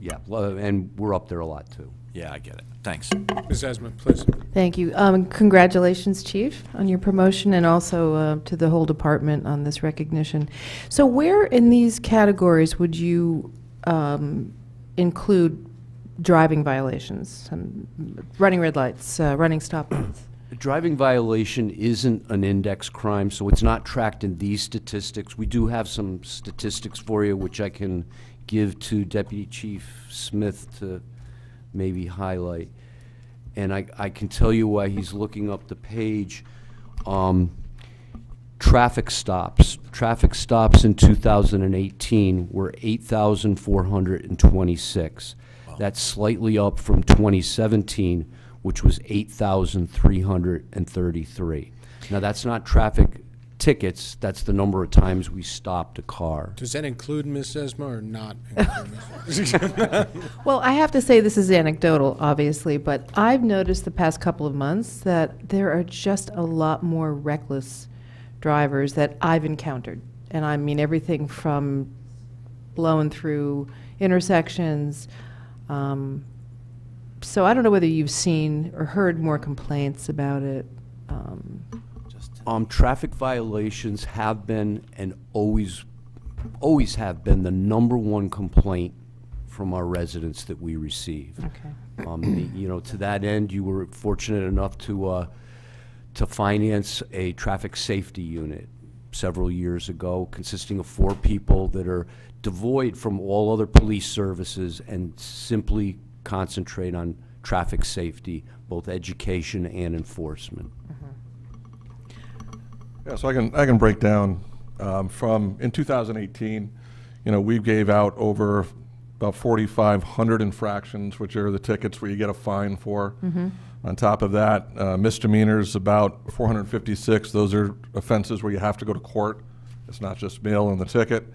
Yeah, and we're up there a lot, too. Yeah, I get it. Thanks. Ms. Esmond, please. Thank you. Congratulations, Chief, on your promotion, and also to the whole department on this recognition. So where in these categories would you include driving violations, running red lights, running stop lights? A driving violation isn't an index crime, so it's not tracked in these statistics. We do have some statistics for you, which I can give to Deputy Chief Smith to maybe highlight. And I can tell you why he's looking up the page. Traffic stops. Traffic stops in 2018 were 8,426. Wow. That's slightly up from 2017, which was 8,333. Now, that's not traffic tickets, that's the number of times we stopped a car. Does that include Ms. Esma or not? Well, I have to say this is anecdotal, obviously, but I've noticed the past couple of months that there are just a lot more reckless drivers that I've encountered. And I mean everything from blowing through intersections. So I don't know whether you've seen or heard more complaints about it. Traffic violations have been and always have been the #1 complaint from our residents that we receive. Okay. You know, to that end, you were fortunate enough to finance a traffic safety unit several years ago, consisting of 4 people that are devoid from all other police services and simply concentrate on traffic safety, both education and enforcement. Yeah, so I can break down from in 2018, you know, we gave out over about 4,500 infractions, which are the tickets where you get a fine for. On top of that, misdemeanors about 456. Those are offenses where you have to go to court. It's not just mail in the ticket.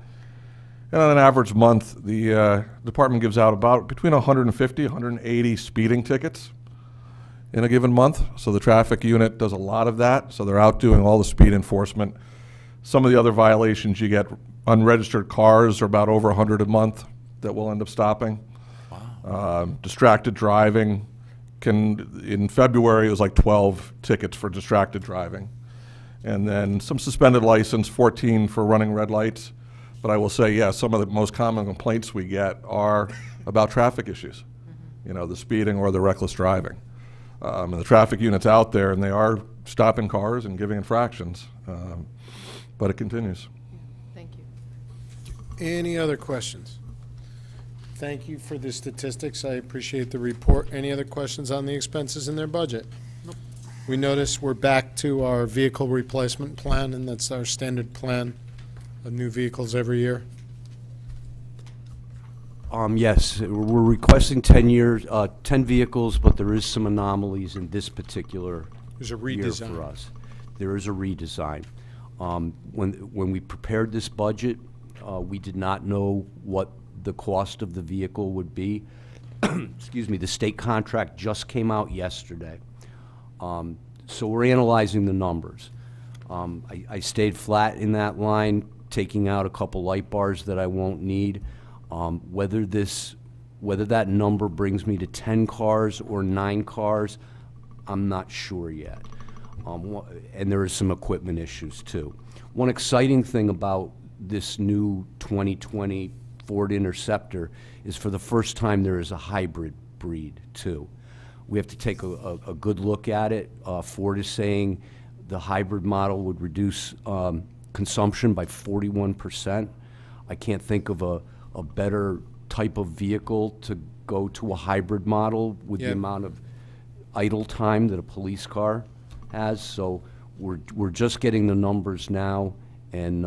And on an average month, the department gives out about between 150, 180 speeding tickets in a given month. So the traffic unit does a lot of that. So they're out doing all the speed enforcement. Some of the other violations you get, unregistered cars are about over 100 a month that we'll end up stopping. Wow. Distracted driving in February it was like 12 tickets for distracted driving. And then some suspended license, 14 for running red lights. But I will say, yeah, some of the most common complaints we get are about traffic issues. You know, the speeding or the reckless driving. And the traffic unit's out there, and they are stopping cars and giving infractions. But it continues. Thank you. Any other questions? Thank you for the statistics. I appreciate the report. Any other questions on the expenses in their budget? Nope. We notice we're back to our vehicle replacement plan, and that's our standard plan of new vehicles every year. Yes, we're requesting 10 vehicles, but there is some anomalies in this particular There's a year redesign for us. There is a redesign. When we prepared this budget, we did not know what the cost of the vehicle would be. Excuse me, the state contract just came out yesterday. So we're analyzing the numbers. I stayed flat in that line, taking out a couple light bars that I won't need. Whether that number brings me to 10 cars or 9 cars, I'm not sure yet. And there is some equipment issues too. One exciting thing about this new 2020 Ford Interceptor is for the first time there is a hybrid breed too. We have to take a good look at it. Ford is saying the hybrid model would reduce consumption by 41%. I can't think of a better type of vehicle to go to a hybrid model with the amount of idle time that a police car has. So we're just getting the numbers now, and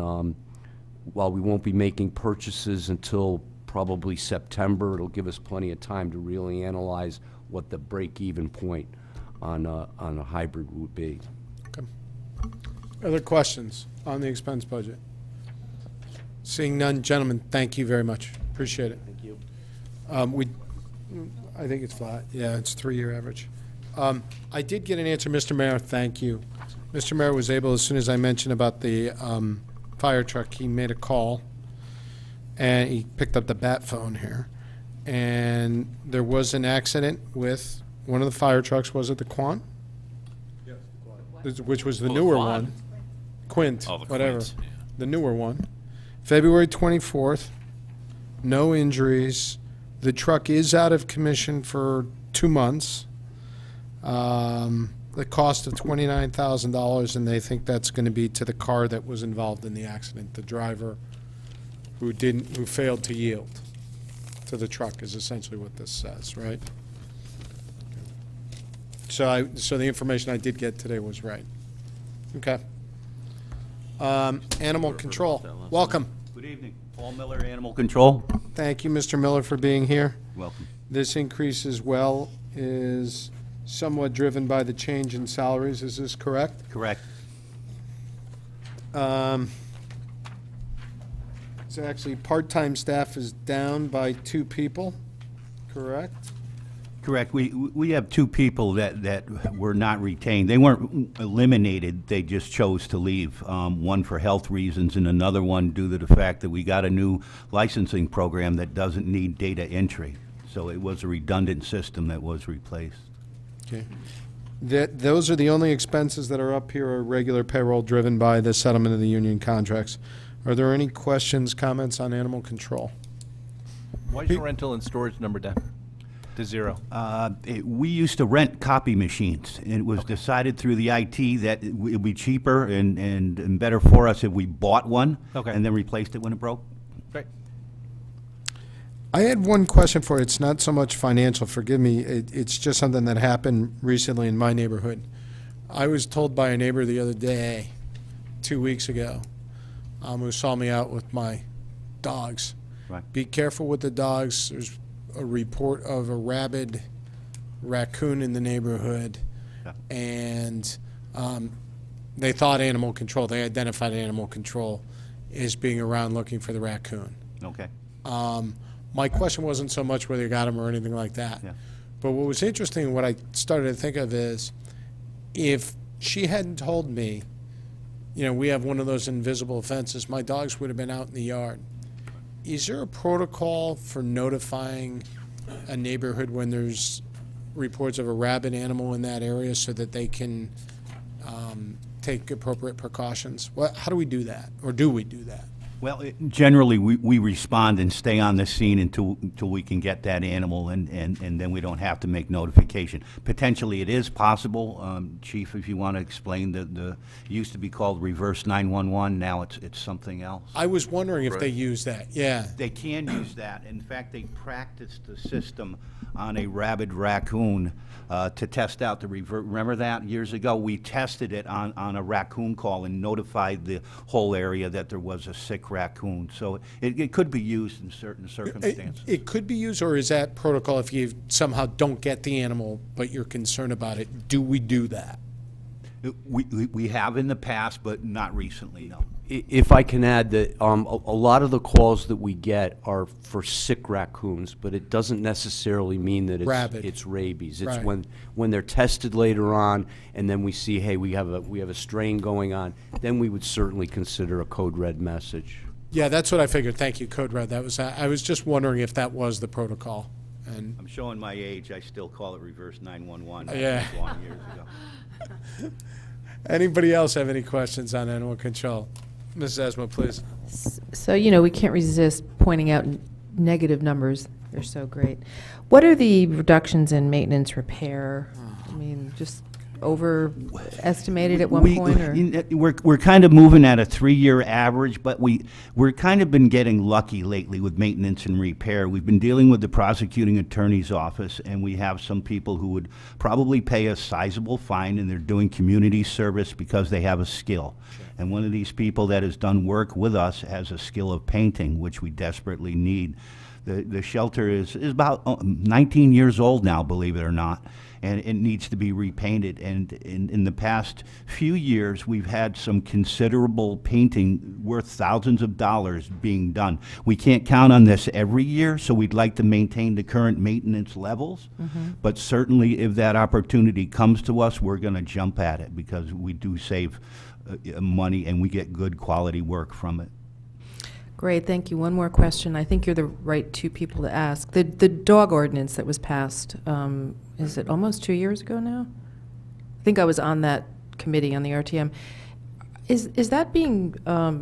while we won't be making purchases until probably September, it'll give us plenty of time to really analyze what the break-even point on a hybrid would be. Okay. Other questions on the expense budget? Seeing none, gentlemen, thank you very much. Appreciate it. Thank you. I think it's flat. Yeah, it's 3-year average. I did get an answer, Mr. Mayor. Thank you. Mr. Mayor was able, as soon as I mentioned about the fire truck, he made a call, and he picked up the bat phone here, and there was an accident with one of the fire trucks. Was it the Quan? Yes, which was the Oh, the newer Quad. one. Quint, Oh, the whatever. Quint, yeah. The newer one. February 24th, no injuries. The truck is out of commission for 2 months. The cost of $29,000, and they think that's going to be to the car that was involved in the accident. The driver who failed to yield to the truck is essentially what this says, right? So the information I did get today was right. Okay. Animal control. Welcome. Good evening. Paul Miller, Animal Control. Thank you, Mr. Miller, for being here. Welcome. This increase as well is somewhat driven by the change in salaries. Is this correct? Correct. It's actually part-time staff is down by 2 people, correct? Correct. We have 2 people that were not retained. They weren't eliminated, they just chose to leave. One for health reasons and another one due to the fact that we got a new licensing program that doesn't need data entry. So it was a redundant system that was replaced. Okay. Those are the only expenses that are up here are regular payroll driven by the settlement of the union contracts. Are there any questions, comments on animal control? Why is your rental and storage number down to 0? We used to rent copy machines, and it was decided through the IT that it would be cheaper and better for us if we bought one and then replaced it when it broke. Great. I had one question for you. It's not so much financial, forgive me. It's just something that happened recently in my neighborhood. I was told by a neighbor the other day, 2 weeks ago, who saw me out with my dogs. Right. Be careful with the dogs. There's a report of a rabid raccoon in the neighborhood, and they thought animal control. They identified animal control as being around looking for the raccoon. Okay. My question wasn't so much whether you got him or anything like that. Yeah. But what was interesting, what I started to think of is, if she hadn't told me, you know, we have one of those invisible fences, my dogs would have been out in the yard. Is there a protocol for notifying a neighborhood when there's reports of a rabid animal in that area so that they can take appropriate precautions? How do we do that, or do we do that? Well, generally, we respond and stay on the scene until we can get that animal, and then we don't have to make notification. Potentially, it is possible, Chief, if you want to explain, it used to be called reverse 911, now it's something else. I was wondering if they use that, yeah. They can use that. In fact, they practiced the system on a rabid raccoon to test out the reverse. Remember that years ago? We tested it on a raccoon call and notified the whole area that there was a sick raccoon. So it could be used in certain circumstances. It could be used, or is that protocol if you somehow don't get the animal but you're concerned about it? Do we do that? We have in the past, but not recently, no. If I can add that a lot of the calls that we get are for sick raccoons, but it doesn't necessarily mean that it's rabies. It's Right. when they're tested later on, and then we see, hey, we have a strain going on, then we would certainly consider a code red message. Yeah, that's what I figured. Thank you, Code Red. That was, I was just wondering if that was the protocol. And I'm showing my age. I still call it reverse 911. Yeah. That was long years ago. anybody else have any questions on animal control? Mrs. Esma, please. So, you know, we can't resist pointing out negative numbers. They're so great. What are the reductions in maintenance repair? I mean, just overestimated at one point, or? We're kind of moving at a 3-year average, but we're kind of been getting lucky lately with maintenance and repair. We've been dealing with the prosecuting attorney's office, and we have some people who would probably pay a sizable fine, and they're doing community service because they have a skill. And one of these people that has done work with us has a skill of painting, which we desperately need. The shelter is about 19 years old now, believe it or not, and it needs to be repainted. And in the past few years, we've had some considerable painting worth thousands of dollars being done. We can't count on this every year, so we'd like to maintain the current maintenance levels. But certainly, if that opportunity comes to us, we're going to jump at it because we do save money and we get good quality work from it. Great, thank you. One more question. I think you're the right two people to ask. The dog ordinance that was passed, is it almost 2 years ago now? I think I was on that committee on the RTM. Is that being, are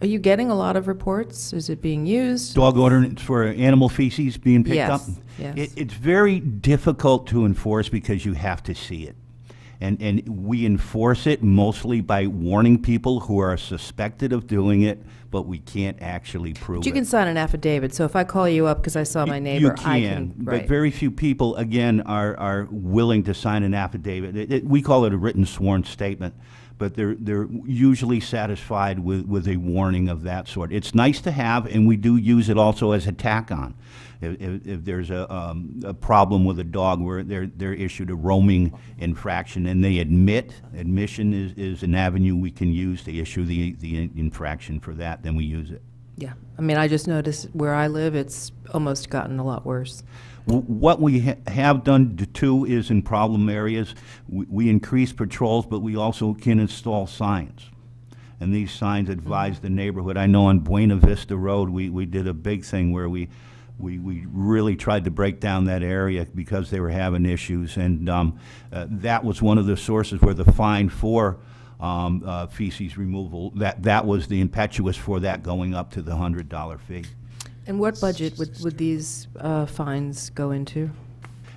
you getting a lot of reports? Is it being used? Dog ordinance for animal feces being picked up? Yes. It's very difficult to enforce because you have to see it. And we enforce it mostly by warning people who are suspected of doing it, but we can't actually prove But you it. can sign an affidavit, so if I call you up because I saw my neighbor, I can, but right. very few people, again, are willing to sign an affidavit. We call it a written sworn statement, but they're usually satisfied with a warning of that sort. It's nice to have, and we do use it also as a tack-on. If there's a problem with a dog where they're issued a roaming infraction and they admission is an avenue we can use to issue the infraction for that, then we use it. Yeah, I mean, I just noticed where I live, it's almost gotten a lot worse. What we have done too is in problem areas, we increase patrols, but we also can install signs. And these signs advise the neighborhood. I know on Buena Vista Road, we did a big thing where we really tried to break down that area because they were having issues. And that was one of the sources where the fine for feces removal, that was the impetus for that going up to the $100 fee. And what budget would these fines go into?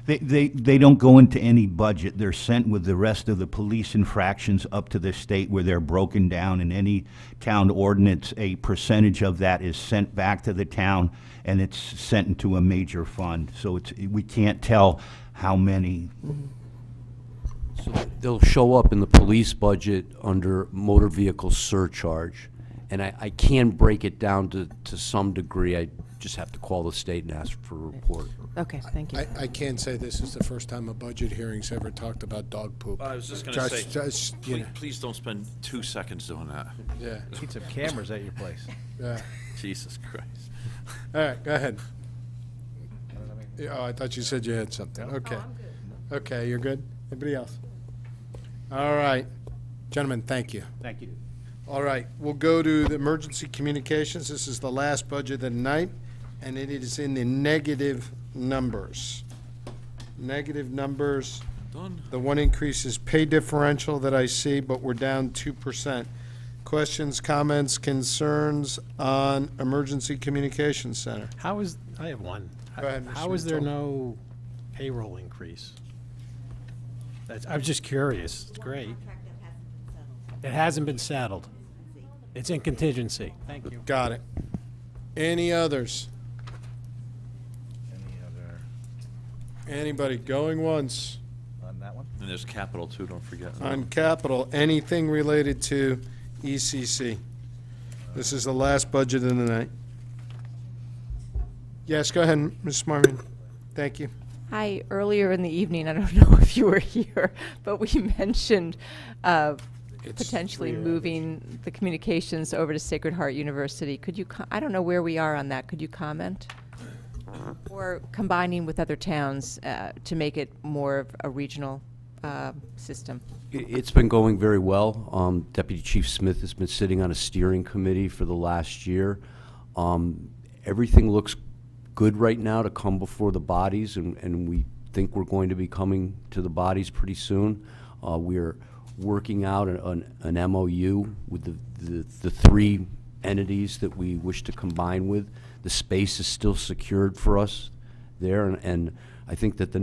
They don't go into any budget. They're sent with the rest of the police infractions up to the state where they're broken down. In any town ordinance, a percentage of that is sent back to the town, and it's sent into a major fund. So we can't tell how many. So they'll show up in the police budget under motor vehicle surcharge. And I can break it down to some degree. I just have to call the state and ask for a report. Okay, thank you. I can say this is the first time a budget hearing's ever talked about dog poop. I was just going to say, please don't spend 2 seconds doing that. Yeah. Need some cameras at your place. Yeah. Jesus Christ. All right, go ahead. Oh, I thought you said you had something. Okay. Okay, you're good? Anybody else? All right. Gentlemen, thank you. Thank you. All right, we'll go to the emergency communications. This is the last budget of the night, and it is in the negative numbers. Negative numbers. Done. The one increase is pay differential that I see, but we're down 2%. Questions, comments, concerns on emergency communications center? I have one. Go ahead, How Mr. is there Mitchell. no payroll increase? I was just curious. It's great. It hasn't been settled. It's in contingency. Thank you. Got it. Any others? Anybody going once? On that one? And there's capital too, don't forget. On capital, anything related to ECC? This is the last budget of the night. Yes, go ahead, Ms. Marvin. Thank you. Hi, earlier in the evening, I don't know if you were here, but we mentioned potentially moving the communications over to Sacred Heart University. Could you, I don't know where we are on that. Could you comment? Or combining with other towns to make it more of a regional system? It's been going very well. Deputy Chief Smith has been sitting on a steering committee for the last year. Everything looks good right now to come before the bodies, and we think we're going to be coming to the bodies pretty soon. We're working out an MOU with the three entities that we wish to combine with. The space is still secured for us there, and I think that the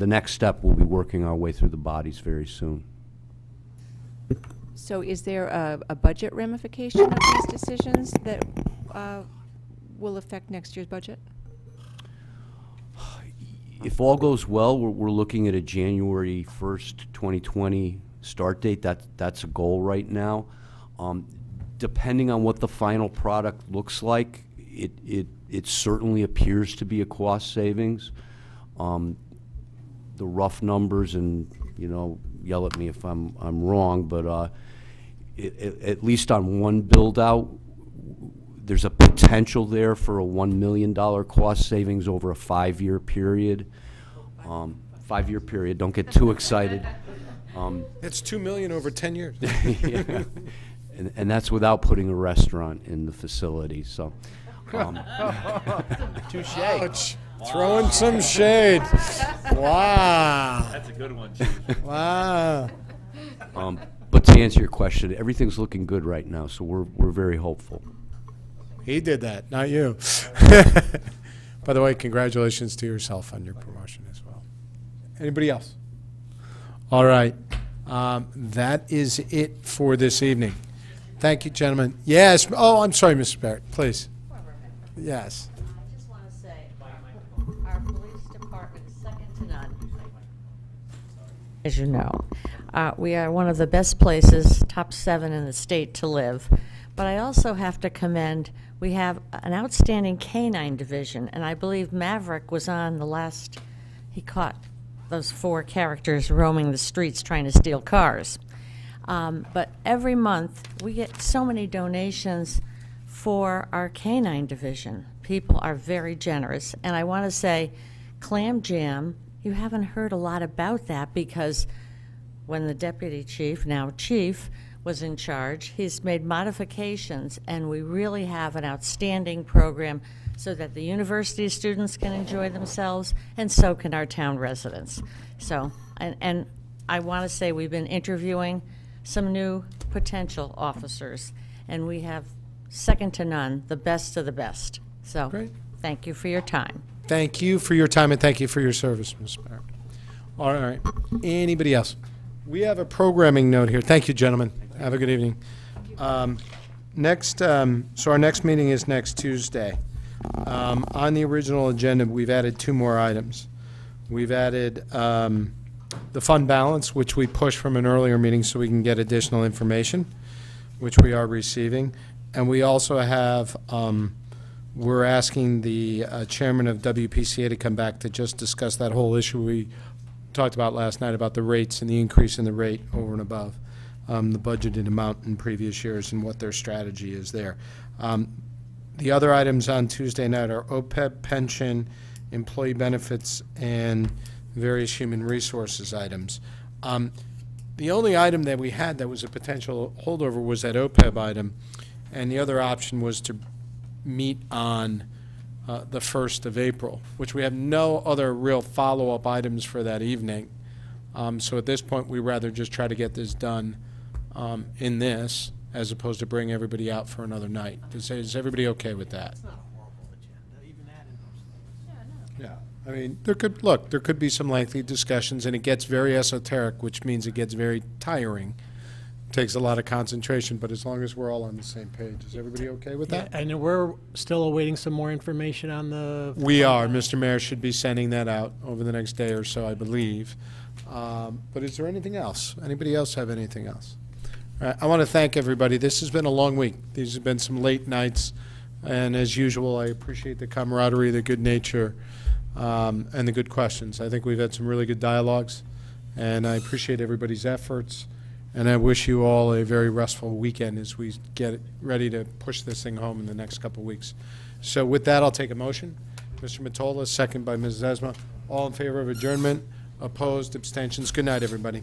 next step will be working our way through the bodies very soon. So is there a budget ramification of these decisions that will affect next year's budget? If all goes well, we're looking at a January 1st, 2020 start date. That's a goal right now. Depending on what the final product looks like, it certainly appears to be a cost savings. The rough numbers, and yell at me if I'm wrong, but at least on one build out, there's a potential there for a $1 million cost savings over a 5-year period. 5-year period. Don't get too excited. It's $2 million over 10 years. Yeah. And that's without putting a restaurant in the facility, so. Touche. Ouch. Throwing some shade. Wow. That's a good one, Chief. Wow. But to answer your question, everything's looking good right now, so we're very hopeful. He did that, not you. By the way, congratulations to yourself on your promotion as well. Anybody else? All right. That is it for this evening. Thank you, gentlemen. Yes. Oh, I'm sorry, Mr. Barrett. Please. Yes. I just want to say, our police department is second to none. As you know, we are one of the best places, top 7 in the state to live. But I also have to commend, we have an outstanding canine division, and I believe Maverick was on the last, he caught those 4 characters roaming the streets trying to steal cars. But every month, we get so many donations for our canine division. People are very generous. And I want to say, Clam Jam, you haven't heard a lot about that because when the deputy chief, now chief, was in charge, he's made modifications, and we really have an outstanding program so that the university students can enjoy themselves, and so can our town residents. So, and I want to say we've been interviewing some new potential officers, and we have second to none, the best of the best. So, Great. Thank you for your time. Thank you for your time and thank you for your service, Ms. Barrett. All right. Anybody else? We have a programming note here. Thank you, gentlemen. Have a good evening. So our next meeting is next Tuesday. On the original agenda, we've added 2 more items. We've added the fund balance, which we pushed from an earlier meeting so we can get additional information, which we are receiving. And we also have, we're asking the chairman of WPCA to come back to just discuss that whole issue we talked about last night about the rates and the increase in the rate over and above the budgeted amount in previous years and what their strategy is there. The other items on Tuesday night are OPEB, pension, employee benefits, and various human resources items. The only item that we had that was a potential holdover was that OPEB item, and the other option was to meet on the 1st of April, which we have no other real follow-up items for that evening. So at this point, we rather just try to get this done in this, as opposed to bring everybody out for another night. Is everybody okay with that? It's not a horrible agenda, even adding those. Yeah. I mean, there could be some lengthy discussions, and it gets very esoteric, which means it gets very tiring. Takes a lot of concentration, but as long as we're all on the same page, is everybody okay with that? Yeah, and we're still awaiting some more information on the. We are. Mr. Mayor should be sending that out over the next day or so, I believe. But is there anything else? Anybody else have anything else? All right, I want to thank everybody. This has been a long week. These have been some late nights, and as usual, I appreciate the camaraderie, the good nature, and the good questions. I think we've had some really good dialogues, and I appreciate everybody's efforts. And I wish you all a very restful weekend as we get ready to push this thing home in the next couple of weeks. So with that, I'll take a motion. Mr. Mottola, second by Ms. Zesma. All in favor of adjournment? Opposed? Abstentions? Good night, everybody.